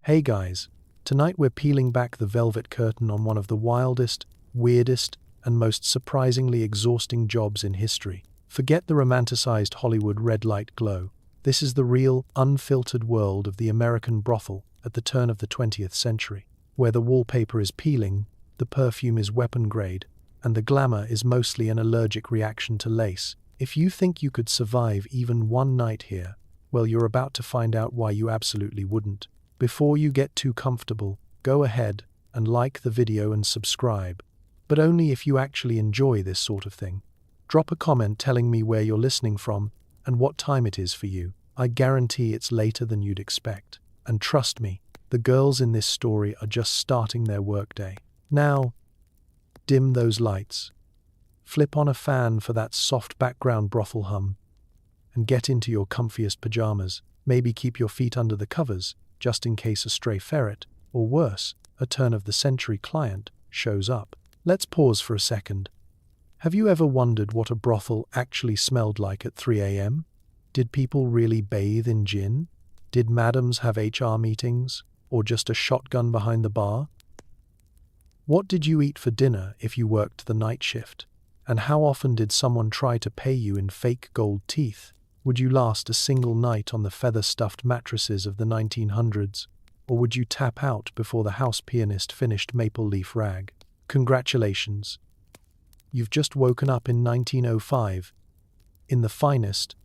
Hey guys, tonight we're peeling back the velvet curtain on one of the wildest, weirdest, and most surprisingly exhausting jobs in history. Forget the romanticized Hollywood red light glow. This is the real, unfiltered world of the American brothel at the turn of the 20th century, where the wallpaper is peeling, the perfume is weapon grade, and the glamour is mostly an allergic reaction to lace. If you think you could survive even one night here, well, you're about to find out why you absolutely wouldn't. Before you get too comfortable, go ahead and like the video and subscribe, but only if you actually enjoy this sort of thing. Drop a comment telling me where you're listening from and what time it is for you. I guarantee it's later than you'd expect. And trust me, the girls in this story are just starting their workday. Now, dim those lights, flip on a fan for that soft background brothel hum, and get into your comfiest pajamas. Maybe keep your feet under the covers, just in case a stray ferret, or worse, a turn-of-the-century client, shows up. Let's pause for a second. Have you ever wondered what a brothel actually smelled like at 3 a.m.? Did people really bathe in gin? Did madams have HR meetings, or just a shotgun behind the bar? What did you eat for dinner if you worked the night shift? And how often did someone try to pay you in fake gold teeth? Would you last a single night on the feather-stuffed mattresses of the 1900s, or would you tap out before the house pianist finished Maple Leaf Rag? Congratulations. You've just woken up in 1905, in the finest,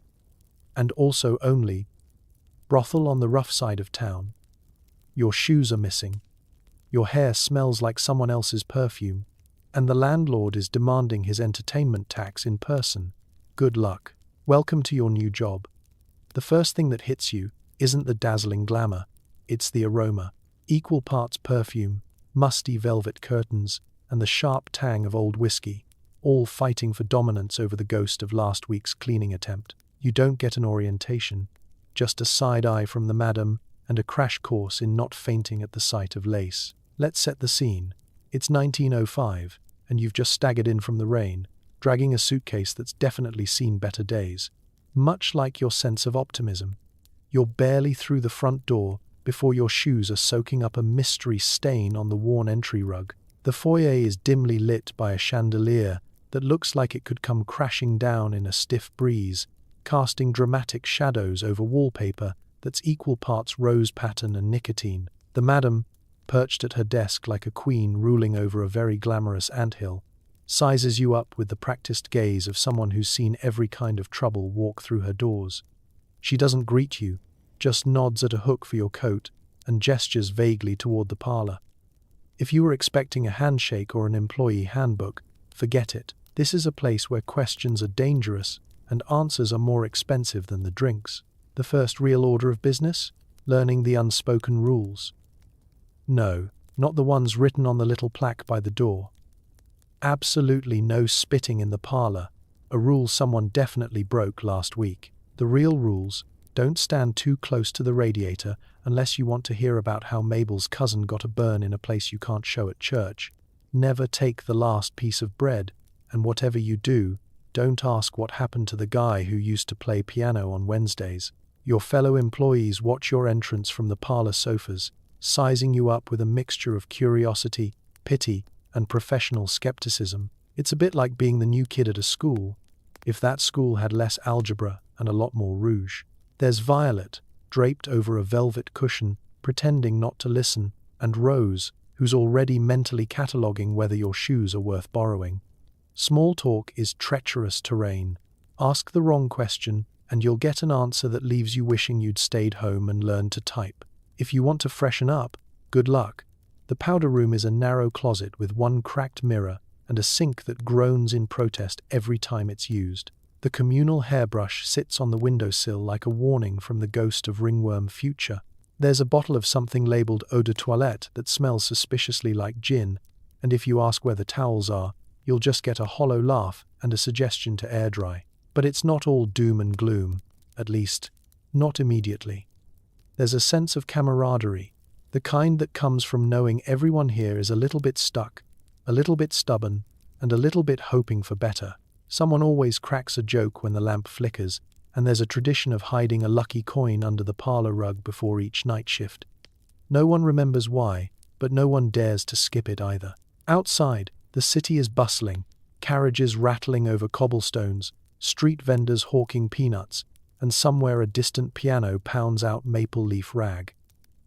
and also only, brothel on the rough side of town. Your shoes are missing, your hair smells like someone else's perfume, and the landlord is demanding his entertainment tax in person. Good luck. Welcome to your new job. The first thing that hits you isn't the dazzling glamour, it's the aroma. Equal parts perfume, musty velvet curtains, and the sharp tang of old whiskey, all fighting for dominance over the ghost of last week's cleaning attempt. You don't get an orientation, just a side eye from the madam and a crash course in not fainting at the sight of lace. Let's set the scene. It's 1905, and you've just staggered in from the rain, dragging a suitcase that's definitely seen better days. Much like your sense of optimism, you're barely through the front door before your shoes are soaking up a mystery stain on the worn entry rug. The foyer is dimly lit by a chandelier that looks like it could come crashing down in a stiff breeze, casting dramatic shadows over wallpaper that's equal parts rose pattern and nicotine. The madam, perched at her desk like a queen ruling over a very glamorous anthill, sizes you up with the practiced gaze of someone who's seen every kind of trouble walk through her doors. She doesn't greet you, just nods at a hook for your coat and gestures vaguely toward the parlor. If you were expecting a handshake or an employee handbook, forget it. This is a place where questions are dangerous and answers are more expensive than the drinks. The first real order of business? Learning the unspoken rules. No, not the ones written on the little plaque by the door. Absolutely no spitting in the parlor, a rule someone definitely broke last week. The real rules: don't stand too close to the radiator unless you want to hear about how Mabel's cousin got a burn in a place you can't show at church. Never take the last piece of bread, and whatever you do, don't ask what happened to the guy who used to play piano on Wednesdays. Your fellow employees watch your entrance from the parlor sofas, sizing you up with a mixture of curiosity, pity, and professional skepticism. It's a bit like being the new kid at a school, if that school had less algebra and a lot more rouge. There's Violet, draped over a velvet cushion, pretending not to listen, and Rose, who's already mentally cataloging whether your shoes are worth borrowing. Small talk is treacherous terrain. Ask the wrong question, and you'll get an answer that leaves you wishing you'd stayed home and learned to type. If you want to freshen up, good luck. The powder room is a narrow closet with one cracked mirror and a sink that groans in protest every time it's used. The communal hairbrush sits on the windowsill like a warning from the ghost of ringworm future. There's a bottle of something labeled eau de toilette that smells suspiciously like gin, and if you ask where the towels are, you'll just get a hollow laugh and a suggestion to air dry. But it's not all doom and gloom, at least, not immediately. There's a sense of camaraderie, the kind that comes from knowing everyone here is a little bit stuck, a little bit stubborn, and a little bit hoping for better. Someone always cracks a joke when the lamp flickers, and there's a tradition of hiding a lucky coin under the parlor rug before each night shift. No one remembers why, but no one dares to skip it either. Outside, the city is bustling, carriages rattling over cobblestones, street vendors hawking peanuts, and somewhere a distant piano pounds out Maple Leaf Rag.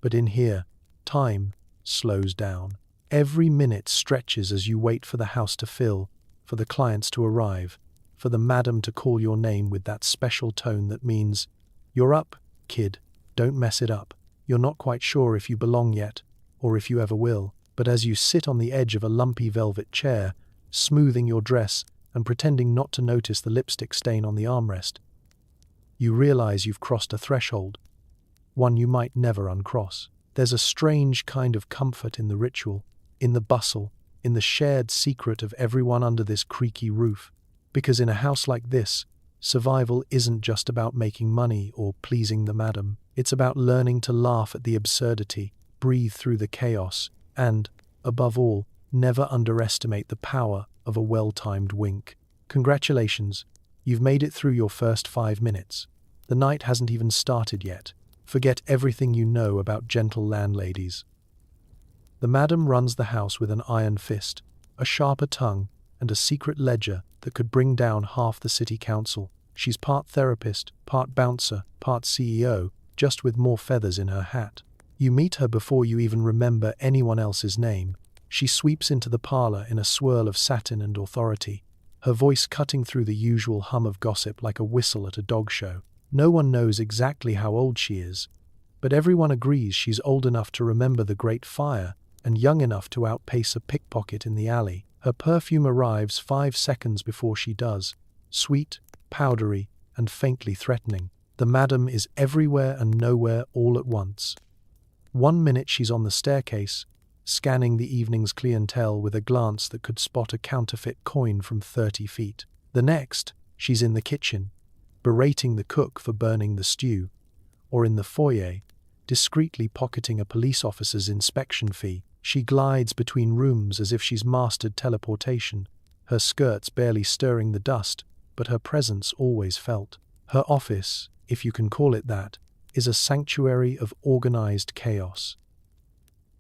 But in here, time slows down. Every minute stretches as you wait for the house to fill, for the clients to arrive, for the madam to call your name with that special tone that means, "You're up, kid, don't mess it up." You're not quite sure if you belong yet, or if you ever will, but as you sit on the edge of a lumpy velvet chair, smoothing your dress and pretending not to notice the lipstick stain on the armrest, you realize you've crossed a threshold, one you might never uncross. There's a strange kind of comfort in the ritual, in the bustle, in the shared secret of everyone under this creaky roof, because in a house like this, survival isn't just about making money or pleasing the madam. It's about learning to laugh at the absurdity, breathe through the chaos, and, above all, never underestimate the power of a well-timed wink. Congratulations, you've made it through your first 5 minutes. The night hasn't even started yet. Forget everything you know about gentle landladies. The madam runs the house with an iron fist, a sharper tongue, and a secret ledger that could bring down half the city council. She's part therapist, part bouncer, part CEO, just with more feathers in her hat. You meet her before you even remember anyone else's name. She sweeps into the parlor in a swirl of satin and authority, her voice cutting through the usual hum of gossip like a whistle at a dog show. No one knows exactly how old she is, but everyone agrees she's old enough to remember the Great Fire and young enough to outpace a pickpocket in the alley. Her perfume arrives 5 seconds before she does, sweet, powdery, and faintly threatening. The madam is everywhere and nowhere all at once. 1 minute she's on the staircase, scanning the evening's clientele with a glance that could spot a counterfeit coin from 30 feet. The next, she's in the kitchen, berating the cook for burning the stew, or in the foyer, discreetly pocketing a police officer's inspection fee. She glides between rooms as if she's mastered teleportation, her skirts barely stirring the dust, but her presence always felt. Her office, if you can call it that, is a sanctuary of organized chaos.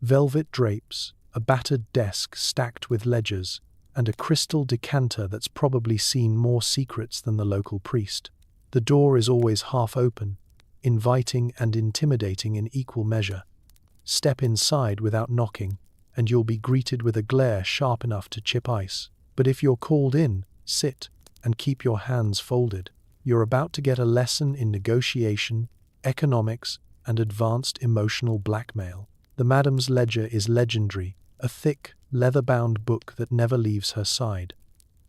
Velvet drapes, a battered desk stacked with ledgers, and a crystal decanter that's probably seen more secrets than the local priest. The door is always half open, inviting and intimidating in equal measure. Step inside without knocking, and you'll be greeted with a glare sharp enough to chip ice. But if you're called in, sit and keep your hands folded. You're about to get a lesson in negotiation, economics, and advanced emotional blackmail. The madam's ledger is legendary, a thick, leather-bound book that never leaves her side.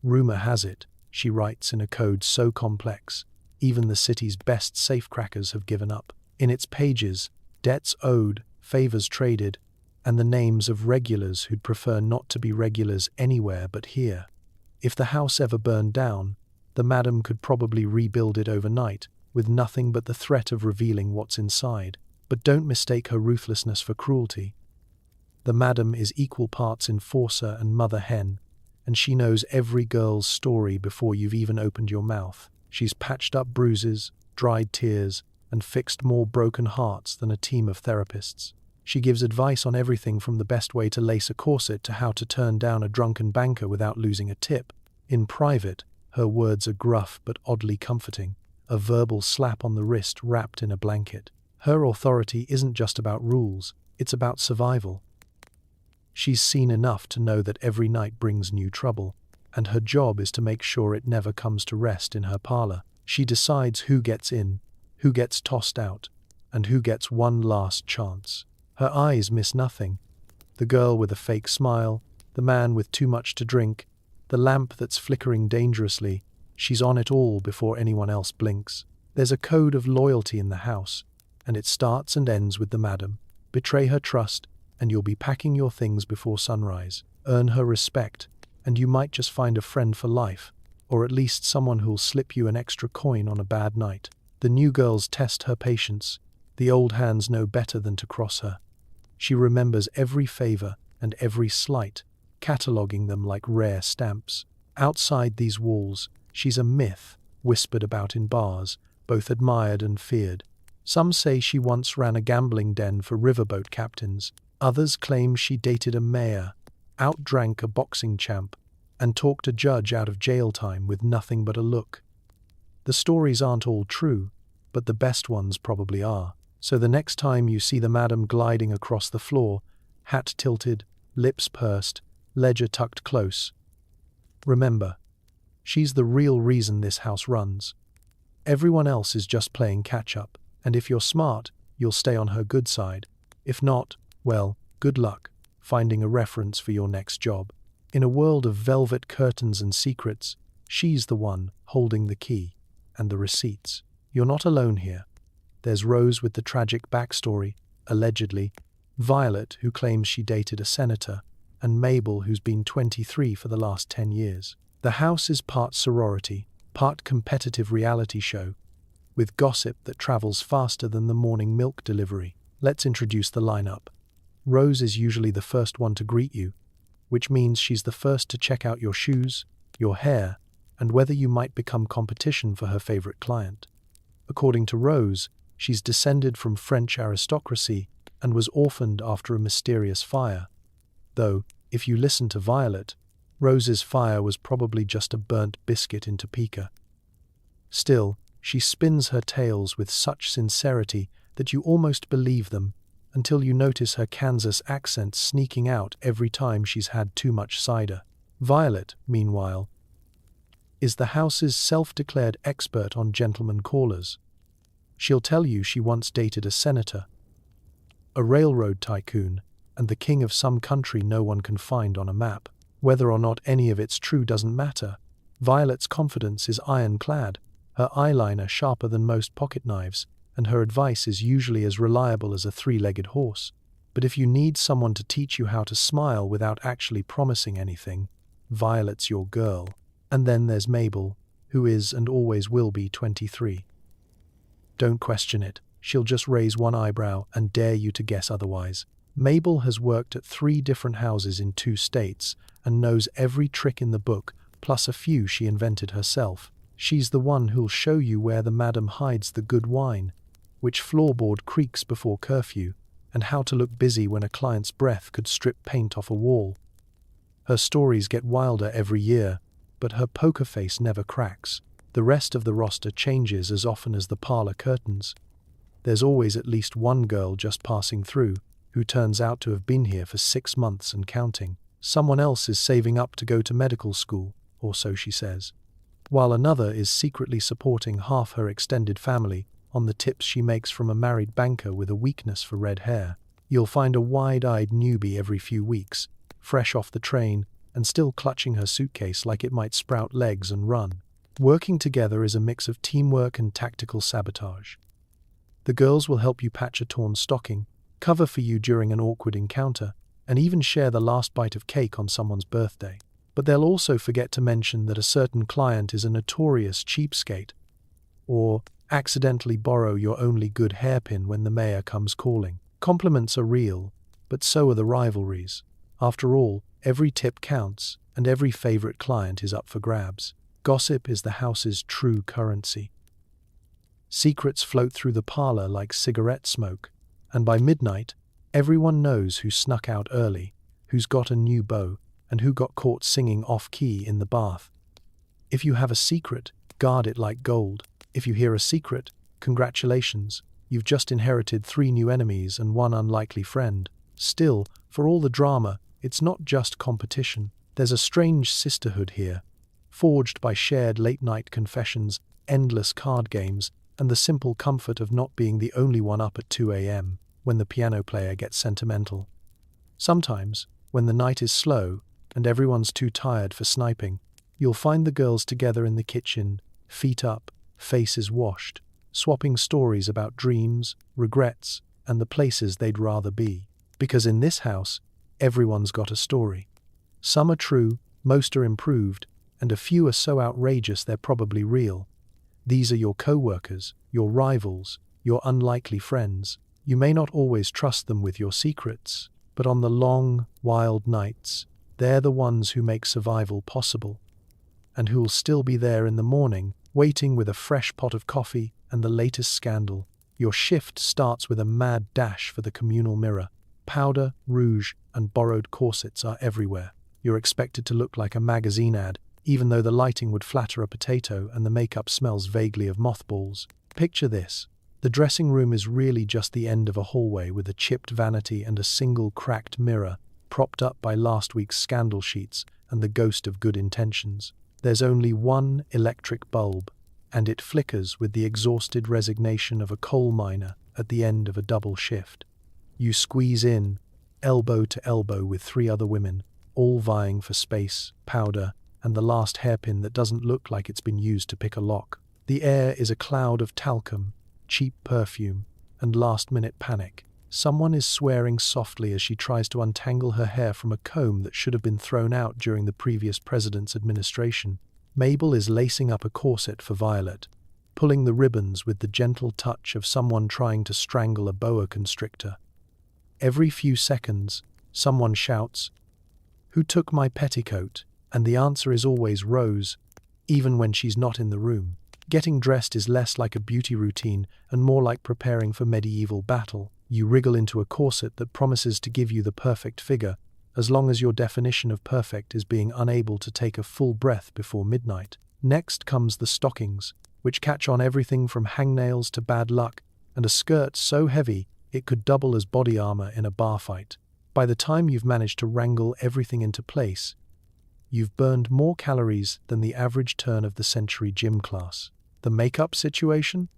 Rumor has it, she writes in a code so complex, even the city's best safecrackers have given up. In its pages, debts owed, favors traded, and the names of regulars who'd prefer not to be regulars anywhere but here. If the house ever burned down, the madam could probably rebuild it overnight, with nothing but the threat of revealing what's inside. But don't mistake her ruthlessness for cruelty. The madam is equal parts enforcer and mother hen, and she knows every girl's story before you've even opened your mouth. She's patched up bruises, dried tears, and fixed more broken hearts than a team of therapists. She gives advice on everything from the best way to lace a corset to how to turn down a drunken banker without losing a tip. In private, her words are gruff but oddly comforting, a verbal slap on the wrist wrapped in a blanket. Her authority isn't just about rules, it's about survival. She's seen enough to know that every night brings new trouble, and her job is to make sure it never comes to rest in her parlor. She decides who gets in, who gets tossed out, and who gets one last chance. Her eyes miss nothing. The girl with a fake smile, the man with too much to drink, the lamp that's flickering dangerously, she's on it all before anyone else blinks. There's a code of loyalty in the house, and it starts and ends with the madam. Betray her trust, and you'll be packing your things before sunrise. Earn her respect, and you might just find a friend for life, or at least someone who'll slip you an extra coin on a bad night. The new girls test her patience. The old hands know better than to cross her. She remembers every favor and every slight, cataloging them like rare stamps. Outside these walls, she's a myth, whispered about in bars, both admired and feared. Some say she once ran a gambling den for riverboat captains. Others claim she dated a mayor, outdrank a boxing champ, and talked a judge out of jail time with nothing but a look. The stories aren't all true, but the best ones probably are. So the next time you see the madam gliding across the floor, hat tilted, lips pursed, ledger tucked close, remember, she's the real reason this house runs. Everyone else is just playing catch-up, and if you're smart, you'll stay on her good side. If not, well, good luck finding a reference for your next job. In a world of velvet curtains and secrets, she's the one holding the key and the receipts. You're not alone here. There's Rose with the tragic backstory, allegedly, Violet, who claims she dated a senator, and Mabel, who's been 23 for the last 10 years. The house is part sorority, part competitive reality show, with gossip that travels faster than the morning milk delivery. Let's introduce the lineup. Rose is usually the first one to greet you, which means she's the first to check out your shoes, your hair, and whether you might become competition for her favorite client. According to Rose, she's descended from French aristocracy and was orphaned after a mysterious fire. Though, if you listen to Violet, Rose's fire was probably just a burnt biscuit in Topeka. Still, she spins her tales with such sincerity that you almost believe them, until you notice her Kansas accent sneaking out every time she's had too much cider. Violet, meanwhile, is the house's self-declared expert on gentleman callers. She'll tell you she once dated a senator, a railroad tycoon, and the king of some country no one can find on a map. Whether or not any of it's true doesn't matter. Violet's confidence is ironclad, her eyeliner sharper than most pocket knives, and her advice is usually as reliable as a three-legged horse. But if you need someone to teach you how to smile without actually promising anything, Violet's your girl. And then there's Mabel, who is and always will be 23. Don't question it. She'll just raise one eyebrow and dare you to guess otherwise. Mabel has worked at 3 different houses in 2 states and knows every trick in the book, plus a few she invented herself. She's the one who'll show you where the madam hides the good wine, which floorboard creaks before curfew, and how to look busy when a client's breath could strip paint off a wall. Her stories get wilder every year, but her poker face never cracks. The rest of the roster changes as often as the parlor curtains. There's always at least one girl just passing through, who turns out to have been here for 6 months and counting. Someone else is saving up to go to medical school, or so she says, while another is secretly supporting half her extended family on the tips she makes from a married banker with a weakness for red hair. You'll find a wide-eyed newbie every few weeks, fresh off the train and still clutching her suitcase like it might sprout legs and run. Working together is a mix of teamwork and tactical sabotage. The girls will help you patch a torn stocking, cover for you during an awkward encounter, and even share the last bite of cake on someone's birthday. But they'll also forget to mention that a certain client is a notorious cheapskate, or accidentally borrow your only good hairpin when the mayor comes calling. Compliments are real, but so are the rivalries. After all, every tip counts, and every favorite client is up for grabs. Gossip is the house's true currency. Secrets float through the parlor like cigarette smoke, and by midnight, everyone knows who snuck out early, who's got a new beau, and who got caught singing off-key in the bath. If you have a secret, guard it like gold. If you hear a secret, congratulations, you've just inherited 3 new enemies and 1 unlikely friend. Still, for all the drama, it's not just competition. There's a strange sisterhood here, forged by shared late-night confessions, endless card games, and the simple comfort of not being the only one up at 2 a.m. when the piano player gets sentimental. Sometimes, when the night is slow and everyone's too tired for sniping, you'll find the girls together in the kitchen, feet up, faces washed, swapping stories about dreams, regrets, and the places they'd rather be. Because in this house, everyone's got a story. Some are true, most are improved, and a few are so outrageous they're probably real. These are your co-workers, your rivals, your unlikely friends. You may not always trust them with your secrets, but on the long, wild nights, they're the ones who make survival possible, and who'll still be there in the morning, waiting with a fresh pot of coffee and the latest scandal. Your shift starts with a mad dash for the communal mirror. Powder, rouge, and borrowed corsets are everywhere. You're expected to look like a magazine ad, even though the lighting would flatter a potato and the makeup smells vaguely of mothballs. Picture this. The dressing room is really just the end of a hallway with a chipped vanity and a single cracked mirror, propped up by last week's scandal sheets and the ghost of good intentions. There's only one electric bulb, and it flickers with the exhausted resignation of a coal miner at the end of a double shift. You squeeze in, elbow to elbow with 3 other women, all vying for space, powder, and the last hairpin that doesn't look like it's been used to pick a lock. The air is a cloud of talcum, cheap perfume, and last-minute panic. Someone is swearing softly as she tries to untangle her hair from a comb that should have been thrown out during the previous president's administration. Mabel is lacing up a corset for Violet, pulling the ribbons with the gentle touch of someone trying to strangle a boa constrictor. Every few seconds, someone shouts, "Who took my petticoat?" And the answer is always Rose, even when she's not in the room. Getting dressed is less like a beauty routine and more like preparing for medieval battle. You wriggle into a corset that promises to give you the perfect figure, as long as your definition of perfect is being unable to take a full breath before midnight. Next comes the stockings, which catch on everything from hangnails to bad luck, and a skirt so heavy it could double as body armor in a bar fight. By the time you've managed to wrangle everything into place, you've burned more calories than the average turn of the century gym class. The makeup situation?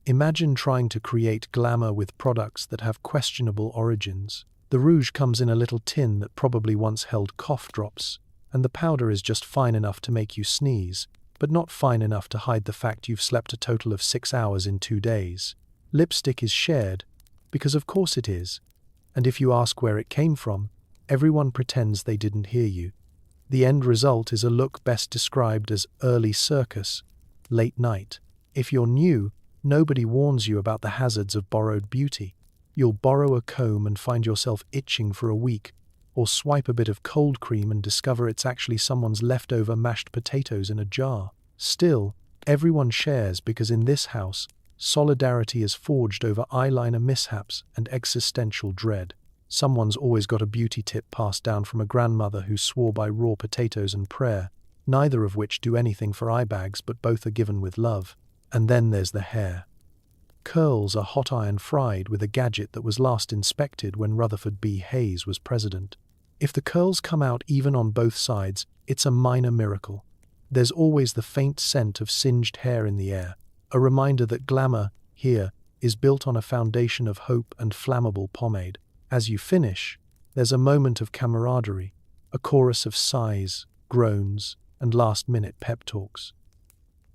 Imagine trying to create glamour with products that have questionable origins. The rouge comes in a little tin that probably once held cough drops, and the powder is just fine enough to make you sneeze, but not fine enough to hide the fact you've slept a total of 6 hours in 2 days. Lipstick is shared, because of course it is, and if you ask where it came from, everyone pretends they didn't hear you. The end result is a look best described as early circus, late night. If you're new, nobody warns you about the hazards of borrowed beauty. You'll borrow a comb and find yourself itching for a week, or swipe a bit of cold cream and discover it's actually someone's leftover mashed potatoes in a jar. Still, everyone shares because in this house, solidarity is forged over eyeliner mishaps and existential dread. Someone's always got a beauty tip passed down from a grandmother who swore by raw potatoes and prayer, neither of which do anything for eye bags but both are given with love. And then there's the hair. Curls are hot iron fried with a gadget that was last inspected when Rutherford B. Hayes was president. If the curls come out even on both sides, it's a minor miracle. There's always the faint scent of singed hair in the air, a reminder that glamour, here, is built on a foundation of hope and flammable pomade. As you finish, there's a moment of camaraderie, a chorus of sighs, groans, and last-minute pep talks.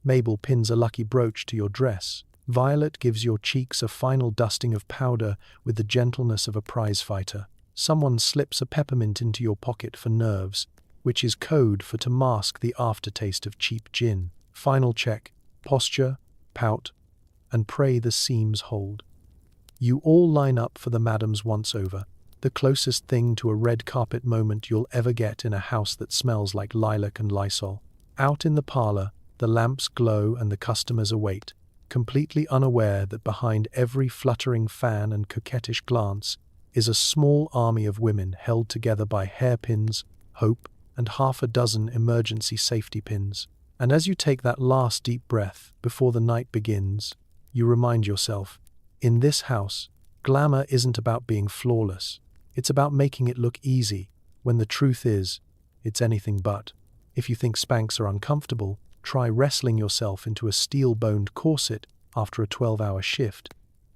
Mabel pins a lucky brooch to your dress. Violet gives your cheeks a final dusting of powder with the gentleness of a prizefighter. Someone slips a peppermint into your pocket for nerves, which is code for to mask the aftertaste of cheap gin. Final check, posture, pout, and pray the seams hold. You all line up for the madam's once-over, the closest thing to a red carpet moment you'll ever get in a house that smells like lilac and Lysol. Out in the parlor, the lamps glow and the customers await, completely unaware that behind every fluttering fan and coquettish glance is a small army of women held together by hairpins, hope, and half a dozen emergency safety pins. And as you take that last deep breath before the night begins, you remind yourself, in this house, glamour isn't about being flawless. It's about making it look easy, when the truth is, it's anything but. If you think Spanx are uncomfortable, try wrestling yourself into a steel-boned corset after a 12-hour shift.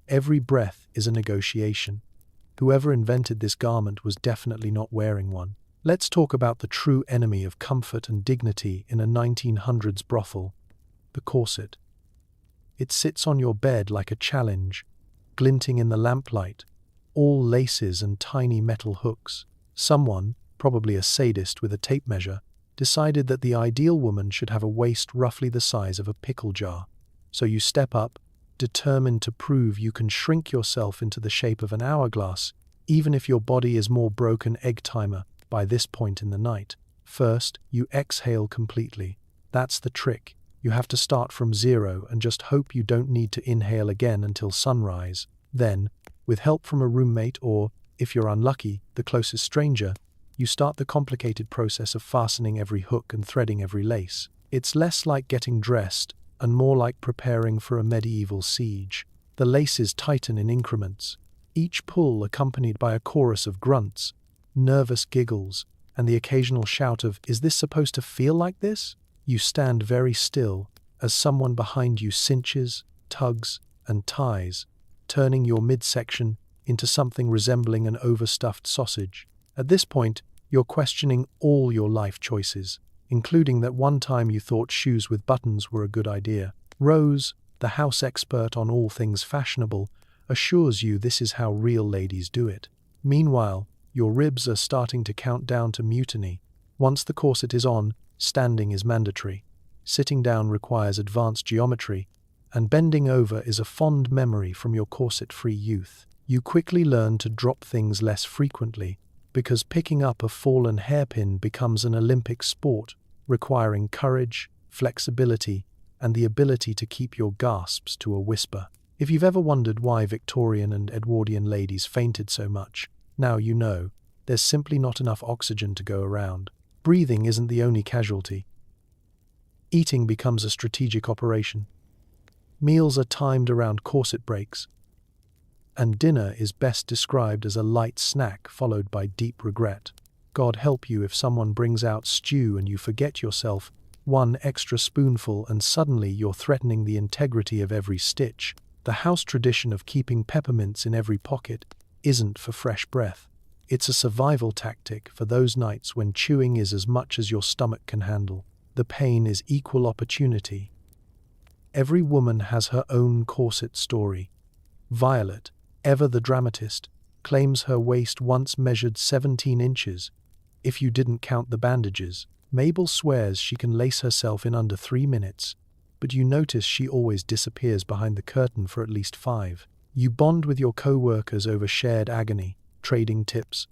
Every breath is a negotiation. Whoever invented this garment was definitely not wearing one. Let's talk about the true enemy of comfort and dignity in a 1900s brothel, the corset. It sits on your bed like a challenge, glinting in the lamplight, all laces and tiny metal hooks. Someone, probably a sadist with a tape measure, decided that the ideal woman should have a waist roughly the size of a pickle jar. So you step up, determined to prove you can shrink yourself into the shape of an hourglass, even if your body is more broken egg timer by this point in the night. First, you exhale completely. That's the trick. You have to start from zero and just hope you don't need to inhale again until sunrise. Then, with help from a roommate or, if you're unlucky, the closest stranger, you start the complicated process of fastening every hook and threading every lace. It's less like getting dressed and more like preparing for a medieval siege. The laces tighten in increments, each pull accompanied by a chorus of grunts, nervous giggles, and the occasional shout of, "Is this supposed to feel like this?" You stand very still as someone behind you cinches, tugs, and ties, turning your midsection into something resembling an overstuffed sausage. At this point, you're questioning all your life choices, including that one time you thought shoes with buttons were a good idea. Rose, the house expert on all things fashionable, assures you this is how real ladies do it. Meanwhile, your ribs are starting to count down to mutiny. Once the corset is on, standing is mandatory. Sitting down requires advanced geometry, and bending over is a fond memory from your corset-free youth. You quickly learn to drop things less frequently, because picking up a fallen hairpin becomes an Olympic sport, requiring courage, flexibility, and the ability to keep your gasps to a whisper. If you've ever wondered why Victorian and Edwardian ladies fainted so much, now you know. There's simply not enough oxygen to go around. Breathing isn't the only casualty. Eating becomes a strategic operation. Meals are timed around corset breaks, and dinner is best described as a light snack followed by deep regret. God help you if someone brings out stew and you forget yourself, one extra spoonful and suddenly you're threatening the integrity of every stitch. The house tradition of keeping peppermints in every pocket isn't for fresh breath. It's a survival tactic for those nights when chewing is as much as your stomach can handle. The pain is equal opportunity. Every woman has her own corset story. Violet, ever the dramatist, claims her waist once measured 17 inches, if you didn't count the bandages. Mabel swears she can lace herself in under 3 minutes, but you notice she always disappears behind the curtain for at least 5. You bond with your co-workers over shared agony, trading tips.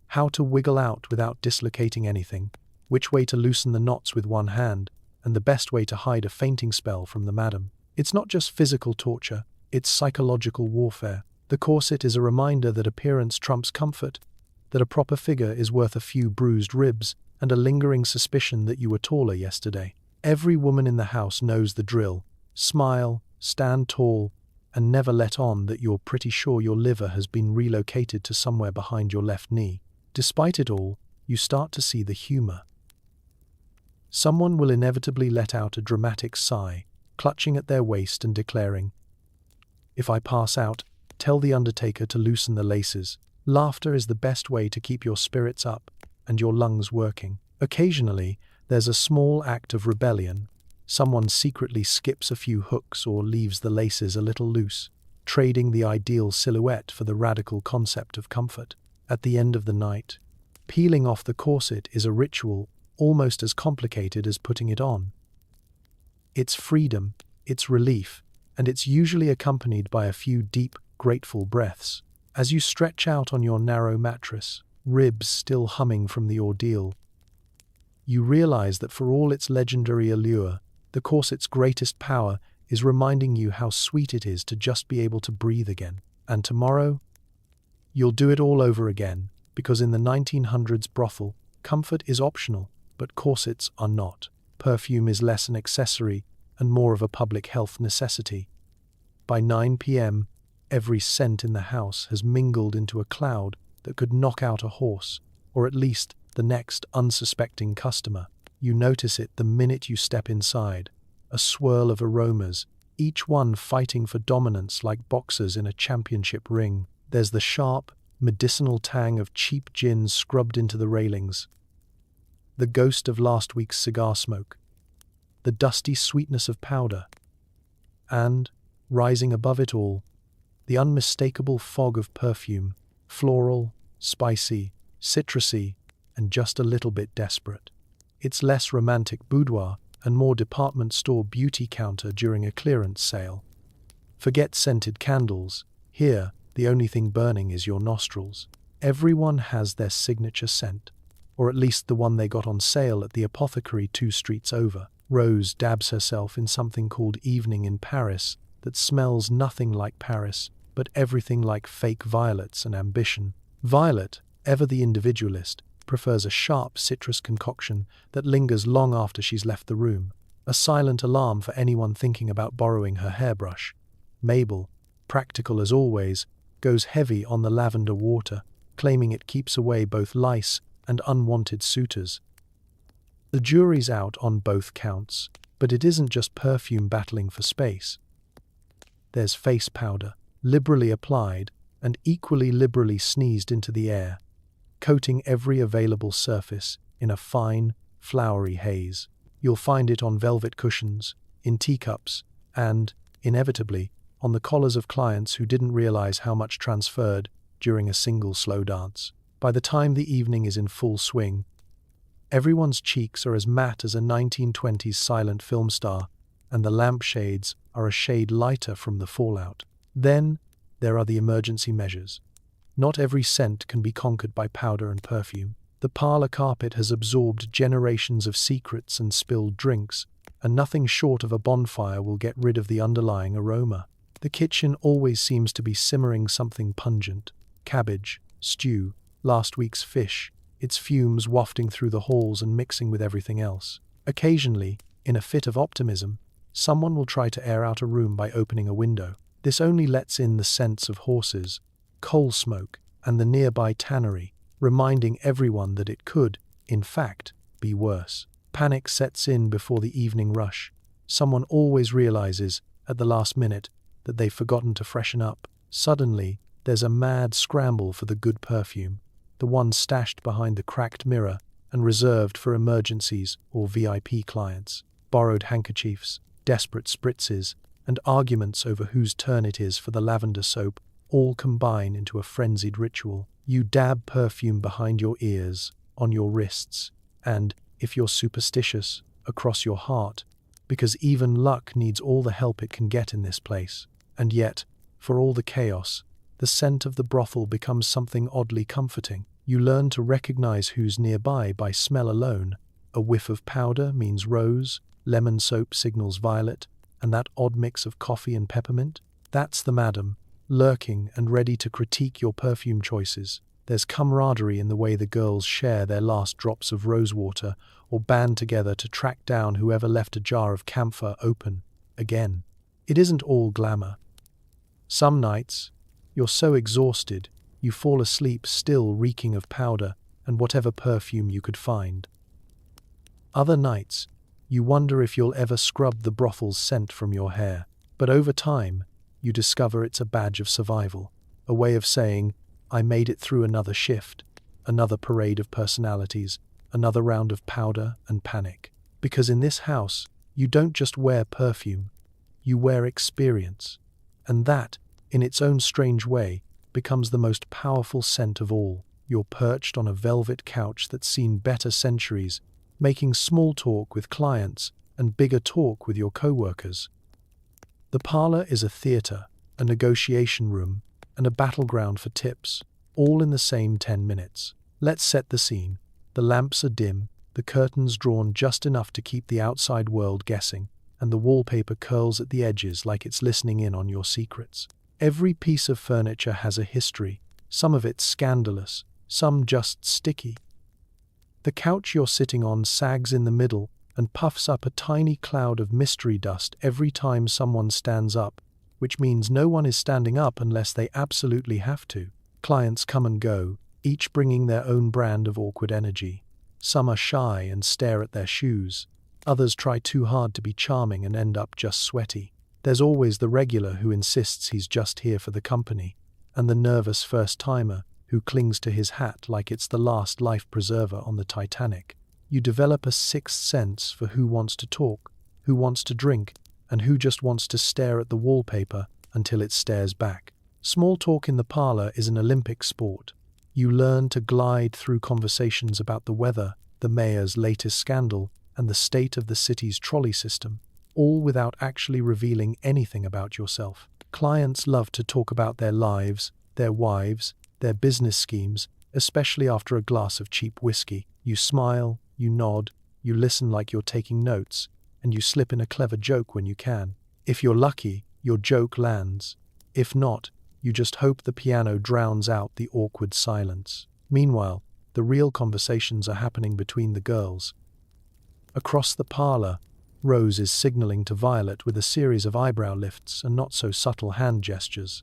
How to wiggle out without dislocating anything, which way to loosen the knots with one hand, and the best way to hide a fainting spell from the madam. It's not just physical torture, it's psychological warfare. The corset is a reminder that appearance trumps comfort, that a proper figure is worth a few bruised ribs, and a lingering suspicion that you were taller yesterday. Every woman in the house knows the drill. Smile, stand tall, and never let on that you're pretty sure your liver has been relocated to somewhere behind your left knee. Despite it all, you start to see the humor. Someone will inevitably let out a dramatic sigh, clutching at their waist and declaring, "If I pass out, tell the undertaker to loosen the laces." Laughter is the best way to keep your spirits up and your lungs working. Occasionally, there's a small act of rebellion. Someone secretly skips a few hooks or leaves the laces a little loose, trading the ideal silhouette for the radical concept of comfort. At the end of the night, peeling off the corset is a ritual almost as complicated as putting it on. It's freedom, it's relief, and it's usually accompanied by a few deep, grateful breaths. As you stretch out on your narrow mattress, ribs still humming from the ordeal, you realize that for all its legendary allure, the corset's greatest power is reminding you how sweet it is to just be able to breathe again. And tomorrow, you'll do it all over again, because in the 1900s brothel, comfort is optional, but corsets are not. Perfume is less an accessory and more of a public health necessity. By 9 p.m., every scent in the house has mingled into a cloud that could knock out a horse, or at least the next unsuspecting customer. You notice it the minute you step inside, a swirl of aromas, each one fighting for dominance like boxers in a championship ring. There's the sharp, medicinal tang of cheap gin scrubbed into the railings, the ghost of last week's cigar smoke, the dusty sweetness of powder, and, rising above it all, the unmistakable fog of perfume, floral, spicy, citrusy, and just a little bit desperate. It's less romantic boudoir and more department store beauty counter during a clearance sale. Forget scented candles. Here, the only thing burning is your nostrils. Everyone has their signature scent, or at least the one they got on sale at the apothecary 2 streets over. Rose dabs herself in something called Evening in Paris that smells nothing like Paris, but everything like fake violets and ambition. Violet, ever the individualist, prefers a sharp citrus concoction that lingers long after she's left the room, a silent alarm for anyone thinking about borrowing her hairbrush. Mabel, practical as always, goes heavy on the lavender water, claiming it keeps away both lice and unwanted suitors. The jury's out on both counts, but it isn't just perfume battling for space. There's face powder, liberally applied and equally liberally sneezed into the air, coating every available surface in a fine, flowery haze. You'll find it on velvet cushions, in teacups, and, inevitably, on the collars of clients who didn't realize how much transferred during a single slow dance. By the time the evening is in full swing, everyone's cheeks are as matte as a 1920s silent film star, and the lampshades are a shade lighter from the fallout. Then, there are the emergency measures. Not every scent can be conquered by powder and perfume. The parlor carpet has absorbed generations of secrets and spilled drinks, and nothing short of a bonfire will get rid of the underlying aroma. The kitchen always seems to be simmering something pungent: cabbage, stew, last week's fish, its fumes wafting through the halls and mixing with everything else. Occasionally, in a fit of optimism, someone will try to air out a room by opening a window. This only lets in the scents of horses, coal smoke, and the nearby tannery, reminding everyone that it could, in fact, be worse. Panic sets in before the evening rush. Someone always realizes, at the last minute, that they've forgotten to freshen up. Suddenly, there's a mad scramble for the good perfume, the one stashed behind the cracked mirror and reserved for emergencies or VIP clients. Borrowed handkerchiefs, desperate spritzes, and arguments over whose turn it is for the lavender soap all combine into a frenzied ritual. You dab perfume behind your ears, on your wrists, and, if you're superstitious, across your heart, because even luck needs all the help it can get in this place. And yet, for all the chaos, the scent of the brothel becomes something oddly comforting. You learn to recognize who's nearby by smell alone. A whiff of powder means rose, lemon soap signals violet, and that odd mix of coffee and peppermint? That's the madam, lurking and ready to critique your perfume choices. There's camaraderie in the way the girls share their last drops of rosewater or band together to track down whoever left a jar of camphor open again. It isn't all glamour. Some nights, you're so exhausted, you fall asleep still reeking of powder and whatever perfume you could find. Other nights, you wonder if you'll ever scrub the brothel's scent from your hair, but over time, you discover it's a badge of survival, a way of saying, I made it through another shift, another parade of personalities, another round of powder and panic. Because in this house, you don't just wear perfume, you wear experience. And that, in its own strange way, becomes the most powerful scent of all. You're perched on a velvet couch that's seen better centuries, making small talk with clients and bigger talk with your co-workers. The parlor is a theater, a negotiation room, and a battleground for tips, all in the same 10 minutes. Let's set the scene. The lamps are dim, the curtains drawn just enough to keep the outside world guessing, and the wallpaper curls at the edges like it's listening in on your secrets. Every piece of furniture has a history, some of it scandalous, some just sticky. The couch you're sitting on sags in the middle and puffs up a tiny cloud of mystery dust every time someone stands up, which means no one is standing up unless they absolutely have to. Clients come and go, each bringing their own brand of awkward energy. Some are shy and stare at their shoes. Others try too hard to be charming and end up just sweaty. There's always the regular who insists he's just here for the company, and the nervous first-timer who clings to his hat like it's the last life preserver on the Titanic. You develop a sixth sense for who wants to talk, who wants to drink, and who just wants to stare at the wallpaper until it stares back. Small talk in the parlor is an Olympic sport. You learn to glide through conversations about the weather, the mayor's latest scandal, and the state of the city's trolley system, all without actually revealing anything about yourself. Clients love to talk about their lives, their wives, their business schemes, especially after a glass of cheap whiskey. You smile, you nod, you listen like you're taking notes, and you slip in a clever joke when you can. If you're lucky, your joke lands. If not, you just hope the piano drowns out the awkward silence. Meanwhile, the real conversations are happening between the girls. Across the parlor, Rose is signaling to Violet with a series of eyebrow lifts and not-so-subtle hand gestures.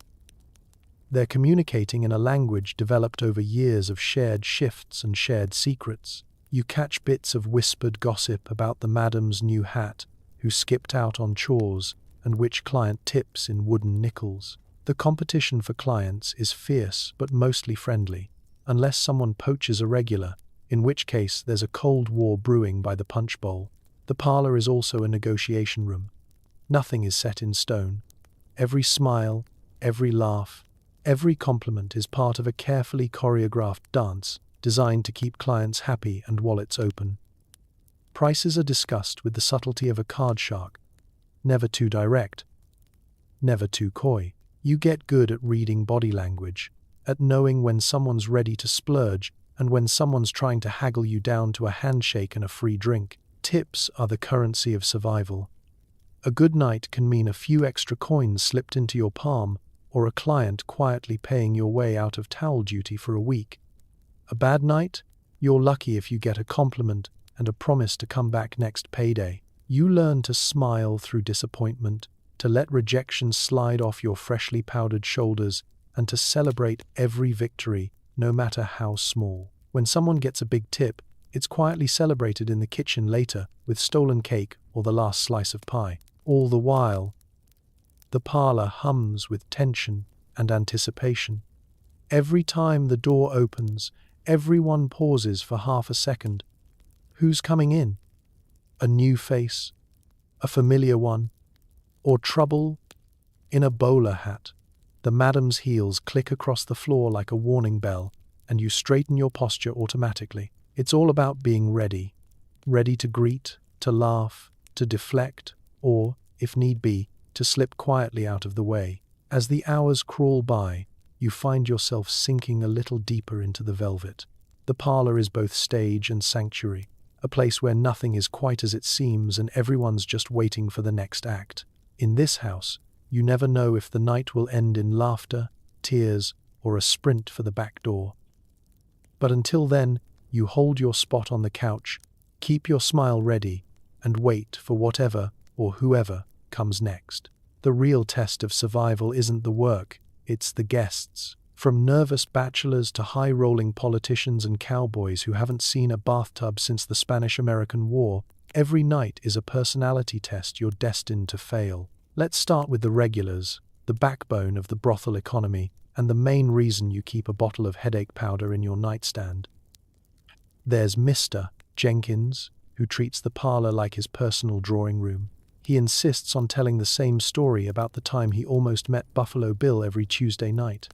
They're communicating in a language developed over years of shared shifts and shared secrets. You catch bits of whispered gossip about the madam's new hat, who skipped out on chores, and which client tips in wooden nickels. The competition for clients is fierce but mostly friendly, unless someone poaches a regular, in which case there's a cold war brewing by the punch bowl. The parlor is also a negotiation room. Nothing is set in stone. Every smile, every laugh, every compliment is part of a carefully choreographed dance designed to keep clients happy and wallets open. Prices are discussed with the subtlety of a card shark. Never too direct, never too coy. You get good at reading body language, at knowing when someone's ready to splurge and when someone's trying to haggle you down to a handshake and a free drink. Tips are the currency of survival. A good night can mean a few extra coins slipped into your palm, or a client quietly paying your way out of towel duty for a week. A bad night? You're lucky if you get a compliment and a promise to come back next payday. You learn to smile through disappointment, to let rejection slide off your freshly powdered shoulders, and to celebrate every victory, no matter how small. When someone gets a big tip, it's quietly celebrated in the kitchen later with stolen cake or the last slice of pie. All the while, the parlor hums with tension and anticipation. Every time the door opens, everyone pauses for half a second. Who's coming in? A new face? A familiar one? Or trouble? In a bowler hat. The madam's heels click across the floor like a warning bell, and you straighten your posture automatically. It's all about being ready. Ready to greet, to laugh, to deflect, or, if need be, to slip quietly out of the way. As the hours crawl by, you find yourself sinking a little deeper into the velvet. The parlor is both stage and sanctuary, a place where nothing is quite as it seems and everyone's just waiting for the next act. In this house, you never know if the night will end in laughter, tears, or a sprint for the back door. But until then, you hold your spot on the couch, keep your smile ready, and wait for whatever or whoever comes next. The real test of survival isn't the work, it's the guests. From nervous bachelors to high-rolling politicians and cowboys who haven't seen a bathtub since the Spanish-American War, every night is a personality test you're destined to fail. Let's start with the regulars, the backbone of the brothel economy, and the main reason you keep a bottle of headache powder in your nightstand. There's Mr. Jenkins, who treats the parlor like his personal drawing room. He insists on telling the same story about the time he almost met Buffalo Bill every Tuesday night.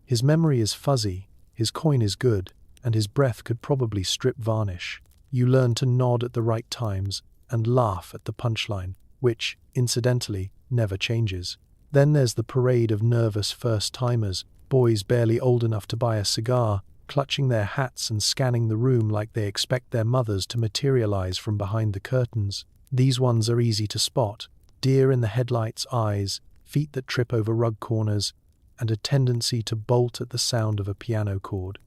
His memory is fuzzy, his coin is good, and his breath could probably strip varnish. You learn to nod at the right times and laugh at the punchline, which, incidentally, never changes. Then there's the parade of nervous first-timers, boys barely old enough to buy a cigar, clutching their hats and scanning the room like they expect their mothers to materialize from behind the curtains. These ones are easy to spot: deer in the headlights eyes, feet that trip over rug corners, and a tendency to bolt at the sound of a piano chord.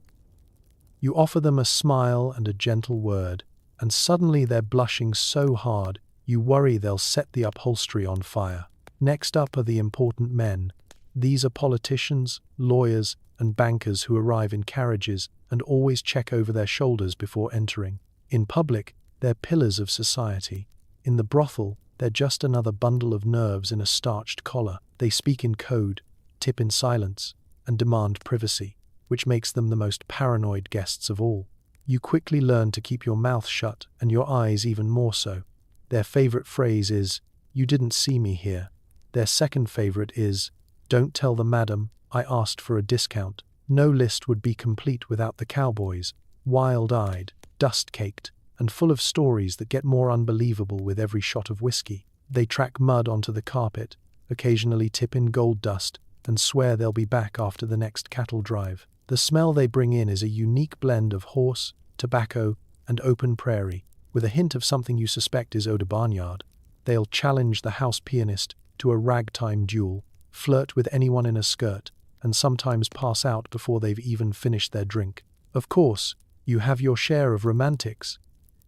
You offer them a smile and a gentle word, and suddenly they're blushing so hard you worry they'll set the upholstery on fire. Next up are the important men. These are politicians, lawyers, and bankers who arrive in carriages and always check over their shoulders before entering. In public, they're pillars of society. In the brothel, they're just another bundle of nerves in a starched collar. They speak in code, tip in silence, and demand privacy, which makes them the most paranoid guests of all. You quickly learn to keep your mouth shut and your eyes even more so. Their favorite phrase is, "You didn't see me here." Their second favorite is, "Don't tell the madam I asked for a discount." No list would be complete without the cowboys, wild-eyed, dust-caked, and full of stories that get more unbelievable with every shot of whiskey. They track mud onto the carpet, occasionally tip in gold dust, and swear they'll be back after the next cattle drive. The smell they bring in is a unique blend of horse, tobacco, and open prairie, with a hint of something you suspect is eau de barnyard. They'll challenge the house pianist to a ragtime duel, flirt with anyone in a skirt, and sometimes pass out before they've even finished their drink. Of course, you have your share of romantics.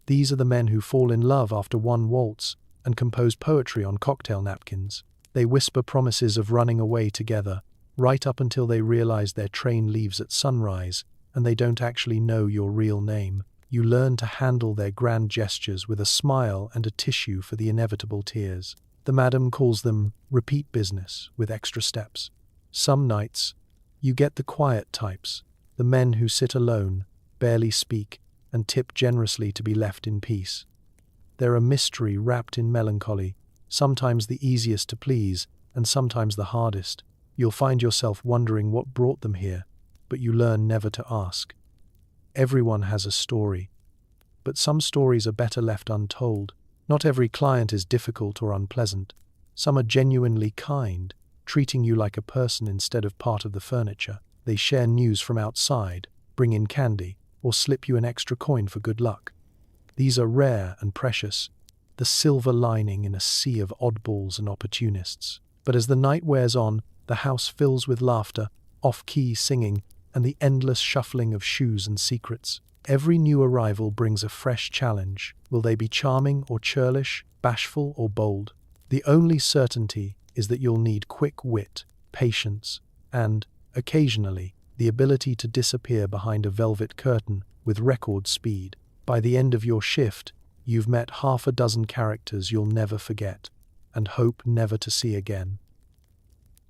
These are the men who fall in love after one waltz and compose poetry on cocktail napkins. They whisper promises of running away together, right up until they realize their train leaves at sunrise and they don't actually know your real name. You learn to handle their grand gestures with a smile and a tissue for the inevitable tears. The madam calls them repeat business with extra steps. Some nights, you get the quiet types, the men who sit alone, barely speak, and tip generously to be left in peace. They're a mystery wrapped in melancholy, sometimes the easiest to please, and sometimes the hardest. You'll find yourself wondering what brought them here, but you learn never to ask. Everyone has a story, but some stories are better left untold. Not every client is difficult or unpleasant. Some are genuinely kind, treating you like a person instead of part of the furniture. They share news from outside, bring in candy, or slip you an extra coin for good luck. These are rare and precious, the silver lining in a sea of oddballs and opportunists. But as the night wears on, the house fills with laughter, off-key singing, and the endless shuffling of shoes and secrets. Every new arrival brings a fresh challenge. Will they be charming or churlish, bashful or bold? The only certainty is that you'll need quick wit, patience, and, occasionally, the ability to disappear behind a velvet curtain with record speed. By the end of your shift, you've met half a dozen characters you'll never forget, and hope never to see again.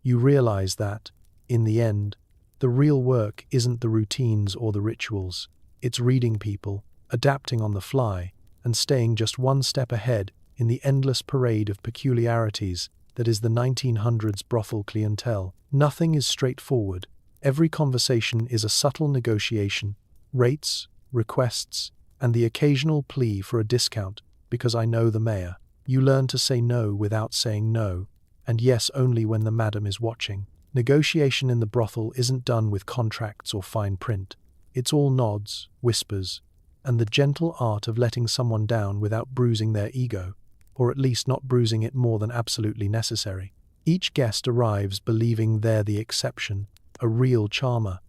You realize that, in the end, the real work isn't the routines or the rituals. It's reading people, adapting on the fly, and staying just one step ahead in the endless parade of peculiarities that is the 1900s brothel clientele. Nothing is straightforward. Every conversation is a subtle negotiation, rates, requests, and the occasional plea for a discount because I know the mayor. You learn to say no without saying no, and yes only when the madam is watching. Negotiation in the brothel isn't done with contracts or fine print. It's all nods, whispers, and the gentle art of letting someone down without bruising their ego, or at least not bruising it more than absolutely necessary. Each guest arrives believing they're the exception, a real charmer,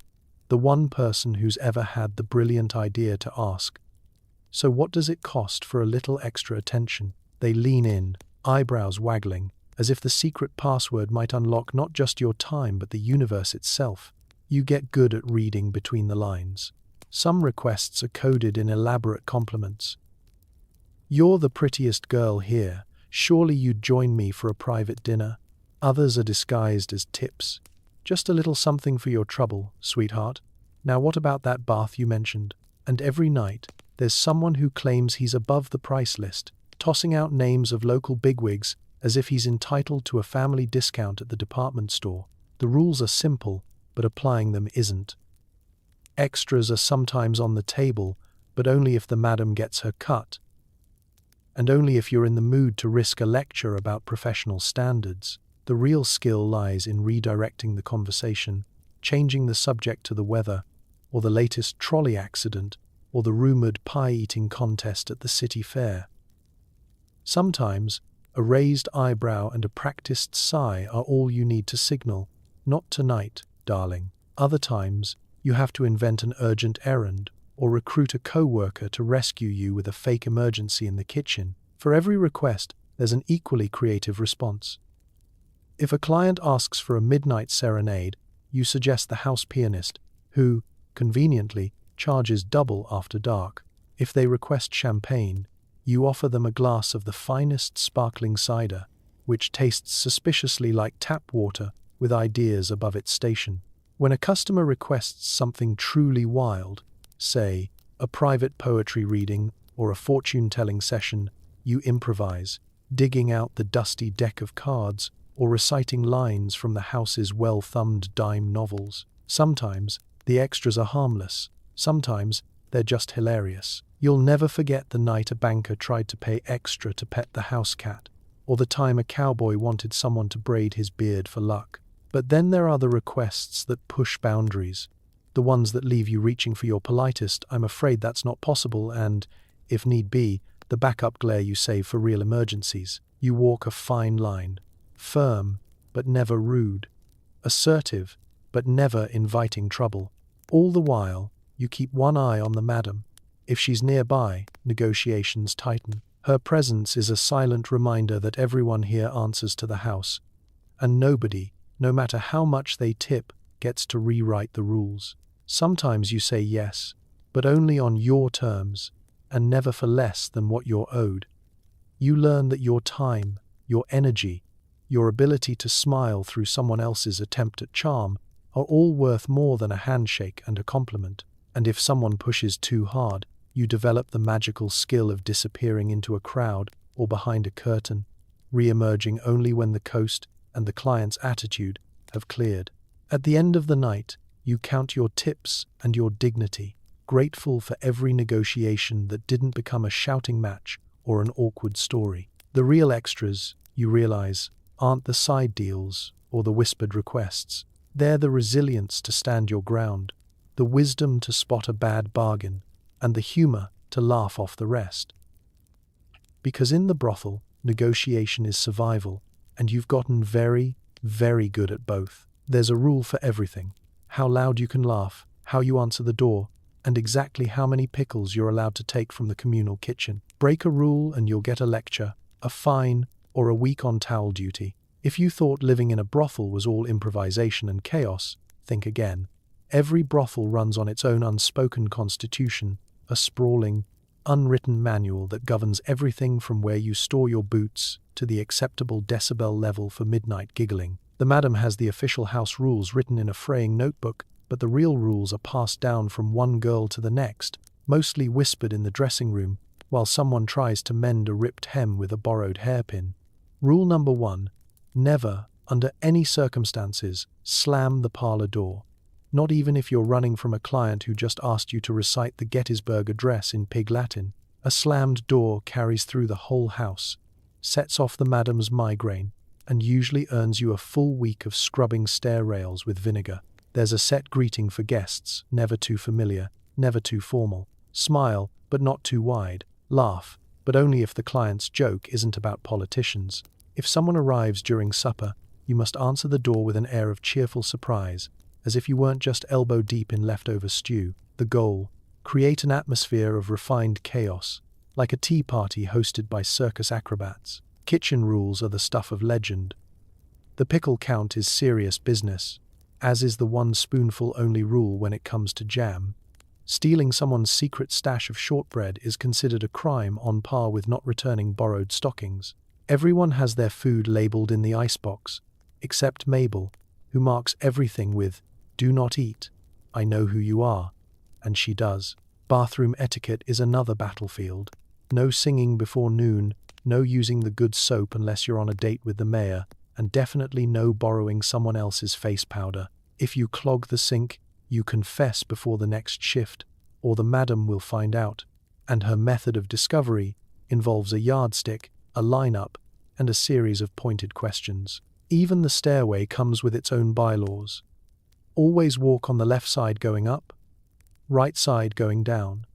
the one person who's ever had the brilliant idea to ask, "So what does it cost for a little extra attention?" They lean in, eyebrows waggling, as if the secret password might unlock not just your time but the universe itself. You get good at reading between the lines. Some requests are coded in elaborate compliments. "You're the prettiest girl here. Surely you'd join me for a private dinner." Others are disguised as tips. "Just a little something for your trouble, sweetheart. Now what about that bath you mentioned?" And every night, there's someone who claims he's above the price list, tossing out names of local bigwigs as if he's entitled to a family discount at the department store. The rules are simple, but applying them isn't. Extras are sometimes on the table, but only if the madam gets her cut, and only if you're in the mood to risk a lecture about professional standards. The real skill lies in redirecting the conversation, changing the subject to the weather, or the latest trolley accident, or the rumored pie-eating contest at the city fair. Sometimes, a raised eyebrow and a practiced sigh are all you need to signal, "Not tonight, darling." Other times, you have to invent an urgent errand, or recruit a co-worker to rescue you with a fake emergency in the kitchen. For every request, there's an equally creative response. If a client asks for a midnight serenade, you suggest the house pianist, who, conveniently, charges double after dark. If they request champagne, you offer them a glass of the finest sparkling cider, which tastes suspiciously like tap water with ideas above its station. When a customer requests something truly wild, say, a private poetry reading or a fortune-telling session, you improvise, digging out the dusty deck of cards or reciting lines from the house's well-thumbed dime novels. Sometimes, the extras are harmless. Sometimes, they're just hilarious. You'll never forget the night a banker tried to pay extra to pet the house cat, or the time a cowboy wanted someone to braid his beard for luck. But then there are the requests that push boundaries, The ones that leave you reaching for your politest, "I'm afraid that's not possible," and, if need be, the backup glare you save for real emergencies. You walk a fine line. Firm, but never rude. Assertive, but never inviting trouble. All the while, you keep one eye on the madam. If she's nearby, negotiations tighten. Her presence is a silent reminder that everyone here answers to the house, and nobody, no matter how much they tip, gets to rewrite the rules. Sometimes you say yes, but only on your terms, and never for less than what you're owed. You learn that your time, your energy, your ability to smile through someone else's attempt at charm are all worth more than a handshake and a compliment. And if someone pushes too hard, you develop the magical skill of disappearing into a crowd or behind a curtain, re-emerging only when the coast and the client's attitude have cleared. At the end of the night, you count your tips and your dignity, grateful for every negotiation that didn't become a shouting match or an awkward story. The real extras, you realize, aren't the side deals or the whispered requests. They're the resilience to stand your ground, the wisdom to spot a bad bargain, and the humor to laugh off the rest. Because in the brothel, negotiation is survival, and you've gotten very, very good at both. There's a rule for everything: how loud you can laugh, how you answer the door, and exactly how many pickles you're allowed to take from the communal kitchen. Break a rule and you'll get a lecture, a fine, or a week on towel duty. If you thought living in a brothel was all improvisation and chaos, think again. Every brothel runs on its own unspoken constitution, a sprawling, unwritten manual that governs everything from where you store your boots to the acceptable decibel level for midnight giggling. The madam has the official house rules written in a fraying notebook, but the real rules are passed down from one girl to the next, mostly whispered in the dressing room, while someone tries to mend a ripped hem with a borrowed hairpin. Rule number 1. Never, under any circumstances, slam the parlor door. Not even if you're running from a client who just asked you to recite the Gettysburg Address in Pig Latin. A slammed door carries through the whole house, sets off the madam's migraine, and usually earns you a full week of scrubbing stair rails with vinegar. There's a set greeting for guests, never too familiar, never too formal. Smile, but not too wide. Laugh, but only if the client's joke isn't about politicians. If someone arrives during supper, you must answer the door with an air of cheerful surprise, as if you weren't just elbow deep in leftover stew. The goal: create an atmosphere of refined chaos, like a tea party hosted by circus acrobats. Kitchen rules are the stuff of legend. The pickle count is serious business, as is the one spoonful only rule when it comes to jam. Stealing someone's secret stash of shortbread is considered a crime on par with not returning borrowed stockings. Everyone has their food labeled in the icebox, except Mabel, who marks everything with "Do not eat. I know who you are." And she does. Bathroom etiquette is another battlefield. No singing before noon, no using the good soap unless you're on a date with the mayor, and definitely no borrowing someone else's face powder. If you clog the sink, you confess before the next shift, or the madam will find out. And her method of discovery involves a yardstick, a lineup, and a series of pointed questions. Even the stairway comes with its own bylaws. Always walk on the left side going up, right side going down.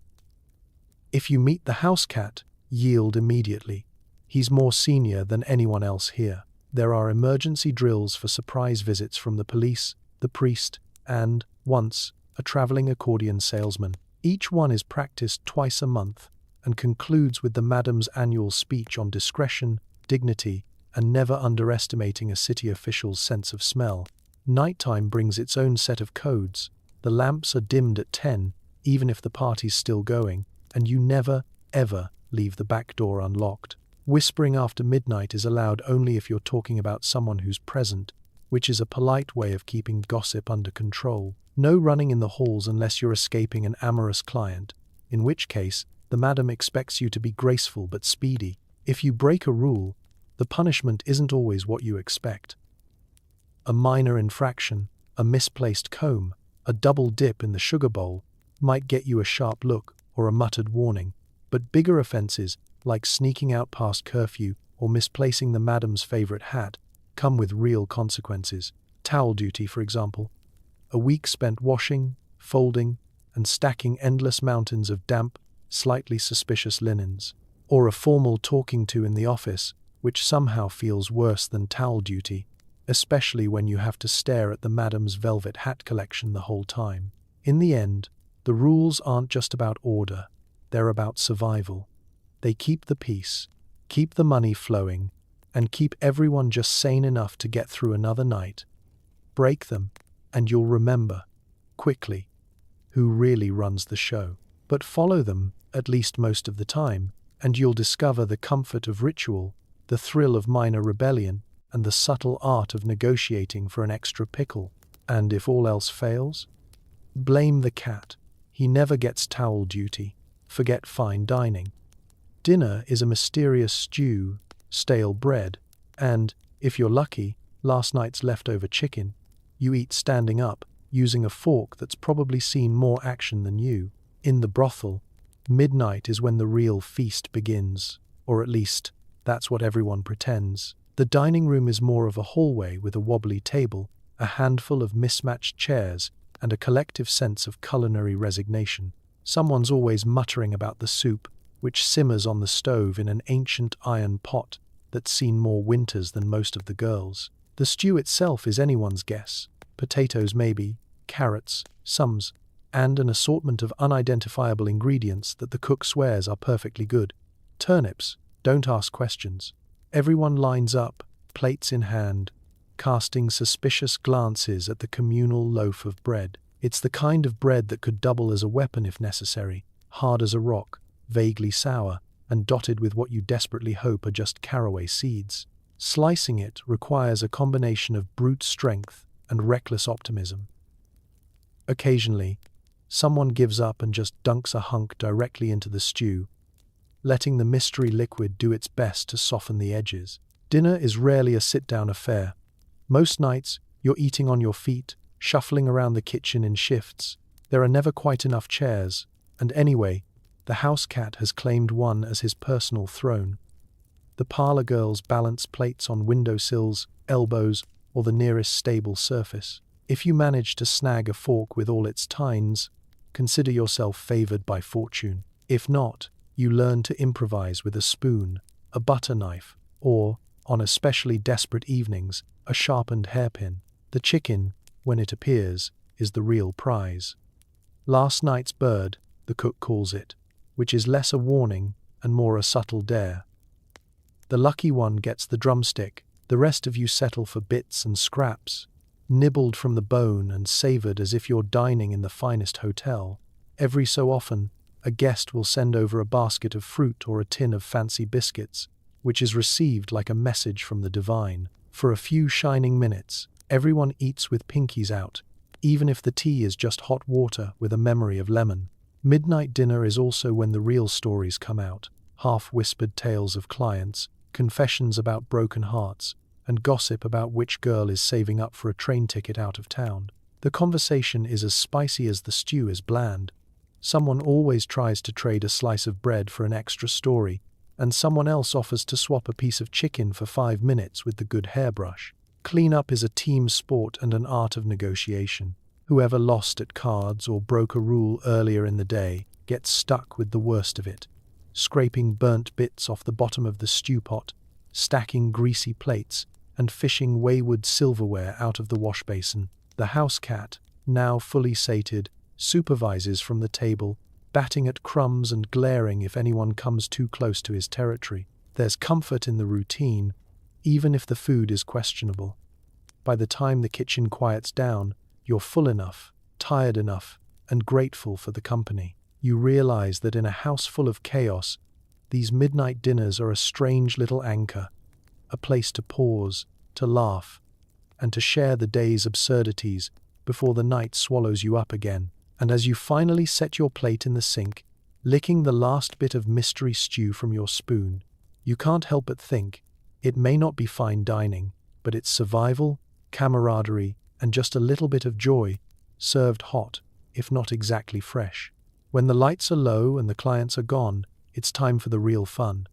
If you meet the house cat, yield immediately. He's more senior than anyone else here. There are emergency drills for surprise visits from the police, the priest, and, once, a traveling accordion salesman. Each one is practiced twice a month and concludes with the madam's annual speech on discretion, dignity, and never underestimating a city official's sense of smell. Nighttime brings its own set of codes. The lamps are dimmed at 10, even if the party's still going, and you never, ever leave the back door unlocked. Whispering after midnight is allowed only if you're talking about someone who's present, which is a polite way of keeping gossip under control. No running in the halls unless you're escaping an amorous client, in which case, the madam expects you to be graceful but speedy. If you break a rule, the punishment isn't always what you expect. A minor infraction, a misplaced comb, a double dip in the sugar bowl, might get you a sharp look or a muttered warning, but bigger offenses, like sneaking out past curfew or misplacing the madam's favorite hat, come with real consequences. Towel duty, for example. A week spent washing, folding and stacking endless mountains of damp, slightly suspicious linens, or a formal talking to in the office, which somehow feels worse than towel duty, especially when you have to stare at the madam's velvet hat collection the whole time. In the end, the rules aren't just about order, they're about survival. They keep the peace, keep the money flowing, and keep everyone just sane enough to get through another night. Break them, and you'll remember, quickly, who really runs the show. But follow them, at least most of the time, and you'll discover the comfort of ritual, the thrill of minor rebellion, and the subtle art of negotiating for an extra pickle. And if all else fails, blame the cat. He never gets towel duty. Forget fine dining. Dinner is a mysterious stew, stale bread, and, if you're lucky, last night's leftover chicken. You eat standing up, using a fork that's probably seen more action than you. In the brothel, midnight is when the real feast begins, or at least, that's what everyone pretends. The dining room is more of a hallway with a wobbly table, a handful of mismatched chairs, and a collective sense of culinary resignation. Someone's always muttering about the soup, which simmers on the stove in an ancient iron pot that's seen more winters than most of the girls. The stew itself is anyone's guess. Potatoes maybe, carrots, sums, and an assortment of unidentifiable ingredients that the cook swears are perfectly good. Turnips, don't ask questions. Everyone lines up, plates in hand, casting suspicious glances at the communal loaf of bread. It's the kind of bread that could double as a weapon if necessary, hard as a rock, vaguely sour, and dotted with what you desperately hope are just caraway seeds. Slicing it requires a combination of brute strength and reckless optimism. Occasionally, someone gives up and just dunks a hunk directly into the stew, letting the mystery liquid do its best to soften the edges. Dinner is rarely a sit-down affair. Most nights, you're eating on your feet, shuffling around the kitchen in shifts. There are never quite enough chairs, and anyway, the house cat has claimed one as his personal throne. The parlor girls balance plates on windowsills, elbows, or the nearest stable surface. If you manage to snag a fork with all its tines, consider yourself favored by fortune. If not, you learn to improvise with a spoon, a butter knife, or, on especially desperate evenings, a sharpened hairpin. The chicken, when it appears, is the real prize. Last night's bird, the cook calls it, which is less a warning and more a subtle dare. The lucky one gets the drumstick, the rest of you settle for bits and scraps, nibbled from the bone and savored as if you're dining in the finest hotel. Every so often, a guest will send over a basket of fruit or a tin of fancy biscuits, which is received like a message from the divine. For a few shining minutes, everyone eats with pinkies out, even if the tea is just hot water with a memory of lemon. Midnight dinner is also when the real stories come out, half-whispered tales of clients, confessions about broken hearts, and gossip about which girl is saving up for a train ticket out of town. The conversation is as spicy as the stew is bland. Someone always tries to trade a slice of bread for an extra story, and someone else offers to swap a piece of chicken for 5 minutes with the good hairbrush. Cleanup is a team sport and an art of negotiation. Whoever lost at cards or broke a rule earlier in the day gets stuck with the worst of it, scraping burnt bits off the bottom of the stew pot, stacking greasy plates, and fishing wayward silverware out of the wash basin. The house cat, now fully sated, supervises from the table, batting at crumbs and glaring if anyone comes too close to his territory. There's comfort in the routine, even if the food is questionable. By the time the kitchen quiets down, you're full enough, tired enough, and grateful for the company. You realize that in a house full of chaos, these midnight dinners are a strange little anchor, a place to pause, to laugh, and to share the day's absurdities before the night swallows you up again. And as you finally set your plate in the sink, licking the last bit of mystery stew from your spoon, you can't help but think, it may not be fine dining, but it's survival, camaraderie, and just a little bit of joy, served hot, if not exactly fresh. When the lights are low and the clients are gone, it's time for the real fun.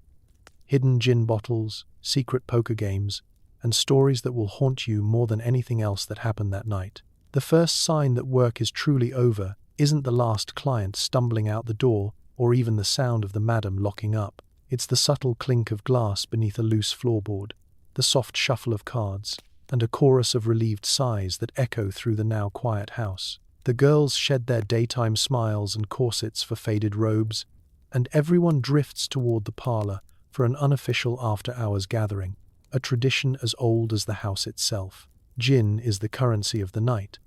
Hidden gin bottles, secret poker games, and stories that will haunt you more than anything else that happened that night. The first sign that work is truly over isn't the last client stumbling out the door or even the sound of the madam locking up. It's the subtle clink of glass beneath a loose floorboard, the soft shuffle of cards, and a chorus of relieved sighs that echo through the now quiet house. The girls shed their daytime smiles and corsets for faded robes, and everyone drifts toward the parlor for an unofficial after-hours gathering, a tradition as old as the house itself. Gin is the currency of the night.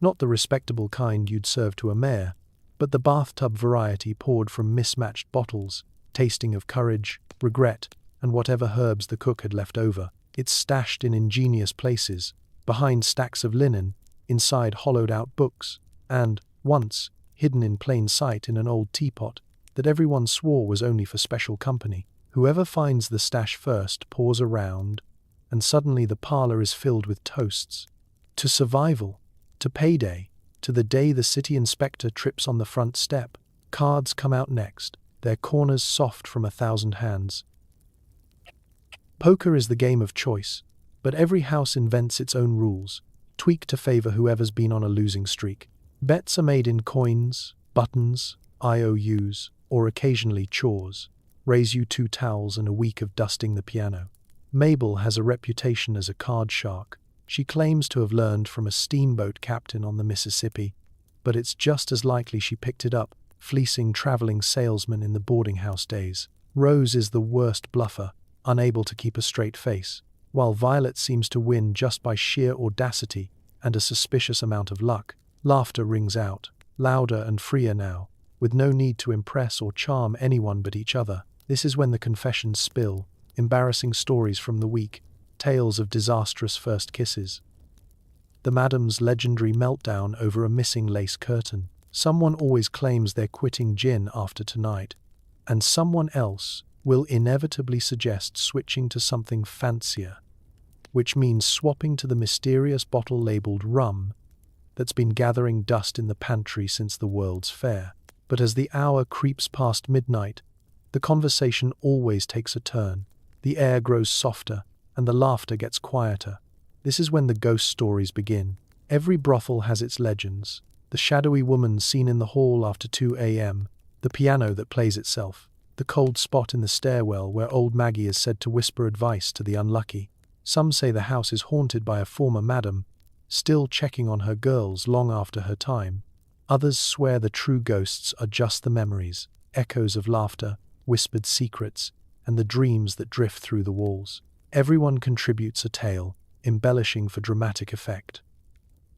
Not the respectable kind you'd serve to a mayor, but the bathtub variety poured from mismatched bottles, tasting of courage, regret, and whatever herbs the cook had left over. It's stashed in ingenious places, behind stacks of linen, inside hollowed-out books, and, once, hidden in plain sight in an old teapot that everyone swore was only for special company. Whoever finds the stash first pours around, and suddenly the parlor is filled with toasts. To survival, to payday, to the day the city inspector trips on the front step. Cards come out next, their corners soft from 1,000 hands. Poker is the game of choice, but every house invents its own rules, tweaked to favor whoever's been on a losing streak. Bets are made in coins, buttons, IOUs, or occasionally chores. Raise you 2 towels and a week of dusting the piano. Mabel has a reputation as a card shark. She claims to have learned from a steamboat captain on the Mississippi, but it's just as likely she picked it up, fleecing traveling salesmen in the boarding house days. Rose is the worst bluffer, unable to keep a straight face, while Violet seems to win just by sheer audacity and a suspicious amount of luck. Laughter rings out, louder and freer now, with no need to impress or charm anyone but each other. This is when the confessions spill, embarrassing stories from the week, tales of disastrous first kisses. The madam's legendary meltdown over a missing lace curtain. Someone always claims they're quitting gin after tonight, and someone else will inevitably suggest switching to something fancier, which means swapping to the mysterious bottle labeled rum that's been gathering dust in the pantry since the World's Fair. But as the hour creeps past midnight, the conversation always takes a turn. The air grows softer, and the laughter gets quieter. This is when the ghost stories begin. Every brothel has its legends. The shadowy woman seen in the hall after 2 a.m., the piano that plays itself, the cold spot in the stairwell where old Maggie is said to whisper advice to the unlucky. Some say the house is haunted by a former madam, still checking on her girls long after her time. Others swear the true ghosts are just the memories, echoes of laughter, whispered secrets, and the dreams that drift through the walls. Everyone contributes a tale, embellishing for dramatic effect.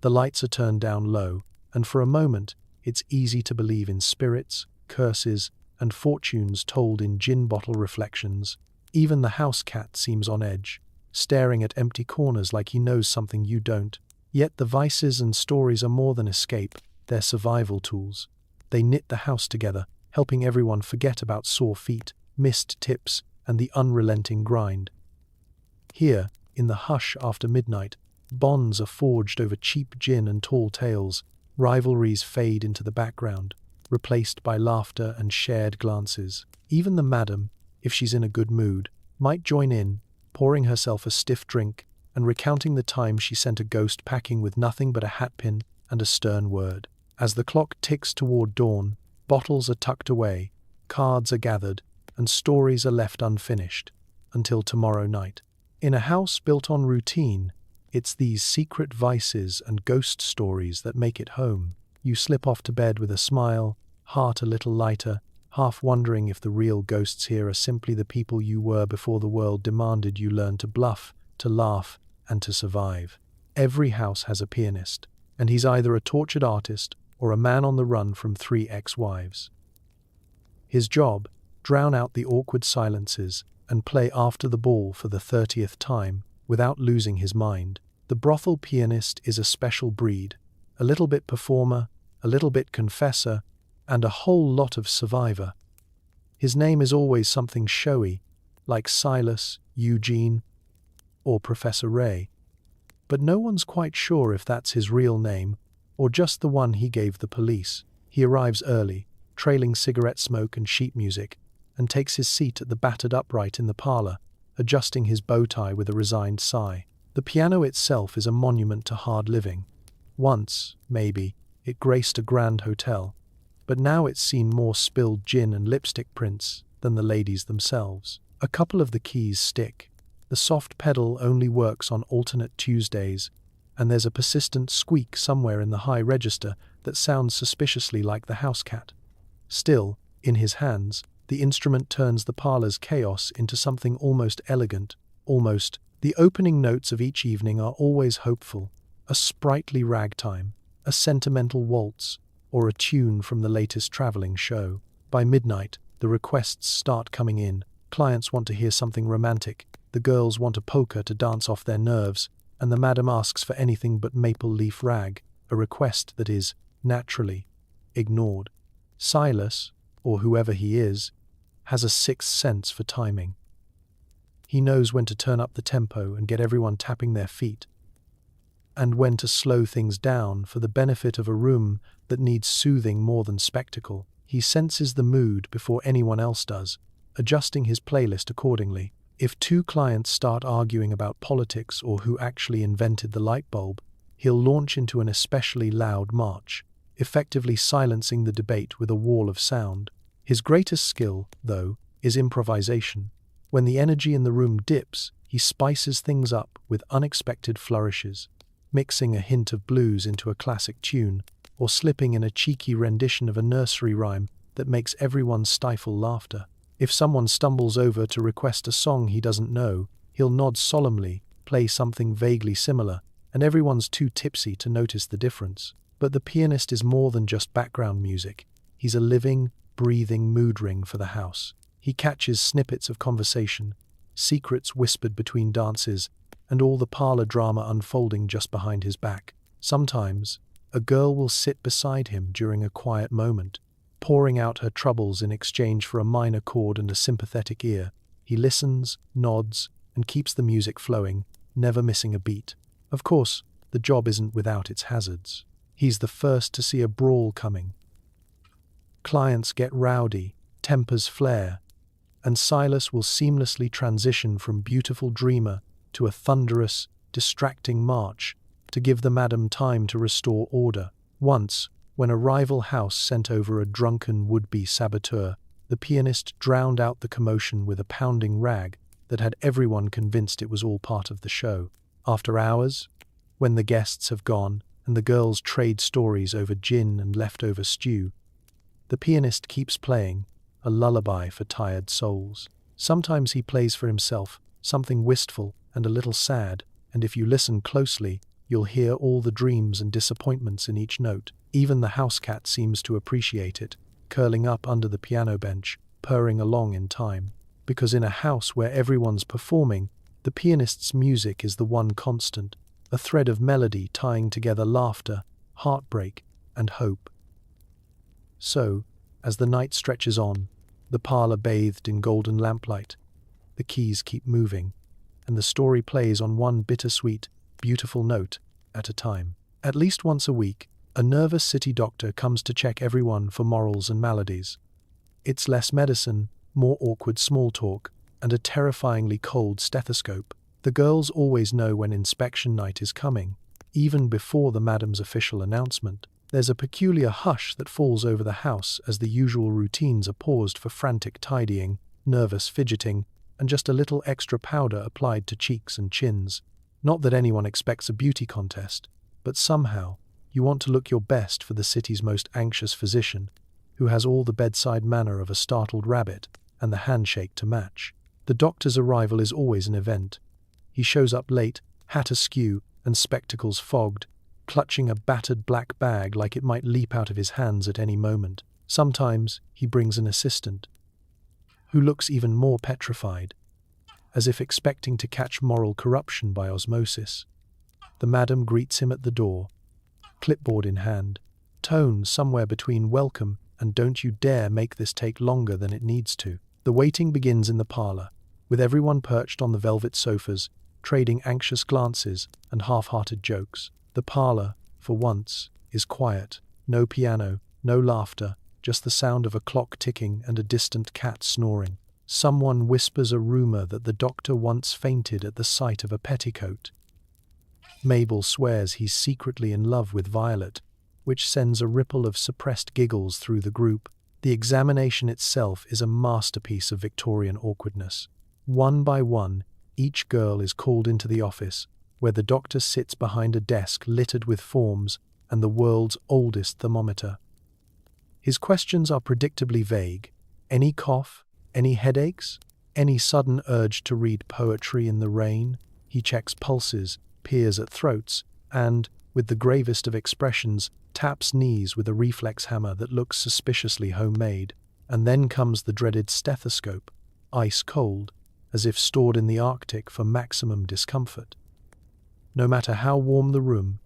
The lights are turned down low, and for a moment, it's easy to believe in spirits, curses, and fortunes told in gin bottle reflections. Even the house cat seems on edge, staring at empty corners like he knows something you don't. Yet the vices and stories are more than escape, they're survival tools. They knit the house together, helping everyone forget about sore feet, missed tips, and the unrelenting grind. Here, in the hush after midnight, bonds are forged over cheap gin and tall tales. Rivalries fade into the background, replaced by laughter and shared glances. Even the madam, if she's in a good mood, might join in, pouring herself a stiff drink and recounting the time she sent a ghost packing with nothing but a hatpin and a stern word. As the clock ticks toward dawn, bottles are tucked away, cards are gathered, and stories are left unfinished, until tomorrow night. In a house built on routine, it's these secret vices and ghost stories that make it home. You slip off to bed with a smile, heart a little lighter, half wondering if the real ghosts here are simply the people you were before the world demanded you learn to bluff, to laugh, and to survive. Every house has a pianist, and he's either a tortured artist or a man on the run from 3 ex-wives. His job, drown out the awkward silences and play After the Ball for the 30th time without losing his mind. The brothel pianist is a special breed, a little bit performer, a little bit confessor, and a whole lot of survivor. His name is always something showy, like Silas, Eugene, or Professor Ray. But no one's quite sure if that's his real name, or just the one he gave the police. He arrives early, trailing cigarette smoke and sheet music, and takes his seat at the battered upright in the parlor, adjusting his bow tie with a resigned sigh. The piano itself is a monument to hard living. Once, maybe, it graced a grand hotel, but now it's seen more spilled gin and lipstick prints than the ladies themselves. A couple of the keys stick. The soft pedal only works on alternate Tuesdays, and there's a persistent squeak somewhere in the high register that sounds suspiciously like the house cat. Still, in his hands, the instrument turns the parlor's chaos into something almost elegant, almost. The opening notes of each evening are always hopeful, a sprightly ragtime, a sentimental waltz, or a tune from the latest traveling show. By midnight, the requests start coming in. Clients want to hear something romantic, the girls want a polka to dance off their nerves, and the madam asks for anything but maple leaf rag, a request that is, naturally, ignored. Silas, or whoever he is, has a sixth sense for timing. He knows when to turn up the tempo and get everyone tapping their feet, and when to slow things down for the benefit of a room that needs soothing more than spectacle. He senses the mood before anyone else does, adjusting his playlist accordingly. If two clients start arguing about politics or who actually invented the light bulb, he'll launch into an especially loud march, effectively silencing the debate with a wall of sound. His greatest skill, though, is improvisation. When the energy in the room dips, he spices things up with unexpected flourishes, mixing a hint of blues into a classic tune, or slipping in a cheeky rendition of a nursery rhyme that makes everyone stifle laughter. If someone stumbles over to request a song he doesn't know, he'll nod solemnly, play something vaguely similar, and everyone's too tipsy to notice the difference. But the pianist is more than just background music. He's a living, breathing mood ring for the house. He catches snippets of conversation, secrets whispered between dances, and all the parlor drama unfolding just behind his back. Sometimes, a girl will sit beside him during a quiet moment, pouring out her troubles in exchange for a minor chord and a sympathetic ear. He listens, nods, and keeps the music flowing, never missing a beat. Of course, the job isn't without its hazards. He's the first to see a brawl coming. Clients get rowdy, tempers flare, and Silas will seamlessly transition from beautiful dreamer to a thunderous, distracting march to give the madam time to restore order. Once, when a rival house sent over a drunken would-be saboteur, the pianist drowned out the commotion with a pounding rag that had everyone convinced it was all part of the show. After hours, when the guests have gone and the girls trade stories over gin and leftover stew, the pianist keeps playing, a lullaby for tired souls. Sometimes he plays for himself, something wistful and a little sad, and if you listen closely, you'll hear all the dreams and disappointments in each note. Even the house cat seems to appreciate it, curling up under the piano bench, purring along in time. Because in a house where everyone's performing, the pianist's music is the one constant, a thread of melody tying together laughter, heartbreak, and hope. So, as the night stretches on, the parlor bathed in golden lamplight, the keys keep moving, and the story plays on one bittersweet, beautiful note at a time. At least once a week, a nervous city doctor comes to check everyone for morals and maladies. It's less medicine, more awkward small talk, and a terrifyingly cold stethoscope. The girls always know when inspection night is coming, even before the madam's official announcement. There's a peculiar hush that falls over the house as the usual routines are paused for frantic tidying, nervous fidgeting, and just a little extra powder applied to cheeks and chins. Not that anyone expects a beauty contest, but somehow, you want to look your best for the city's most anxious physician, who has all the bedside manner of a startled rabbit and the handshake to match. The doctor's arrival is always an event. He shows up late, hat askew and spectacles fogged, clutching a battered black bag like it might leap out of his hands at any moment. Sometimes he brings an assistant, who looks even more petrified, as if expecting to catch moral corruption by osmosis. The madam greets him at the door, clipboard in hand, tone somewhere between welcome and don't you dare make this take longer than it needs to. The waiting begins in the parlor, with everyone perched on the velvet sofas, trading anxious glances and half-hearted jokes. The parlor, for once, is quiet. No piano, no laughter, just the sound of a clock ticking and a distant cat snoring. Someone whispers a rumor that the doctor once fainted at the sight of a petticoat. Mabel swears he's secretly in love with Violet, which sends a ripple of suppressed giggles through the group. The examination itself is a masterpiece of Victorian awkwardness. One by one, each girl is called into the office, where the doctor sits behind a desk littered with forms and the world's oldest thermometer. His questions are predictably vague. Any cough? Any headaches? Any sudden urge to read poetry in the rain? He checks pulses, peers at throats, and, with the gravest of expressions, taps knees with a reflex hammer that looks suspiciously homemade. And then comes the dreaded stethoscope, ice cold, as if stored in the Arctic for maximum discomfort. No matter how warm the room,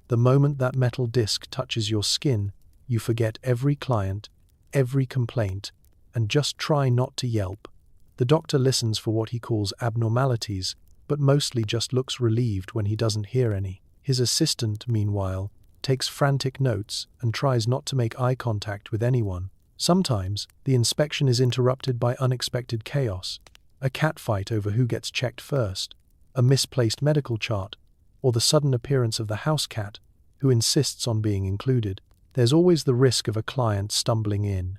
the moment that metal disc touches your skin, you forget every client, every complaint, and just try not to yelp. The doctor listens for what he calls abnormalities, but mostly just looks relieved when he doesn't hear any. His assistant, meanwhile, takes frantic notes and tries not to make eye contact with anyone. Sometimes, the inspection is interrupted by unexpected chaos, a catfight over who gets checked first, a misplaced medical chart, or the sudden appearance of the house cat, who insists on being included. There's always the risk of a client stumbling in,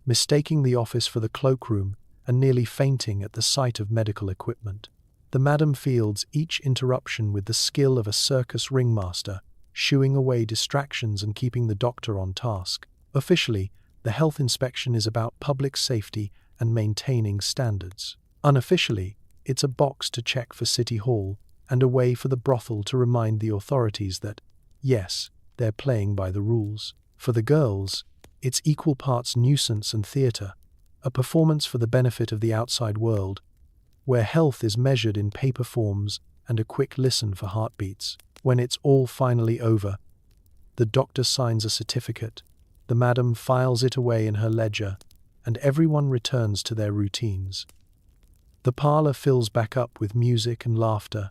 mistaking the office for the cloakroom, and nearly fainting at the sight of medical equipment. The madam fields each interruption with the skill of a circus ringmaster, shooing away distractions and keeping the doctor on task. Officially, the health inspection is about public safety and maintaining standards. Unofficially, it's a box to check for City Hall and a way for the brothel to remind the authorities that, yes, they're playing by the rules. For the girls, it's equal parts nuisance and theatre, a performance for the benefit of the outside world, where health is measured in paper forms and a quick listen for heartbeats. When it's all finally over, the doctor signs a certificate, the madam files it away in her ledger, and everyone returns to their routines. The parlour fills back up with music and laughter,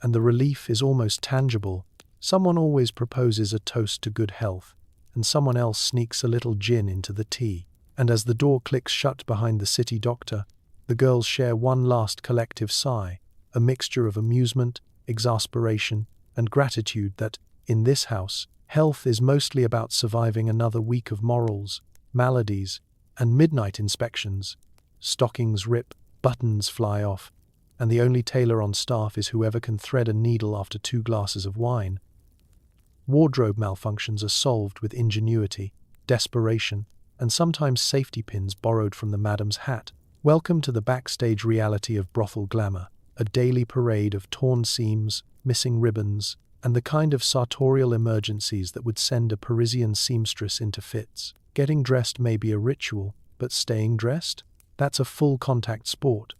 and the relief is almost tangible. Someone always proposes a toast to good health, and someone else sneaks a little gin into the tea. And as the door clicks shut behind the city doctor, the girls share one last collective sigh, a mixture of amusement, exasperation, and gratitude that, in this house, health is mostly about surviving another week of morals, maladies, and midnight inspections. Stockings rip, buttons fly off, and the only tailor on staff is whoever can thread a needle after 2 glasses of wine. Wardrobe malfunctions are solved with ingenuity, desperation, and sometimes safety pins borrowed from the madam's hat. Welcome to the backstage reality of brothel glamour, a daily parade of torn seams, missing ribbons, and the kind of sartorial emergencies that would send a Parisian seamstress into fits. Getting dressed may be a ritual, but staying dressed? That's a full-contact sport.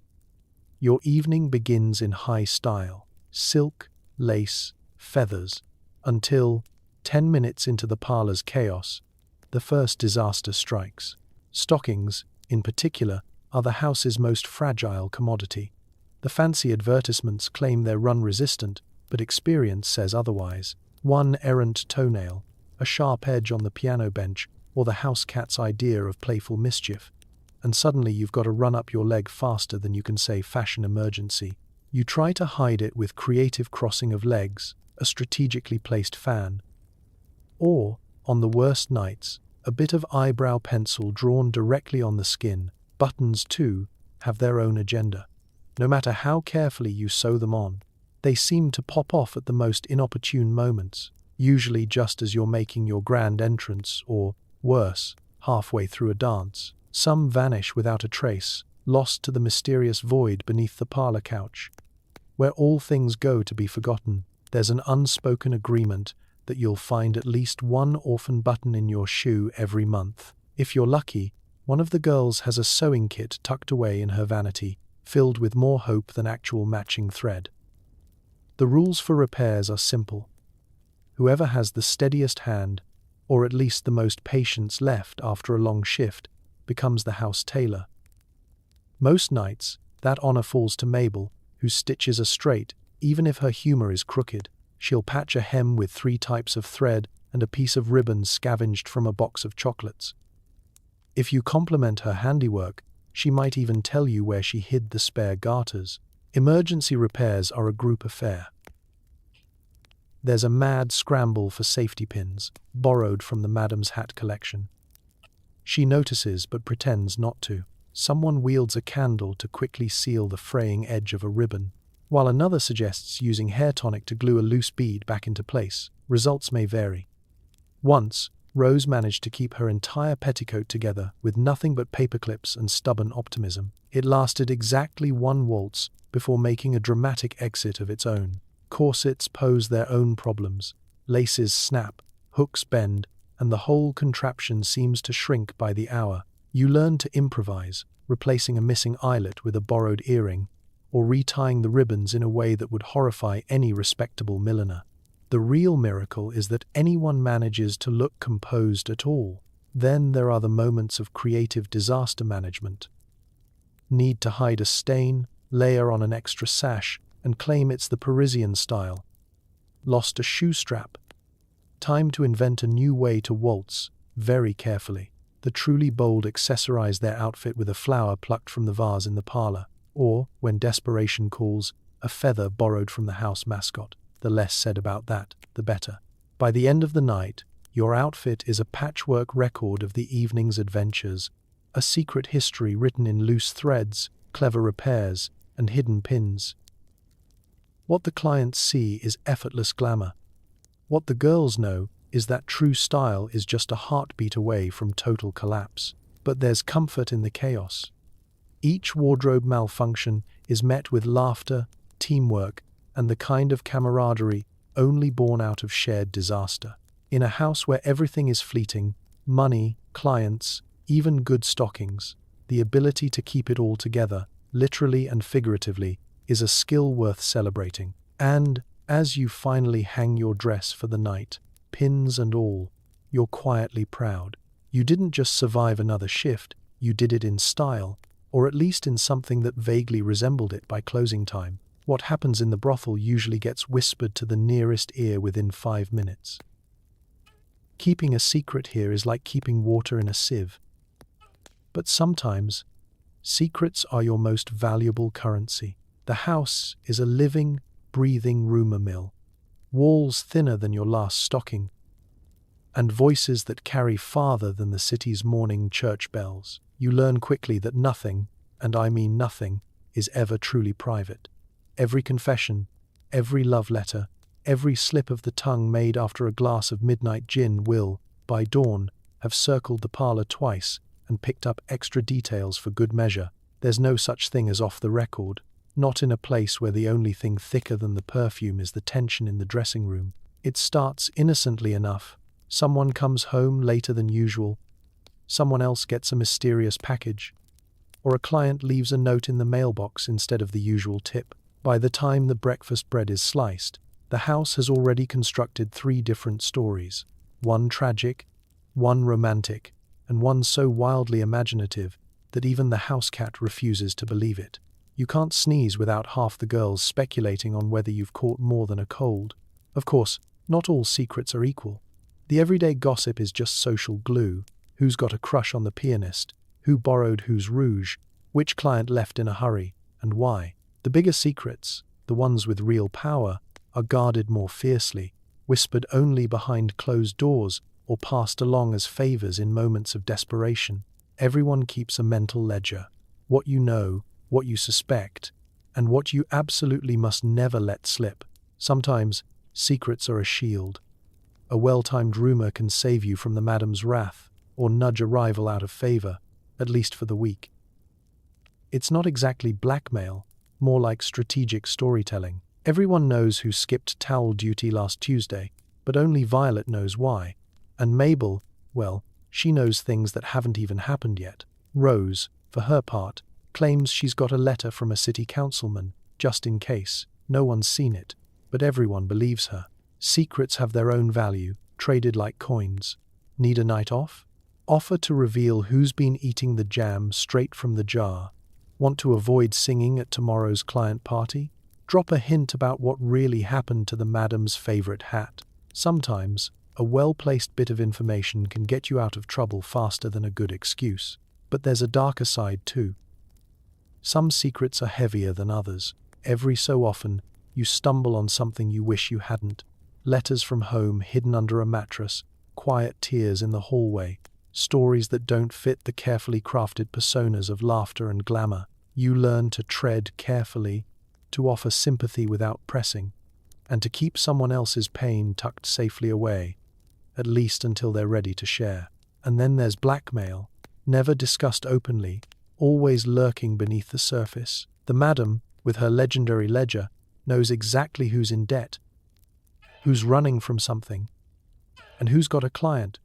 Your evening begins in high style, silk, lace, feathers, until, 10 minutes into the parlour's chaos, the first disaster strikes. Stockings, in particular, are the house's most fragile commodity. The fancy advertisements claim they're run-resistant, but experience says otherwise. One errant toenail, a sharp edge on the piano bench, or the house cat's idea of playful mischief, and suddenly you've got to run up your leg faster than you can say fashion emergency. You try to hide it with creative crossing of legs, a strategically placed fan, or, on the worst nights, a bit of eyebrow pencil drawn directly on the skin. Buttons, too, have their own agenda. No matter how carefully you sew them on, they seem to pop off at the most inopportune moments, usually just as you're making your grand entrance or, worse, halfway through a dance. Some vanish without a trace, lost to the mysterious void beneath the parlour couch. Where all things go to be forgotten, there's an unspoken agreement that you'll find at least one orphan button in your shoe every month. If you're lucky, one of the girls has a sewing kit tucked away in her vanity, filled with more hope than actual matching thread. The rules for repairs are simple. Whoever has the steadiest hand, or at least the most patience left after a long shift, becomes the house tailor. Most nights, that honor falls to Mabel, whose stitches are straight, even if her humor is crooked. She'll patch a hem with 3 types of thread and a piece of ribbon scavenged from a box of chocolates. If you compliment her handiwork, she might even tell you where she hid the spare garters. Emergency repairs are a group affair. There's a mad scramble for safety pins, borrowed from the madam's hat collection. She notices but pretends not to. Someone wields a candle to quickly seal the fraying edge of a ribbon, while another suggests using hair tonic to glue a loose bead back into place. Results may vary. Once, Rose managed to keep her entire petticoat together with nothing but paperclips and stubborn optimism. It lasted exactly one waltz before making a dramatic exit of its own. Corsets pose their own problems. Laces snap, hooks bend, and the whole contraption seems to shrink by the hour. You learn to improvise, replacing a missing eyelet with a borrowed earring, or retying the ribbons in a way that would horrify any respectable milliner. The real miracle is that anyone manages to look composed at all. Then there are the moments of creative disaster management. Need to hide a stain, layer on an extra sash, and claim it's the Parisian style. Lost a shoe strap. Time to invent a new way to waltz, very carefully. The truly bold accessorize their outfit with a flower plucked from the vase in the parlor, or, when desperation calls, a feather borrowed from the house mascot. The less said about that, the better. By the end of the night, your outfit is a patchwork record of the evening's adventures, a secret history written in loose threads, clever repairs, and hidden pins. What the clients see is effortless glamour. What the girls know is that true style is just a heartbeat away from total collapse. But there's comfort in the chaos. Each wardrobe malfunction is met with laughter, teamwork, and the kind of camaraderie only born out of shared disaster. In a house where everything is fleeting, money, clients, even good stockings, the ability to keep it all together, literally and figuratively, is a skill worth celebrating. And, as you finally hang your dress for the night, pins and all, you're quietly proud. You didn't just survive another shift, you did it in style, or at least in something that vaguely resembled it by closing time. What happens in the brothel usually gets whispered to the nearest ear within 5 minutes. Keeping a secret here is like keeping water in a sieve. But sometimes, secrets are your most valuable currency. The house is a living, breathing rumor mill. Walls thinner than your last stocking, and voices that carry farther than the city's morning church bells. You learn quickly that nothing, and I mean nothing, is ever truly private. Every confession, every love letter, every slip of the tongue made after a glass of midnight gin will, by dawn, have circled the parlor twice and picked up extra details for good measure. There's no such thing as off the record, not in a place where the only thing thicker than the perfume is the tension in the dressing room. It starts innocently enough. Someone comes home later than usual, someone else gets a mysterious package, or a client leaves a note in the mailbox instead of the usual tip. By the time the breakfast bread is sliced, the house has already constructed 3 different stories, one tragic, one romantic, and one so wildly imaginative that even the house cat refuses to believe it. You can't sneeze without half the girls speculating on whether you've caught more than a cold. Of course, not all secrets are equal. The everyday gossip is just social glue. Who's got a crush on the pianist? Who borrowed whose rouge? Which client left in a hurry? And why? The bigger secrets, the ones with real power, are guarded more fiercely, whispered only behind closed doors, or passed along as favors in moments of desperation. Everyone keeps a mental ledger. What you know, what you suspect, and what you absolutely must never let slip. Sometimes, secrets are a shield. A well-timed rumor can save you from the madam's wrath, or nudge a rival out of favor, at least for the week. It's not exactly blackmail, more like strategic storytelling. Everyone knows who skipped towel duty last Tuesday, but only Violet knows why. And Mabel, well, she knows things that haven't even happened yet. Rose, for her part, claims she's got a letter from a city councilman, just in case. No one's seen it, but everyone believes her. Secrets have their own value, traded like coins. Need a night off? Offer to reveal who's been eating the jam straight from the jar. Want to avoid singing at tomorrow's client party? Drop a hint about what really happened to the madam's favorite hat. Sometimes, a well-placed bit of information can get you out of trouble faster than a good excuse. But there's a darker side too. Some secrets are heavier than others. Every so often, you stumble on something you wish you hadn't. letters from home hidden under a mattress, quiet tears in the hallway, stories that don't fit the carefully crafted personas of laughter and glamour. You learn to tread carefully, to offer sympathy without pressing, and to keep someone else's pain tucked safely away, at least until they're ready to share. And then there's blackmail, never discussed openly, always lurking beneath the surface. The madam, with her legendary ledger, knows exactly who's in debt, who's running from something, and who's got a client